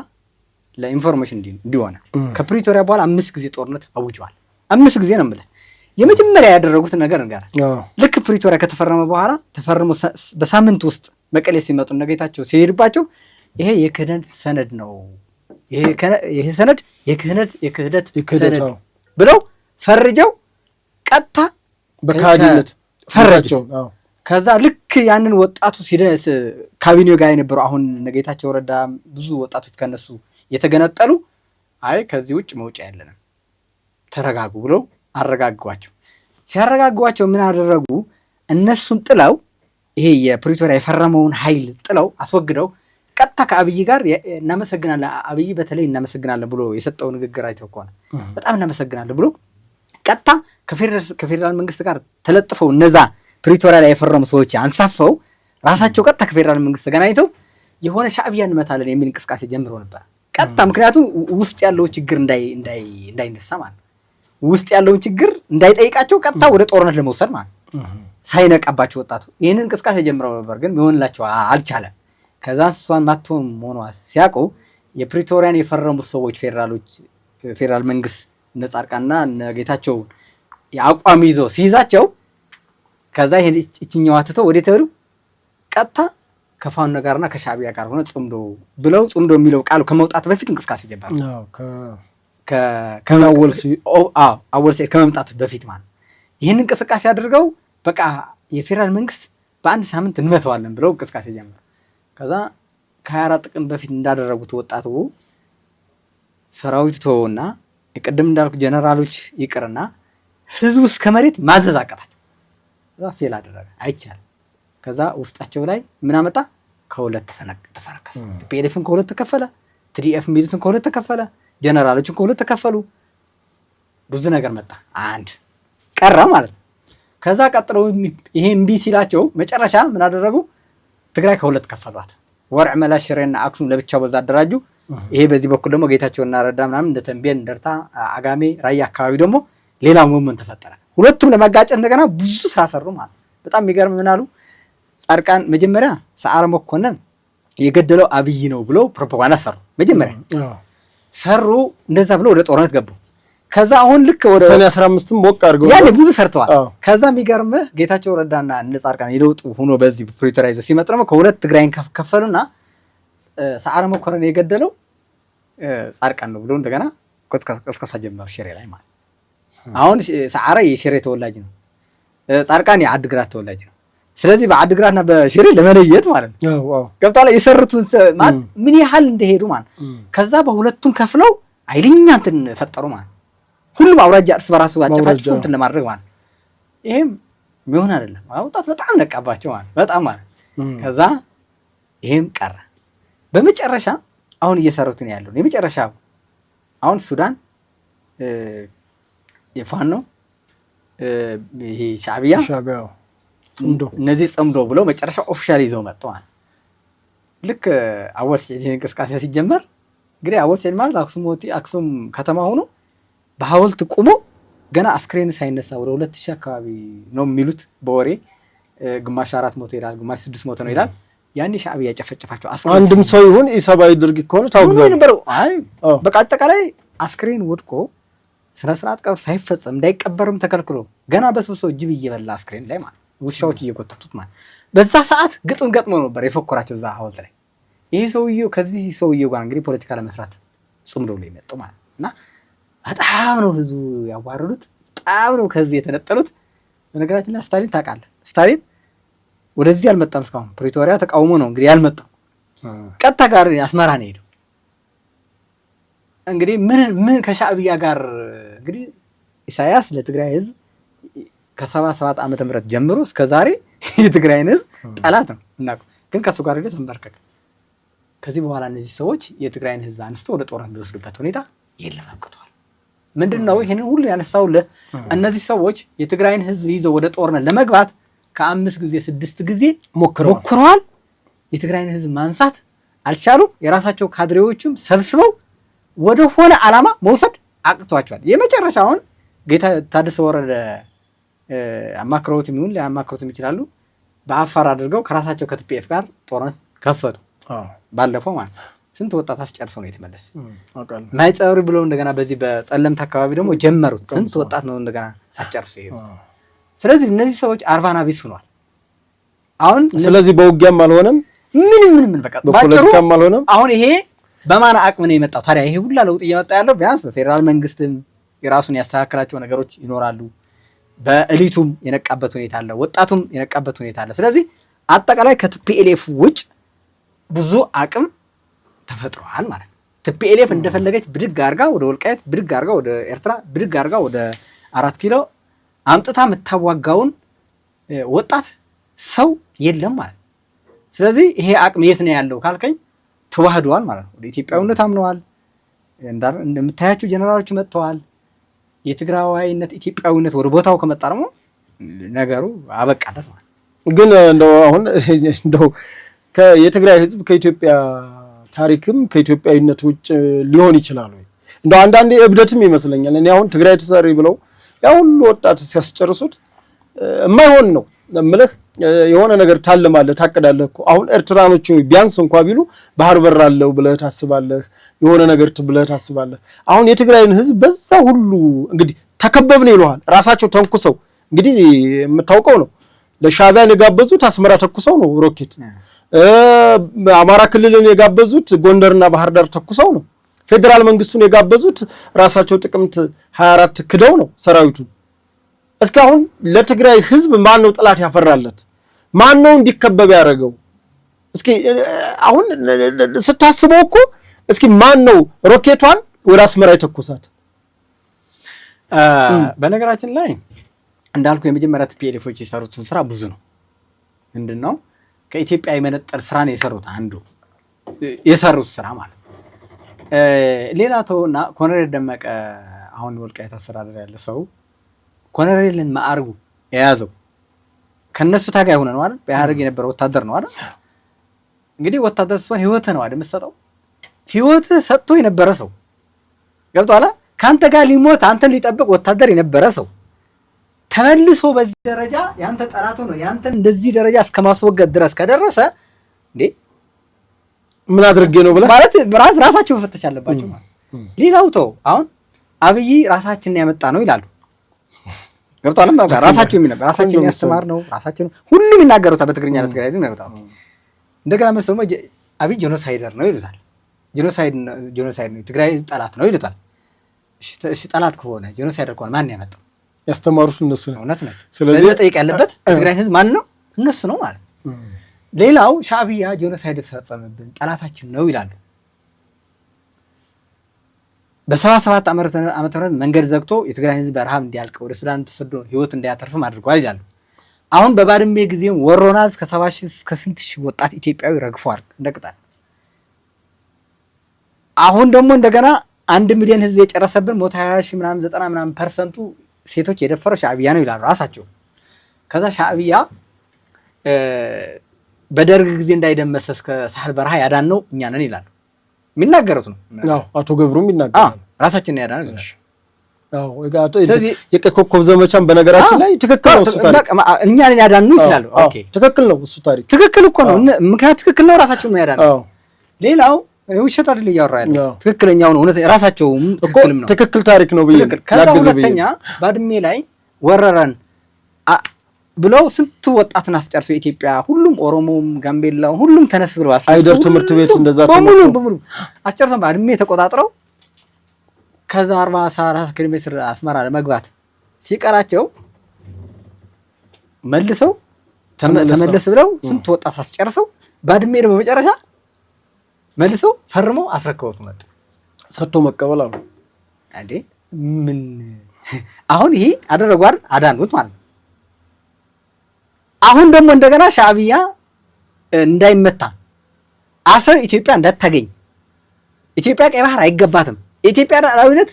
Speaker 1: ለኢንፎርሜሽን እንዲሆነ ከፕሪቶሪያ በኋላ 5 ጊዜ ጦርነት አውጀዋል። 5 ጊዜ ነው የምልህ። የመጀመሪያ ያደረጉት ነገር እንጋር ልክ ፕሪቶሪያ ከተፈረመ በኋላ ተፈርሞ በሳምንት ውስጥ መቀሌ ሲመጡ ነገይታቸው ሲሄድባቸው ይሄ የክህደት ሰነድ ነው ይሄ ሰነድ የክህደት ሰነድ ብለው ፈርጀው ቀጥታ
Speaker 2: በካዲነት
Speaker 1: ፈረጀው። ከዛ ልክ ያንን ወጣቱ ሲደስ ካቢኔው ጋር የነበረው አሁን ነገይታቸው ረዳ ብዙ ወጣቶች ከነሱ የተገነጠሉ አይ ከዚህ ውጭ መውጫ የለንም ተረጋጉ ብለው አረጋጓቸው። ሲያረጋጓቸው ምን አደረጉ? እነሱን ጥለው ይሄ የፕሪቶሪያ የፈረመውን ኃይል ጥለው አስወግደው ቀጥታ ከአብይ ጋር እናመሰግናለን አብይ በተለይ እናመሰግናለን ብሎ የሰጠው ንግግር አይተው ከሆነ በጣም እናመሰግናለን ብሎ ቀጥታ ከፌደራል መንግስት ጋር ተለጥፈው እነዛ ፕሪቶሪያ ላይ የፈረሙ ሰዎች አንሳፈው ራሳቸው ቀጥታ ከፌደራል መንግስት ጋር አይተው የሆነ ሻዕቢያ እንመታለን የሚል እንቅስቃሴ ጀምሮ ነበር። ቀጥታ ምክንያቱም ውስጥ ያለው ችግር እንዳይነሳ ማለት ውስጥ ያለውን ችግር እንዳይጠይቃቸው ቀጥታ ወደ ጦርነት ለመውሰድ ማለት ሳይነቃባቸው ወጣቱ ይህንን እንቅስቃሴ ጀምረው ነበር፣ ግን ሊሆንላቸው አልቻለም። ከዛ እሷን ማትሆን መሆኗ ሲያውቁ የፕሪቶሪያን የፈረሙት ሰዎች ፌደራል መንግስት እነ ጻድቃንና እነ ጌታቸው የአቋም ይዞ ሲይዛቸው ከዛ ይሄን እችኛዋ ትተው ወደ ተሩ ቀጥታ ከፋኖ ጋርና ከሻዕቢያ ጋር ሆነ ጽምዶ ብለው ጽምዶ የሚለው ቃሉ ከመውጣት በፊት እንቅስቃሴ ጀመሩ። አወልሴ ከመምጣቱ በፊት ማለት ይህን እንቅስቃሴ አድርገው በቃ የፌደራል መንግስት በአንድ ሳምንት እንመተዋለን ብለው እንቅስቃሴ ጀመሩ። ከዛ ከ24 ቀን በፊት እንዳደረጉት ወጣቱ ሰራዊት ተወውና የቀደም እንዳልኩ ጀነራሎች ይቅርና ህዝቡ እስከ መሬት ማዘዝ አቃታቸው። ከዛ ፌል አደረገ፣ አይቻልም። ከዛ ውስጣቸው ላይ ምን አመጣ? ከሁለት ተፈረከሰ። TPLFን ከሁለት ተከፈለ፣ TDF ሚሊቱን ከሁለት ተከፈለ፣ ጀነራሎችን ከሁለት ተከፈሉ። ብዙ ነገር መጣ፣ አንድ ቀረ ማለት ነው። ከዛ ቀጥለው ይሄ እምቢ ሲላቸው መጨረሻ ምን አደረጉ? ትግራይ ከሁለት ከፈሏት። ወርዕ መላሽ ሽሬና አክሱም ለብቻው በዛ አደራጁ። ይሄ በዚህ በኩል ደግሞ ጌታቸውና ረዳ ምናምን እንደ ተንቤን እንደርታ አጋሜ ራያ አካባቢ ደግሞ ሌላ ሙቭመንት ተፈጠረ። ሁለቱም ለማጋጨት እንደገና ብዙ ስራ ሰሩ ማለት በጣም የሚገርም ምን አሉ ጻድቃን መጀመሪያ ሰዓረ መኮንን የገደለው አብይ ነው ብሎ ፕሮፓጋንዳ ሰሩ። መጀመሪያ ሰሩ እንደዛ ብሎ ወደ ጦርነት ገቡ። ከዛ አሁን ልክ ወደ
Speaker 2: ሰኔ 15 ሞቅ አድርገው
Speaker 1: ያኔ ብዙ ሰርተዋል። ከዛ የሚገርም ጌታቸው ረዳና እነ ጻድቃን የለውጡ ሆኖ በዚህ ፕሪቶሪያ ይዞ ሲመጣ ደግሞ ከሁለት ትግራይን ከፈሉና ሰዓረ መኮንን የገደለው ጻድቃን ነው ብሎ እንደገና ቅስቀሳ ጀመሩ ሽሬ ላይ ማለት። አሁን ሰዓረ የሽሬ ተወላጅ ነው፣ ጻድቃን የአድግራት ተወላጅ ነው። ስለዚህ በአድግራትና በሽሬ ለመለየት ማለት ነው ገብቷል። የሰሩትን ምን ያህል እንደሄዱ ማለት ከዛ በሁለቱም ከፍለው አይልኛ እንትን ፈጠሩ ማለት ሁሉም አውራጃ እርስ በራሱ አጨፋጭፎ እንትን ለማድረግ ማለት ይሄም የሚሆን አይደለም። ወጣት በጣም ነቃባቸው ማለት በጣም ማለት ከዛ ይሄም ቀረ። በመጨረሻ አሁን እየሰሩት ነው ያለው የመጨረሻ አሁን ሱዳን የፋኖ ይሄ ሻዕቢያ ጽምዶ እነዚህ ጽምዶ ብለው መጨረሻ ኦፊሻል ይዘው መጥተዋል። ልክ አወል ሰዒድ እንቅስቃሴ ሲጀመር እንግዲህ አወል ሰዒድ ማለት አክሱም ከተማ ሆኖ በሐውልት ቆሞ ገና አስክሬን ሳይነሳ ወደ 2000 አካባቢ ነው የሚሉት በወሬ ግማሽ 400 ይላል፣ ግማሽ 600 ነው ይላል። ያኔ ሻዕቢያ ያጨፈጨፋቸው አስክሬን
Speaker 2: አንድም ሰው ይሁን ኢሰባዊ ድርጊት ከሆነ ታውግዛለህ ነበር።
Speaker 1: አይ በቃ አጠቃላይ አስክሬን ወድቆ ስነ ስርዓት ቀብር ሳይፈጸም እንዳይቀበርም ተከልክሎ ገና በስብሶ ጅብ እየበላ አስክሬን ላይ ማለት ውሻዎች እየጎተቱት ማለት በዛ ሰዓት ግጥም ገጥሞ ነበር የፎከራቸው እዛ ሐውልት ላይ። ይሄ ሰውዬው ከዚህ ሰውዬው ጋር እንግዲህ ፖለቲካ ለመስራት ጽምዶ ላይ መጡ ማለት እና በጣም ነው ህዝቡ ያዋረዱት፣ በጣም ነው ከህዝብ የተነጠሉት። በነገራችን ላይ ስታሊን ታውቃለህ፣ ስታሊን ወደዚህ አልመጣም እስካሁን ፕሪቶሪያ ተቃውሞ ነው እንግዲህ ያልመጣው፣ ቀጥታ ጋር አስመራ ነው ሄደው። እንግዲህ ምን ከሻዕቢያ ጋር እንግዲህ ኢሳያስ ለትግራይ ህዝብ ከ77 ዓመተ ምህረት ጀምሮ እስከ ዛሬ የትግራይን ህዝብ ጠላት ነው እና ግን ከሱ ጋር ሄደ ተንበርከከ። ከዚህ በኋላ እነዚህ ሰዎች የትግራይን ህዝብ አንስተው ወደ ጦር የሚወስዱበት ሁኔታ የለም አቅቷል። ምንድነው ይሄንን ሁሉ ያነሳውልህ? እነዚህ ሰዎች የትግራይን ህዝብ ይዘው ወደ ጦርነት ለመግባት ከ5 ጊዜ 6 ጊዜ ሞክረዋል። የትግራይን ህዝብ ማንሳት አልቻሉም። የራሳቸው ካድሬዎችም ሰብስበው ወደ ሆነ ዓላማ መውሰድ አቅቷቸዋል። የመጨረሻውን ጌታ ታደሰ ወረደ አማክረውት የሚሆን ሊያማክሩትም ይችላሉ። በአፋር አድርገው ከራሳቸው ከቲፒኤፍ ጋር ጦርነት ከፈቱ። ባለፈው ማለት ስንት ወጣት አስጨርሰው ነው የተመለሱ። ማይጸብሪ ብለው እንደገና በዚህ በጸለምት አካባቢ ደግሞ ጀመሩት። ስንት ወጣት ነው እንደገና አስጨርሰው ይሄዱት። ስለዚህ እነዚህ ሰዎች አርባና ቢስ ሆኗል። አሁን
Speaker 2: ስለዚህ በውጊያም አልሆነም
Speaker 1: ምን በቃ
Speaker 2: በፖለቲካም አልሆነም።
Speaker 1: አሁን ይሄ በማን አቅም ነው የመጣው ታዲያ? ይሄ ሁላ ለውጥ እየመጣ ያለው ቢያንስ በፌዴራል መንግስትም የራሱን ያስተካከላቸው ነገሮች ይኖራሉ። በእሊቱም የነቃበት ሁኔታ አለ፣ ወጣቱም የነቃበት ሁኔታ አለ። ስለዚህ አጠቃላይ ከቲፒኤልኤፍ ውጭ ብዙ አቅም ተፈጥሯል ማለት ነው። ቲፒኤልኤፍ እንደፈለገች ብድግ አድርጋ ወደ ወልቃይት፣ ብድግ አድርጋ ወደ ኤርትራ፣ ብድግ አድርጋ ወደ 4 ኪሎ አምጥታ የምታዋጋውን ወጣት ሰው የለም ማለት ነው። ስለዚህ ይሄ አቅም የት ነው ያለው ካልከኝ ተዋህደዋል ማለት ነው። ወደ ኢትዮጵያዊነት አምነዋል። እንደምታያቸው ጀነራሎች መጥተዋል። የትግራዋይነት ኢትዮጵያዊነት ወደ ቦታው ከመጣ ደግሞ ነገሩ አበቃለት ማለት ነው።
Speaker 2: ግን እንደው አሁን እንደው የትግራይ ህዝብ ከኢትዮጵያ ታሪክም ከኢትዮጵያዊነት ውጭ ሊሆን ይችላል ወይ? እንደው አንዳንዴ እብደትም ይመስለኛል። እኔ አሁን ትግራይ ተሰሪ ብለው ያ ሁሉ ወጣት ሲያስጨርሱት የማይሆን ነው እምልህ። የሆነ ነገር ታልማለህ ታቅዳለህ እኮ። አሁን ኤርትራኖቹ ቢያንስ እንኳን ቢሉ ባህር በር አለው ብለህ ታስባለህ፣ የሆነ ነገር ብለህ ታስባለህ። አሁን የትግራይን ህዝብ በዛ ሁሉ እንግዲህ ተከበብን ይለዋል። ራሳቸው ተንኩሰው እንግዲህ የምታውቀው ነው። ለሻዕቢያን የጋበዙት አስመራ ተኩሰው ነው ሮኬት። አማራ ክልልን የጋበዙት ጎንደርና ባህር ዳር ተኩሰው ነው። ፌዴራል መንግስቱን የጋበዙት ራሳቸው ጥቅምት 24 ክደው ነው ሰራዊቱን። እስካሁን ለትግራይ ህዝብ ማን ነው ጥላት ያፈራለት? ማን ነው እንዲከበብ ያደረገው? እስኪ አሁን ስታስበው እኮ እስኪ ማን ነው ሮኬቷን ወደ አስመራ የተኮሳት?
Speaker 1: በነገራችን ላይ እንዳልኩ የመጀመሪያ ቲፒኤልኤፎች የሰሩትን ስራ ብዙ ነው። ምንድነው ከኢትዮጵያ የመነጠር ስራ ነው የሰሩት። አንዱ የሰሩት ስራ ማለት ሌላ ተውና ኮሎኔል ደመቀ አሁን ወልቃይት አስተዳደር ያለ ሰው ኮሎኔልን ማዕረጉ የያዘው ከነሱ ታጋይ ሆነ ነው አይደል? በያርግ የነበረ ወታደር ነው አይደል? እንግዲህ ወታደር ሲሆን ህይወት ነው አይደል የምትሰጠው? ህይወት ሰጥቶ የነበረ ሰው ገብቶሃል? ካንተ ጋር ሊሞት አንተን ሊጠብቅ ወታደር የነበረ ሰው ተመልሶ በዚህ ደረጃ ያንተ ጠላቱ ነው ያንተን እንደዚህ ደረጃ እስከማስወገድ ድረስ ከደረሰ እንዴ
Speaker 2: ምን አድርጌ ነው ብለህ
Speaker 1: ማለት ራሳቸው መፈተሽ አለባቸው ማለት። ሌላው ተው አሁን አብይ ራሳችንን ያመጣ ነው ይላሉ። ገብቶሃል? ማለት ራሳቸው የሚነበር ራሳቸውን ያስተማር ነው ራሳቸው ሁሉም ይናገሩታል በትግርኛ ለትግራይ ነው ያወጣው። እንደገና መስሎማ አብይ ጄኖሳይደር ነው ይሉታል። ጄኖሳይድ ነው ትግራይ ጠላት ነው ይሉታል። እሺ ጠላት ከሆነ ጄኖሳይደር ከሆነ ማን ያመጣው?
Speaker 2: ያስተማሩት እነሱ ነው።
Speaker 1: እውነት ነው። ስለዚህ ጠይቅ ያለበት ትግራይ ህዝብ ማን ነው? እነሱ ነው ማለት። ሌላው ሻዕቢያ ጄኖሳይድ ፈጸመብን ጠላታችን ነው ይላሉ። በ77 ዓመተ ምህረት መንገድ ዘግቶ የትግራይ ህዝብ በረሃብ እንዲያልቅ ወደ ሱዳን ተሰዶ ህይወት እንዳያተርፍም አድርጓል ይላሉ። አሁን በባድሜ ጊዜም ወሮናል እስከ 70 ሺህ እስከ ስንት ሺህ ወጣት ኢትዮጵያዊ ረግፏል እንደቅጣል። አሁን ደግሞ እንደገና 1 ሚሊዮን ህዝብ የጨረሰብን 120 ሺህ ምናምን 90 ምናምን ፐርሰንቱ ሴቶች የደፈረው ሻዕቢያ ነው ይላሉ ራሳቸው። ከዛ ሻዕቢያ በደርግ ጊዜ እንዳይደመሰስ ከሳህል በረሃ ያዳነው እኛ ነን ይላሉ። የሚናገሩት ነው።
Speaker 2: አቶ ገብሩም ይናገራሉ።
Speaker 1: ራሳችን ነው ያዳነው።
Speaker 2: ስለዚህ የቀይ ኮከብ ዘመቻን በነገራችን ላይ ትክክል ነው እሱ ታሪክ
Speaker 1: እኛ ነን ያዳነው ይላሉ። ኦኬ
Speaker 2: ትክክል ነው እሱ ታሪክ
Speaker 1: ትክክል እኮ ነው። ምክንያቱም ትክክል ነው፣ ራሳቸው ነው ያዳነው። ሌላው ውሸት አይደል እያወራ ያለው ትክክለኛው ነው። እውነት ራሳቸውም ትክክልም ነው።
Speaker 2: ትክክል ታሪክ ነው ብዬ
Speaker 1: ከዛ ሁለተኛ ባድሜ ላይ ወረረን ብለው ስንት ወጣትን አስጨርሰው ኢትዮጵያ ሁሉም ኦሮሞም ጋምቤላው ሁሉም ተነስ ብለው
Speaker 2: አይደር ትምህርት ቤት እንደዛ
Speaker 1: በሙሉ አስጨርሰው ባድሜ ተቆጣጥረው ከዛ 40 ኪሎ ሜትር አስመራ ለመግባት ሲቀራቸው መልሰው ተመለስ ብለው ስንት ወጣት አስጨርሰው ባድሜ ደግሞ በመጨረሻ መልሰው ፈርመው አስረክበውት መጡ።
Speaker 2: ሰጥቶ መቀበል አሉ
Speaker 1: እንዴ ምን አሁን ይሄ አደረጓል አዳኑት ማለት ነው። አሁን ደግሞ እንደገና ሻዕቢያ እንዳይመታ አሰብ ኢትዮጵያ እንዳታገኝ ኢትዮጵያ ቀይ ባህር አይገባትም ኢትዮጵያ ሉዓላዊነት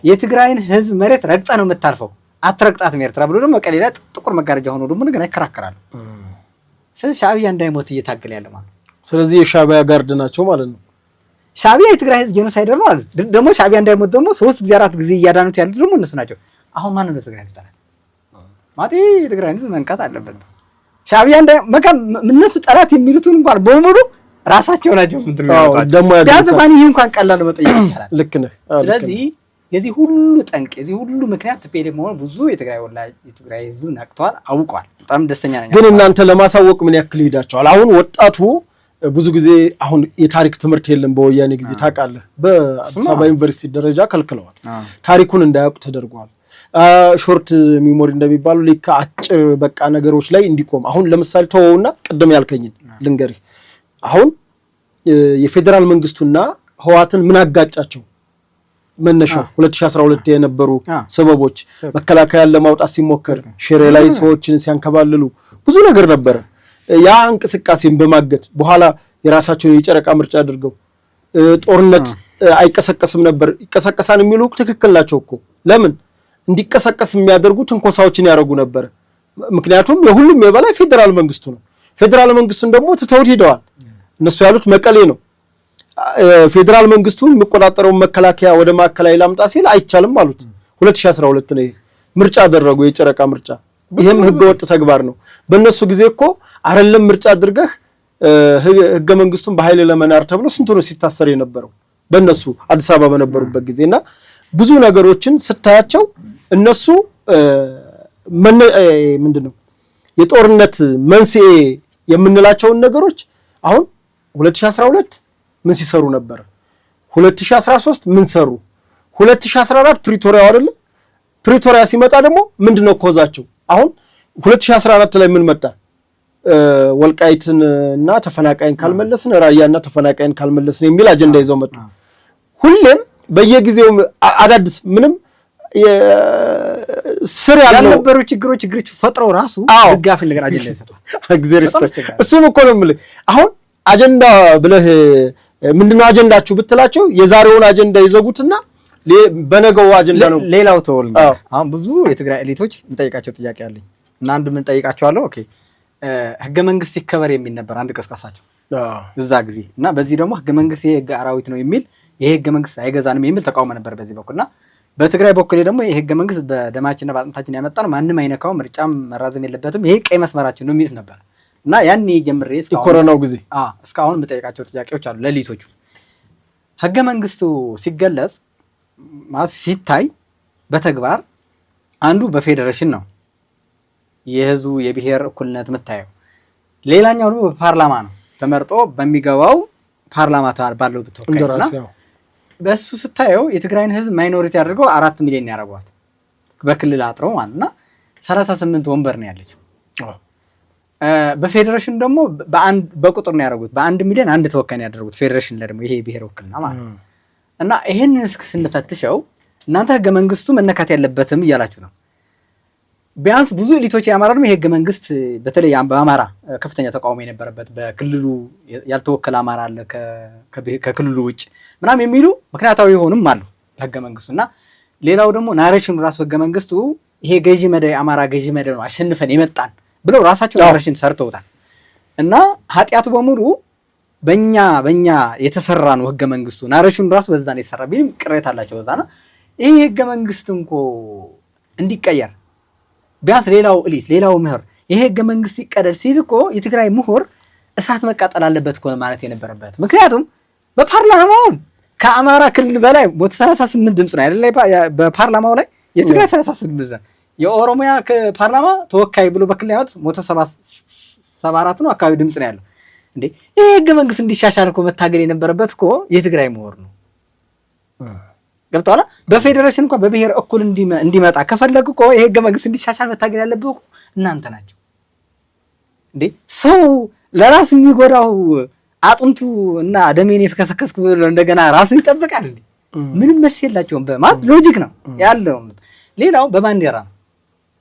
Speaker 1: የትግራይን ህዝብ መሬት ረግጣ ነው የምታልፈው አትረግጣትም ኤርትራ ብሎ ደግሞ መቀሌ ላይ ጥቁር መጋረጃ ሆኖ ደግሞ እንደገና ይከራከራሉ። ስለዚህ ሻዕቢያ እንዳይሞት እየታገለ ያለ ማለት
Speaker 2: ስለዚህ የሻዕቢያ ጋርድ ናቸው ማለት ነው።
Speaker 1: ሻዕቢያ የትግራይ ህዝብ ጄኖሳይደር ነው ማለት ደግሞ ሻዕቢያ እንዳይሞት ደግሞ 3 ጊዜ 4 ጊዜ እያዳኑት ያሉት ደግሞ እነሱ ናቸው። አሁን ማን ነው ትግራይ ጠላት ማቲ የትግራይ ህዝብ መንቃት አለበት። ሻዕቢያ እነሱ ጠላት የሚሉትን እንኳን በሙሉ ራሳቸው ናቸው እንትን
Speaker 2: ደሞ
Speaker 1: ያዘባን ይሄ እንኳን ቀላል መጠየቅ ይችላል።
Speaker 2: ልክ ነህ።
Speaker 1: ስለዚህ የዚህ ሁሉ ጠንቅ የዚህ ሁሉ ምክንያት ቲፒኤልኤፍ መሆኑ ብዙ የትግራይ ወላጅ የትግራይ ህዝብ ነቅቷል፣ አውቋል። በጣም ደስተኛ ነኝ።
Speaker 2: ግን እናንተ ለማሳወቅ ምን ያክል ሄዳቸዋል? አሁን ወጣቱ ብዙ ጊዜ አሁን የታሪክ ትምህርት የለም በወያኔ ጊዜ ታውቃለህ። በአዲስ አበባ ዩኒቨርሲቲ ደረጃ ከልክለዋል። ታሪኩን እንዳያውቅ ተደርጓል። ሾርት ሚሞሪ እንደሚባለው ልክ አጭር በቃ ነገሮች ላይ እንዲቆም አሁን ለምሳሌ ተወውና ቅድም ያልከኝን ልንገርህ። አሁን የፌደራል መንግስቱና ህዋትን ምን አጋጫቸው? መነሻ 2012 የነበሩ ሰበቦች መከላከያን ለማውጣት ሲሞከር ሽሬ ላይ ሰዎችን ሲያንከባልሉ ብዙ ነገር ነበረ። ያ እንቅስቃሴን በማገት በኋላ የራሳቸውን የጨረቃ ምርጫ አድርገው ጦርነት አይቀሰቀስም ነበር። ይቀሰቀሳን የሚሉ ትክክል ናቸው እኮ። ለምን እንዲቀሰቀስ የሚያደርጉ ትንኮሳዎችን ያደርጉ ነበር። ምክንያቱም የሁሉም የበላይ ፌደራል መንግስቱ ነው። ፌደራል መንግስቱን ደግሞ ትተውት ሄደዋል። እነሱ ያሉት መቀሌ ነው። ፌደራል መንግስቱን የሚቆጣጠረው መከላከያ ወደ ማዕከላዊ ላምጣ ሲል አይቻልም አሉት። 2012 ነው ይሄ ምርጫ አደረጉ፣ የጨረቃ ምርጫ። ይሄም ህገወጥ ተግባር ነው። በእነሱ ጊዜ እኮ አይደለም ምርጫ አድርገህ ህገ መንግስቱን በኃይል ለመናር ተብሎ ስንቱ ነው ሲታሰር የነበረው በእነሱ አዲስ አበባ በነበሩበት ጊዜና ብዙ ነገሮችን ስታያቸው እነሱ ምንድነው የጦርነት መንስኤ የምንላቸውን ነገሮች አሁን 2012 ምን ሲሰሩ ነበር? 2013 ምን ሰሩ? 2014 ፕሪቶሪያ አይደለ? ፕሪቶሪያ ሲመጣ ደግሞ ምንድነው ኮዛቸው? አሁን 2014 ላይ ምን መጣ? ወልቃይትን እና ተፈናቃይን ካልመለስን ራያና ተፈናቃይን ካልመለስን የሚል አጀንዳ ይዘው መጡ። ሁሌም በየጊዜው አዳዲስ ምንም ስር
Speaker 1: ያልነበሩ ችግሮች ፈጥረው ራሱ ድጋፍ ነገር አጀንዳ ይሰጣል።
Speaker 2: እግዚአብሔር ይስጥ። እሱን እኮ ነው የምልህ። አሁን አጀንዳ ብለህ ምንድነው አጀንዳችሁ ብትላቸው የዛሬውን አጀንዳ ይዘጉትና በነገው አጀንዳ ነው።
Speaker 1: ሌላው ተወል። አሁን ብዙ የትግራይ ኤሊቶች የምጠይቃቸው ጥያቄ አለኝ እና አንድ ምን ጠይቃቸዋለሁ። ኦኬ ህገ መንግስት ሲከበር የሚል ነበር አንድ ቀስቀሳቸው እዛ ጊዜ እና በዚህ ደግሞ ህገ መንግስት የህግ አራዊት ነው የሚል ይሄ ህገ መንግስት አይገዛንም የሚል ተቃውሞ ነበር በዚህ በኩልና በትግራይ በኩል ደግሞ ይሄ ህገ መንግስት በደማችንና በአጥንታችን ያመጣን ማንም አይነካው፣ ምርጫም መራዘም የለበትም፣ ይሄ ቀይ መስመራችን ነው የሚል ነበር እና ያኔ ጀምሬ
Speaker 2: የኮሮናው ጊዜ
Speaker 1: እስካሁን የምጠይቃቸው ጥያቄዎች አሉ ለሊቶቹ። ህገ መንግስቱ ሲገለጽ ማለት ሲታይ በተግባር አንዱ በፌዴሬሽን ነው የህዝቡ የብሔር እኩልነት የምታየው፣ ሌላኛው ደግሞ በፓርላማ ነው ተመርጦ በሚገባው ፓርላማ ባለው ተወካይና በሱ ስታየው የትግራይን ህዝብ ማይኖሪቲ አድርገው 4 ሚሊዮን ያደርጓት በክልል አጥረው ማለትና 38 ወንበር ነው ያለችው። በፌዴሬሽን ደግሞ በቁጥር ነው ያደረጉት። በ1 ሚሊዮን አንድ ተወካይ ነው ያደረጉት ፌዴሬሽን ላይ ደግሞ ይሄ ብሔር ውክልና ማለት እና ይሄንን እስክ ስንፈትሸው እናንተ ህገ መንግስቱ መነካት ያለበትም እያላችሁ ነው። ቢያንስ ብዙ ኤሊቶች የአማራ ደግሞ የህገ መንግስት በተለይ በአማራ ከፍተኛ ተቃውሞ የነበረበት በክልሉ ያልተወከለ አማራ አለ ከክልሉ ውጭ ምናምን የሚሉ ምክንያታዊ የሆኑም አሉ በህገ መንግስቱ። እና ሌላው ደግሞ ናሬሽኑ ራሱ ህገ መንግስቱ ይሄ ገዢ መደብ የአማራ ገዢ መደብ ነው አሸንፈን የመጣን ብለው ራሳቸው ናሬሽን ሰርተውታል። እና ኃጢአቱ በሙሉ በእኛ የተሰራ ነው ህገ መንግስቱ። ናሬሽኑ ራሱ በዛ ነው የተሰራ ቢልም ቅሬታ አላቸው በዛና ይሄ ህገ መንግስት እንኮ እንዲቀየር ቢያንስ ሌላው እሊት ሌላው ምሁር ይሄ ህገ መንግስት ይቀደድ ሲል እኮ የትግራይ ምሁር እሳት መቃጠል አለበት እኮ ማለት የነበረበት። ምክንያቱም በፓርላማው ከአማራ ክልል በላይ 138 ድምጽ ነው አይደል? በፓርላማው ላይ የትግራይ 38 ድምጽ ነው። የኦሮሚያ ፓርላማ ተወካይ ብሎ በክልል ያወጥ 174 ነው አካባቢ ድምጽ ነው ያለው። እንዴ ይሄ ህገ መንግስት እንዲሻሻል እኮ መታገል የነበረበት እኮ የትግራይ ምሁር ነው። ገብቷላ? በፌዴሬሽን እንኳን በብሔር እኩል እንዲመጣ ከፈለጉ እኮ ይሄ ህገ መንግስት እንዲሻሻል መታገል ያለበት እኮ እናንተ ናቸው። እንዴ ሰው ለራሱ የሚጎዳው አጥንቱ እና ደሜን የፈከሰከስኩ ብሎ እንደገና ራሱን ይጠብቃል እንዴ? ምንም መልስ የላቸውም። በማት ሎጂክ ነው ያለው። ሌላው በባንዲራ ነው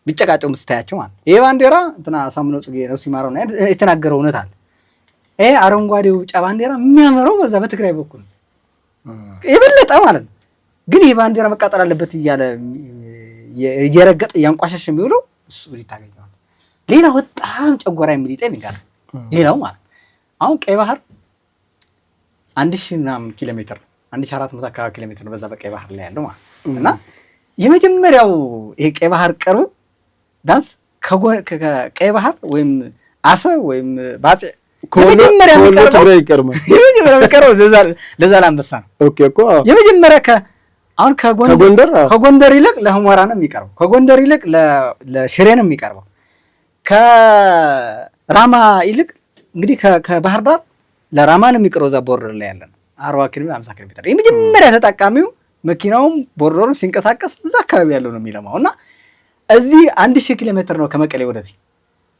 Speaker 1: ቢጨቃጨው ስታያቸው ማለት ይሄ ባንዲራ እንትና ሳምነው ጽጌ ነው ሲማረው ነው የተናገረው እውነት አለ። ይሄ አረንጓዴው ጫ ባንዲራ የሚያመረው በዛ በትግራይ በኩል የበለጠ ማለት ነው። ግን ይሄ ባንዲራ መቃጠል አለበት እያለ እየረገጠ እያንቋሸሽ የሚውለው እሱ ሊታገኘው። ሌላው በጣም ጨጓራ የሚሊጠም ይጋር ሌላው ማለት አሁን ቀይ ባህር 1000 ምናምን ኪሎ ሜትር 1400 አካባቢ ኪሎ ሜትር ነው በዛ በቀይ ባህር ላይ ያለው ማለት እና የመጀመሪያው ይሄ ቀይ ባህር ቅርብ ዳንስ ከቀይ ባህር ወይም አሰብ ወይም ባጽ የመጀመሪያ የሚቀርበው ለዛላምበሳ ነው። ኦኬ እኮ የመጀመሪያ አሁን ከጎንደር ይልቅ ለሁመራ ነው የሚቀርበው። ከጎንደር ይልቅ ለሽሬ ነው የሚቀርበው። ከራማ ይልቅ እንግዲህ ከባህር ዳር ለራማ ነው የሚቀርበው። እዛ ቦርደር ላይ ያለ ነው 40 ኪሎ ሜትር 50 ኪሎ ሜትር። የመጀመሪያ ተጠቃሚው መኪናውም ቦርደሩም ሲንቀሳቀስ እዛ አካባቢ ያለው ነው የሚለማው። እና እዚህ 1000 ኪሎ ሜትር ነው ከመቀሌ ወደዚህ።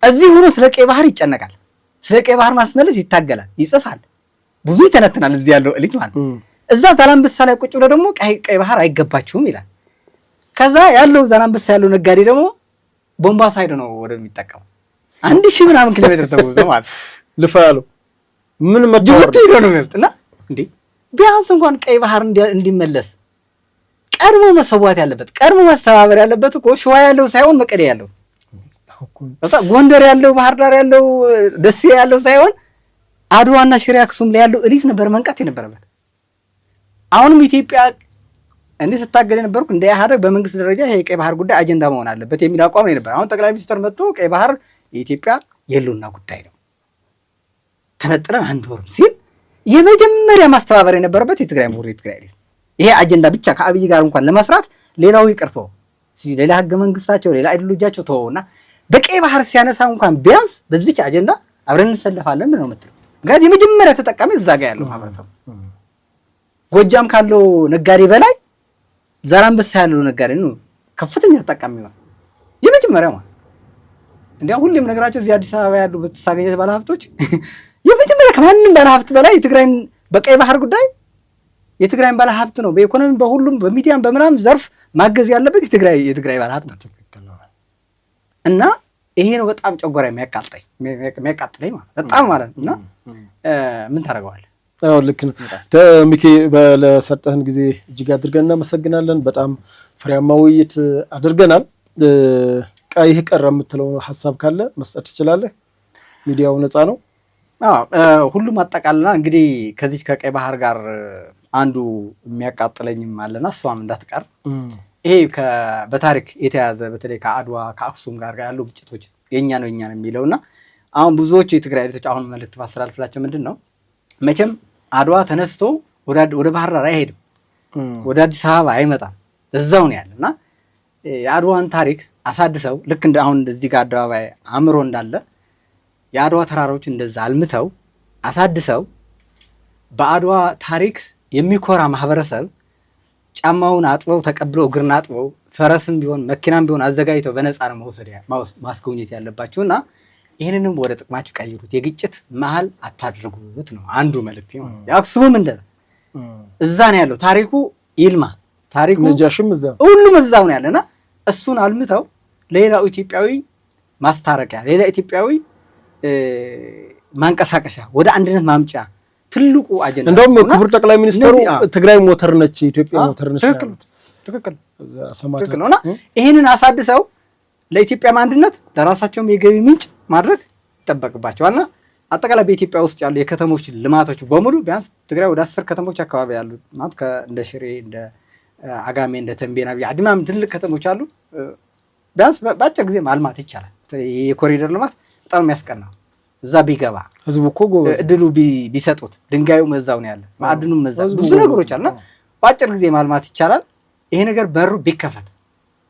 Speaker 1: እዚህ ሆኖ ስለ ቀይ ባህር ይጨነቃል። ስለ ቀይ ባህር ማስመለስ ይታገላል፣ ይጽፋል፣ ብዙ ይተነትናል። እዚህ ያለው እሊት ማለት እዛ ዛላምበሳ ላይ ቁጭ ብሎ ደግሞ ቀይ ባህር አይገባችሁም ይላል። ከዛ ያለው ዛላምበሳ ያለው ነጋዴ ደግሞ ቦምባሳ ሄዶ ነው ወደሚጠቀመው 1000 ምናምን ኪሎ ሜትር ተጉዞ ማለት
Speaker 2: ልፋ ያለው ምን መደወር
Speaker 1: ሄዶ ነው የሚመጣና እንዴ ቢያንስ እንኳን ቀይ ባህር እንዲመለስ ቀድሞ መሰዋት ያለበት ቀድሞ ማስተባበር ያለበት እኮ ሸዋ ያለው ሳይሆን መቀሌ ያለው ጎንደር ያለው ባህር ዳር ያለው ደሴ ያለው ሳይሆን አድዋና ሽሬ አክሱም ላይ ያለው እሊት ነበር መንቃት የነበረበት። አሁንም ኢትዮጵያ እንዴ ስታገል የነበርኩ እንደ ኢህአዴግ በመንግስት ደረጃ ይሄ ቀይ ባህር ጉዳይ አጀንዳ መሆን አለበት የሚል አቋም ነው ነበር። አሁን ጠቅላይ ሚኒስትር መጥቶ ቀይ ባህር የኢትዮጵያ የህልውና ጉዳይ ነው ተነጥለን አንዶርም ሲል የመጀመሪያ ማስተባበር የነበረበት የትግራይ ምሁር የትግራይ እሊት ይሄ አጀንዳ ብቻ ከአብይ ጋር እንኳን ለመስራት ሌላው ይቅርቶ ሌላ ህገ መንግስታቸው ሌላ አይዲዮሎጂያቸው ተወውና በቀይ ባህር ሲያነሳ እንኳን ቢያንስ በዚች አጀንዳ አብረን እንሰለፋለን ነው የምትለው። እንግዲህ የመጀመሪያ ተጠቃሚ እዛ ጋር ያለው ማህበረሰብ ጎጃም ካለው ነጋዴ በላይ ዛላምበሳ ያለው ነጋዴ ነው ከፍተኛ ተጠቃሚ ነው የመጀመሪያው ማለት። እንዲያው ሁሌም ነገራቸው እዚህ አዲስ አበባ ያሉ በተሳገኘት ባለሀብቶች የመጀመሪያ ከማንም ባለሀብት በላይ የትግራይን በቀይ ባህር ጉዳይ የትግራይን ባለሀብት ነው በኢኮኖሚ በሁሉም በሚዲያም በምናም ዘርፍ ማገዝ ያለበት የትግራይ ባለሀብት ነው። እና ይሄ ነው በጣም ጨጓራ የሚያቃጥለኝ ማለት በጣም ማለት እና ምን ታደርገዋለህ?
Speaker 2: አዎ ልክ ነው ሚኪ፣ ለሰጠህን ጊዜ እጅግ አድርገን እናመሰግናለን። በጣም ፍሬያማ ውይይት አድርገናል። ይህ ቀረ የምትለው ሀሳብ ካለ መስጠት ትችላለህ። ሚዲያው ነፃ ነው።
Speaker 1: ሁሉም አጠቃልና እንግዲህ ከዚህ ከቀይ ባህር ጋር አንዱ የሚያቃጥለኝም አለና እሷም እንዳትቀር ይሄ በታሪክ የተያዘ በተለይ ከአድዋ ከአክሱም ጋር ያሉ ግጭቶች የኛ ነው የሚለውና አሁን ብዙዎቹ የትግራይ ልጆች አሁን መልእክት ማስተላለፍላቸው ምንድን ነው መቼም አድዋ ተነስቶ ወደ ባህር ዳር አይሄድም፣ ወደ አዲስ አበባ አይመጣም፣ እዛው ነው ያለና የአድዋን ታሪክ አሳድሰው ልክ እንደ አሁን እዚህ ጋር አደባባይ አምሮ እንዳለ የአድዋ ተራሮች እንደዛ አልምተው አሳድሰው በአድዋ ታሪክ የሚኮራ ማህበረሰብ ጫማውን አጥበው ተቀብለው እግርና አጥበው ፈረስም ቢሆን መኪናም ቢሆን አዘጋጅተው በነፃ ነው መውሰድ ማስጎብኘት ያለባችሁና ይህንንም ወደ ጥቅማችሁ ቀይሩት፣ የግጭት መሀል አታድርጉት ነው አንዱ መልእክት። የአክሱምም እንደዛ እዛ ነው ያለው። ታሪኩ ይልማ ታሪኩ
Speaker 2: ነጃሽም እዛ
Speaker 1: ሁሉም እዛው ነው ያለና እሱን አልምተው ሌላው ኢትዮጵያዊ ማስታረቂያ፣ ሌላ ኢትዮጵያዊ ማንቀሳቀሻ፣ ወደ አንድነት ማምጫ ትልቁ አጀንዳ። እንደውም
Speaker 2: ክቡር ጠቅላይ ሚኒስትሩ ትግራይ ሞተር ነች፣ ኢትዮጵያ ሞተር ነች።
Speaker 1: ትክክል ነውና ይሄንን አሳድሰው ለኢትዮጵያ አንድነት ለራሳቸውም የገቢ ምንጭ ማድረግ ይጠበቅባቸዋልና አጠቃላይ በኢትዮጵያ ውስጥ ያሉ የከተሞች ልማቶች በሙሉ ቢያንስ ትግራይ ወደ 10 ከተሞች አካባቢ ያሉ ማለት እንደ ሽሬ፣ እንደ አጋሜ፣ እንደ ተንቤና ቢያድማም ትልቅ ከተሞች አሉ። ቢያንስ በአጭር ጊዜ ማልማት ይቻላል። የኮሪደር ልማት በጣም የሚያስቀና እዛ ቢገባ
Speaker 2: ህዝቡ እኮ ጎበዝ
Speaker 1: እድሉ ቢሰጡት ድንጋዩ መዛው ነው ያለ፣ ማዕድኑ መዛው ብዙ ነገሮች አሉና በአጭር ጊዜ ማልማት ይቻላል። ይሄ ነገር በሩ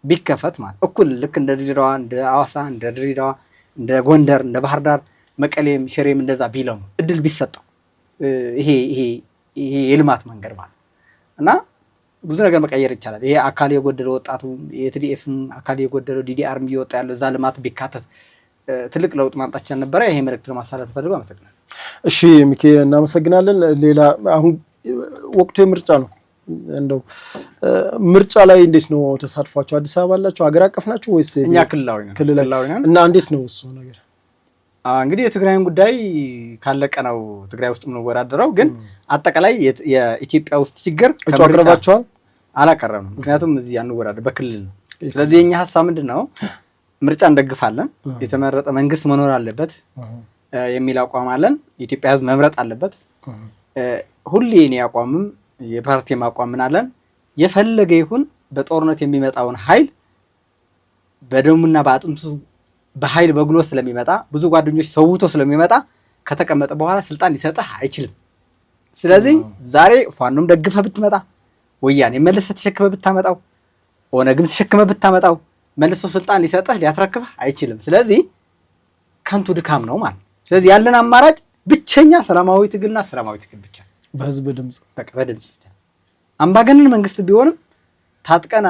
Speaker 1: ቢከፈት ማለት እኩል ልክ እንደ ድሬዳዋ፣ እንደ አዋሳ፣ እንደ ድሬዳዋ፣ እንደ ጎንደር፣ እንደ ባህር ዳር፣ መቀሌም ሽሬም እንደዛ ቢለሙ እድል ቢሰጠው ይሄ የልማት መንገድ ማለት እና ብዙ ነገር መቀየር ይቻላል። ይሄ አካል የጎደለው ወጣቱ የቲዲኤፍም አካል የጎደለው ዲዲአርም እየወጣ ያለው እዛ ልማት ቢካተት ትልቅ ለውጥ ማምጣት ይችላል ነበረ። ይሄ መልእክት ለማሳለፍ ፈልገው አመሰግናለሁ።
Speaker 2: እሺ ሚኪ እናመሰግናለን። ሌላ አሁን ወቅቱ የምርጫ ነው። እንደው ምርጫ ላይ እንዴት ነው ተሳትፏቸው? አዲስ አበባ አላችሁ? ሀገር አቀፍ ናችሁ ወይስ
Speaker 1: እኛ ክልላዊ ነን?
Speaker 2: እና እንዴት ነው እሱ ነገር?
Speaker 1: እንግዲህ የትግራይን ጉዳይ ካለቀ ነው ትግራይ ውስጥ የምንወዳደረው። ግን አጠቃላይ የኢትዮጵያ ውስጥ ችግር
Speaker 2: አቅርባችኋል?
Speaker 1: አላቀረብንም። ምክንያቱም እዚህ አንወዳደር በክልል ነው። ስለዚህ የኛ ሀሳብ ምንድን ነው? ምርጫ እንደግፋለን፣ የተመረጠ መንግስት መኖር አለበት የሚል አቋም አለን። የኢትዮጵያ ሕዝብ መምረጥ አለበት። ሁሌ እኔ አቋምም የፓርቲ አቋም ምን አለን? የፈለገ ይሁን በጦርነት የሚመጣውን ኃይል በደሙና በአጥንቱ በኃይል በጉልበት ስለሚመጣ ብዙ ጓደኞች ሰውቶ ስለሚመጣ ከተቀመጠ በኋላ ስልጣን ሊሰጥህ አይችልም። ስለዚህ ዛሬ ፋኖም ደግፈ ብትመጣ፣ ወያኔ መልሰ ተሸክመ ብታመጣው፣ ኦነግም ተሸክመ ብታመጣው መልሶ ስልጣን ሊሰጥህ ሊያስረክብህ አይችልም። ስለዚህ ከንቱ ድካም ነው ማለት። ስለዚህ ያለን አማራጭ ብቸኛ ሰላማዊ ትግልና ሰላማዊ ትግል ብቻ፣
Speaker 2: በህዝብ ድምጽ
Speaker 1: በቃ በድምጽ ብቻ። አምባገነን መንግስት ቢሆንም ታጥቀና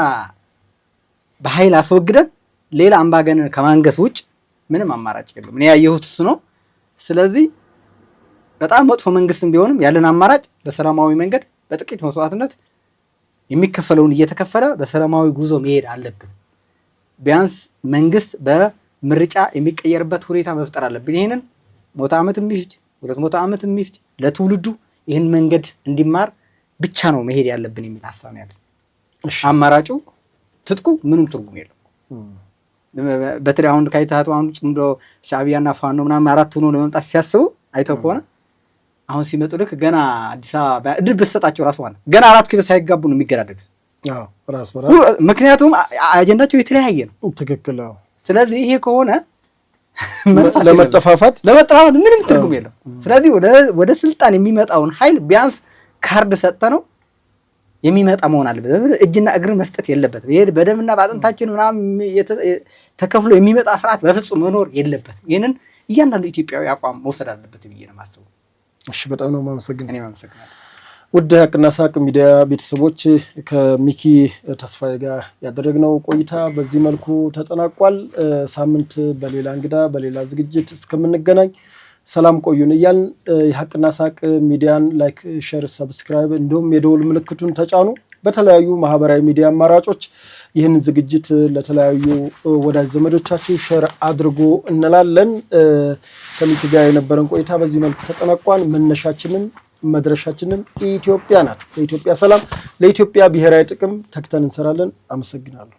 Speaker 1: በኃይል አስወግደን ሌላ አምባገነን ከማንገስ ውጭ ምንም አማራጭ የለም። እኔ ያየሁት እሱ ነው። ስለዚህ በጣም መጥፎ መንግስትም ቢሆንም ያለን አማራጭ በሰላማዊ መንገድ በጥቂት መስዋዕትነት የሚከፈለውን እየተከፈለ በሰላማዊ ጉዞ መሄድ አለብን። ቢያንስ መንግስት በምርጫ የሚቀየርበት ሁኔታ መፍጠር አለብን። ይሄንን 100 ዓመት የሚፍጅ 200 ዓመት የሚፍጅ ለትውልዱ ይህን መንገድ እንዲማር ብቻ ነው መሄድ ያለብን የሚል ሀሳብ ነው ያለን። አማራጩ ትጥቁ ምንም ትርጉም የለው። በተለይ አሁን ካይታቱ አሁን ጽምዶ ሻዕቢያና ፋኖ ምናምን አራት ሆኖ ለመምጣት ሲያስቡ አይተው ከሆነ አሁን ሲመጡ ልክ ገና አዲስ አበባ እድል በሰጣቸው ራሱ ማለት ገና 4 ኪሎ ሳይጋቡ ነው የሚገዳደሩት።
Speaker 2: ራስ በራስ
Speaker 1: ምክንያቱም አጀንዳቸው የተለያየ ነው።
Speaker 2: ትክክል።
Speaker 1: ስለዚህ ይሄ ከሆነ
Speaker 2: ለመጠፋፋት
Speaker 1: ምንም ትርጉም የለው። ስለዚህ ወደ ስልጣን የሚመጣውን ኃይል ቢያንስ ካርድ ሰጠ ነው የሚመጣ መሆን አለበት። እጅና እግር መስጠት የለበትም። ይሄ በደምና በአጥንታችን ምናምን ተከፍሎ የሚመጣ ስርዓት በፍጹም መኖር የለበትም። ይህንን እያንዳንዱ ኢትዮጵያዊ አቋም መውሰድ አለበት ብዬ ነው የማስበው።
Speaker 2: እሺ፣ በጣም ነው የማመሰግነው።
Speaker 1: እኔም አመሰግናለሁ።
Speaker 2: ውድ ሀቅና ሳቅ ሚዲያ ቤተሰቦች ከሚኪ ተስፋዬ ጋር ያደረግነው ቆይታ በዚህ መልኩ ተጠናቋል። ሳምንት በሌላ እንግዳ በሌላ ዝግጅት እስከምንገናኝ ሰላም ቆዩን እያልን የሀቅና ሳቅ ሚዲያን ላይክ፣ ሼር፣ ሰብስክራይብ እንዲሁም የደውል ምልክቱን ተጫኑ። በተለያዩ ማህበራዊ ሚዲያ አማራጮች ይህን ዝግጅት ለተለያዩ ወዳጅ ዘመዶቻችሁ ሼር አድርጎ እንላለን። ከሚኪ ጋር የነበረን ቆይታ በዚህ መልኩ ተጠናቋል። መነሻችንም መድረሻችንም ኢትዮጵያ ናት። ለኢትዮጵያ ሰላም፣ ለኢትዮጵያ ብሔራዊ ጥቅም ተግተን እንሰራለን። አመሰግናለሁ።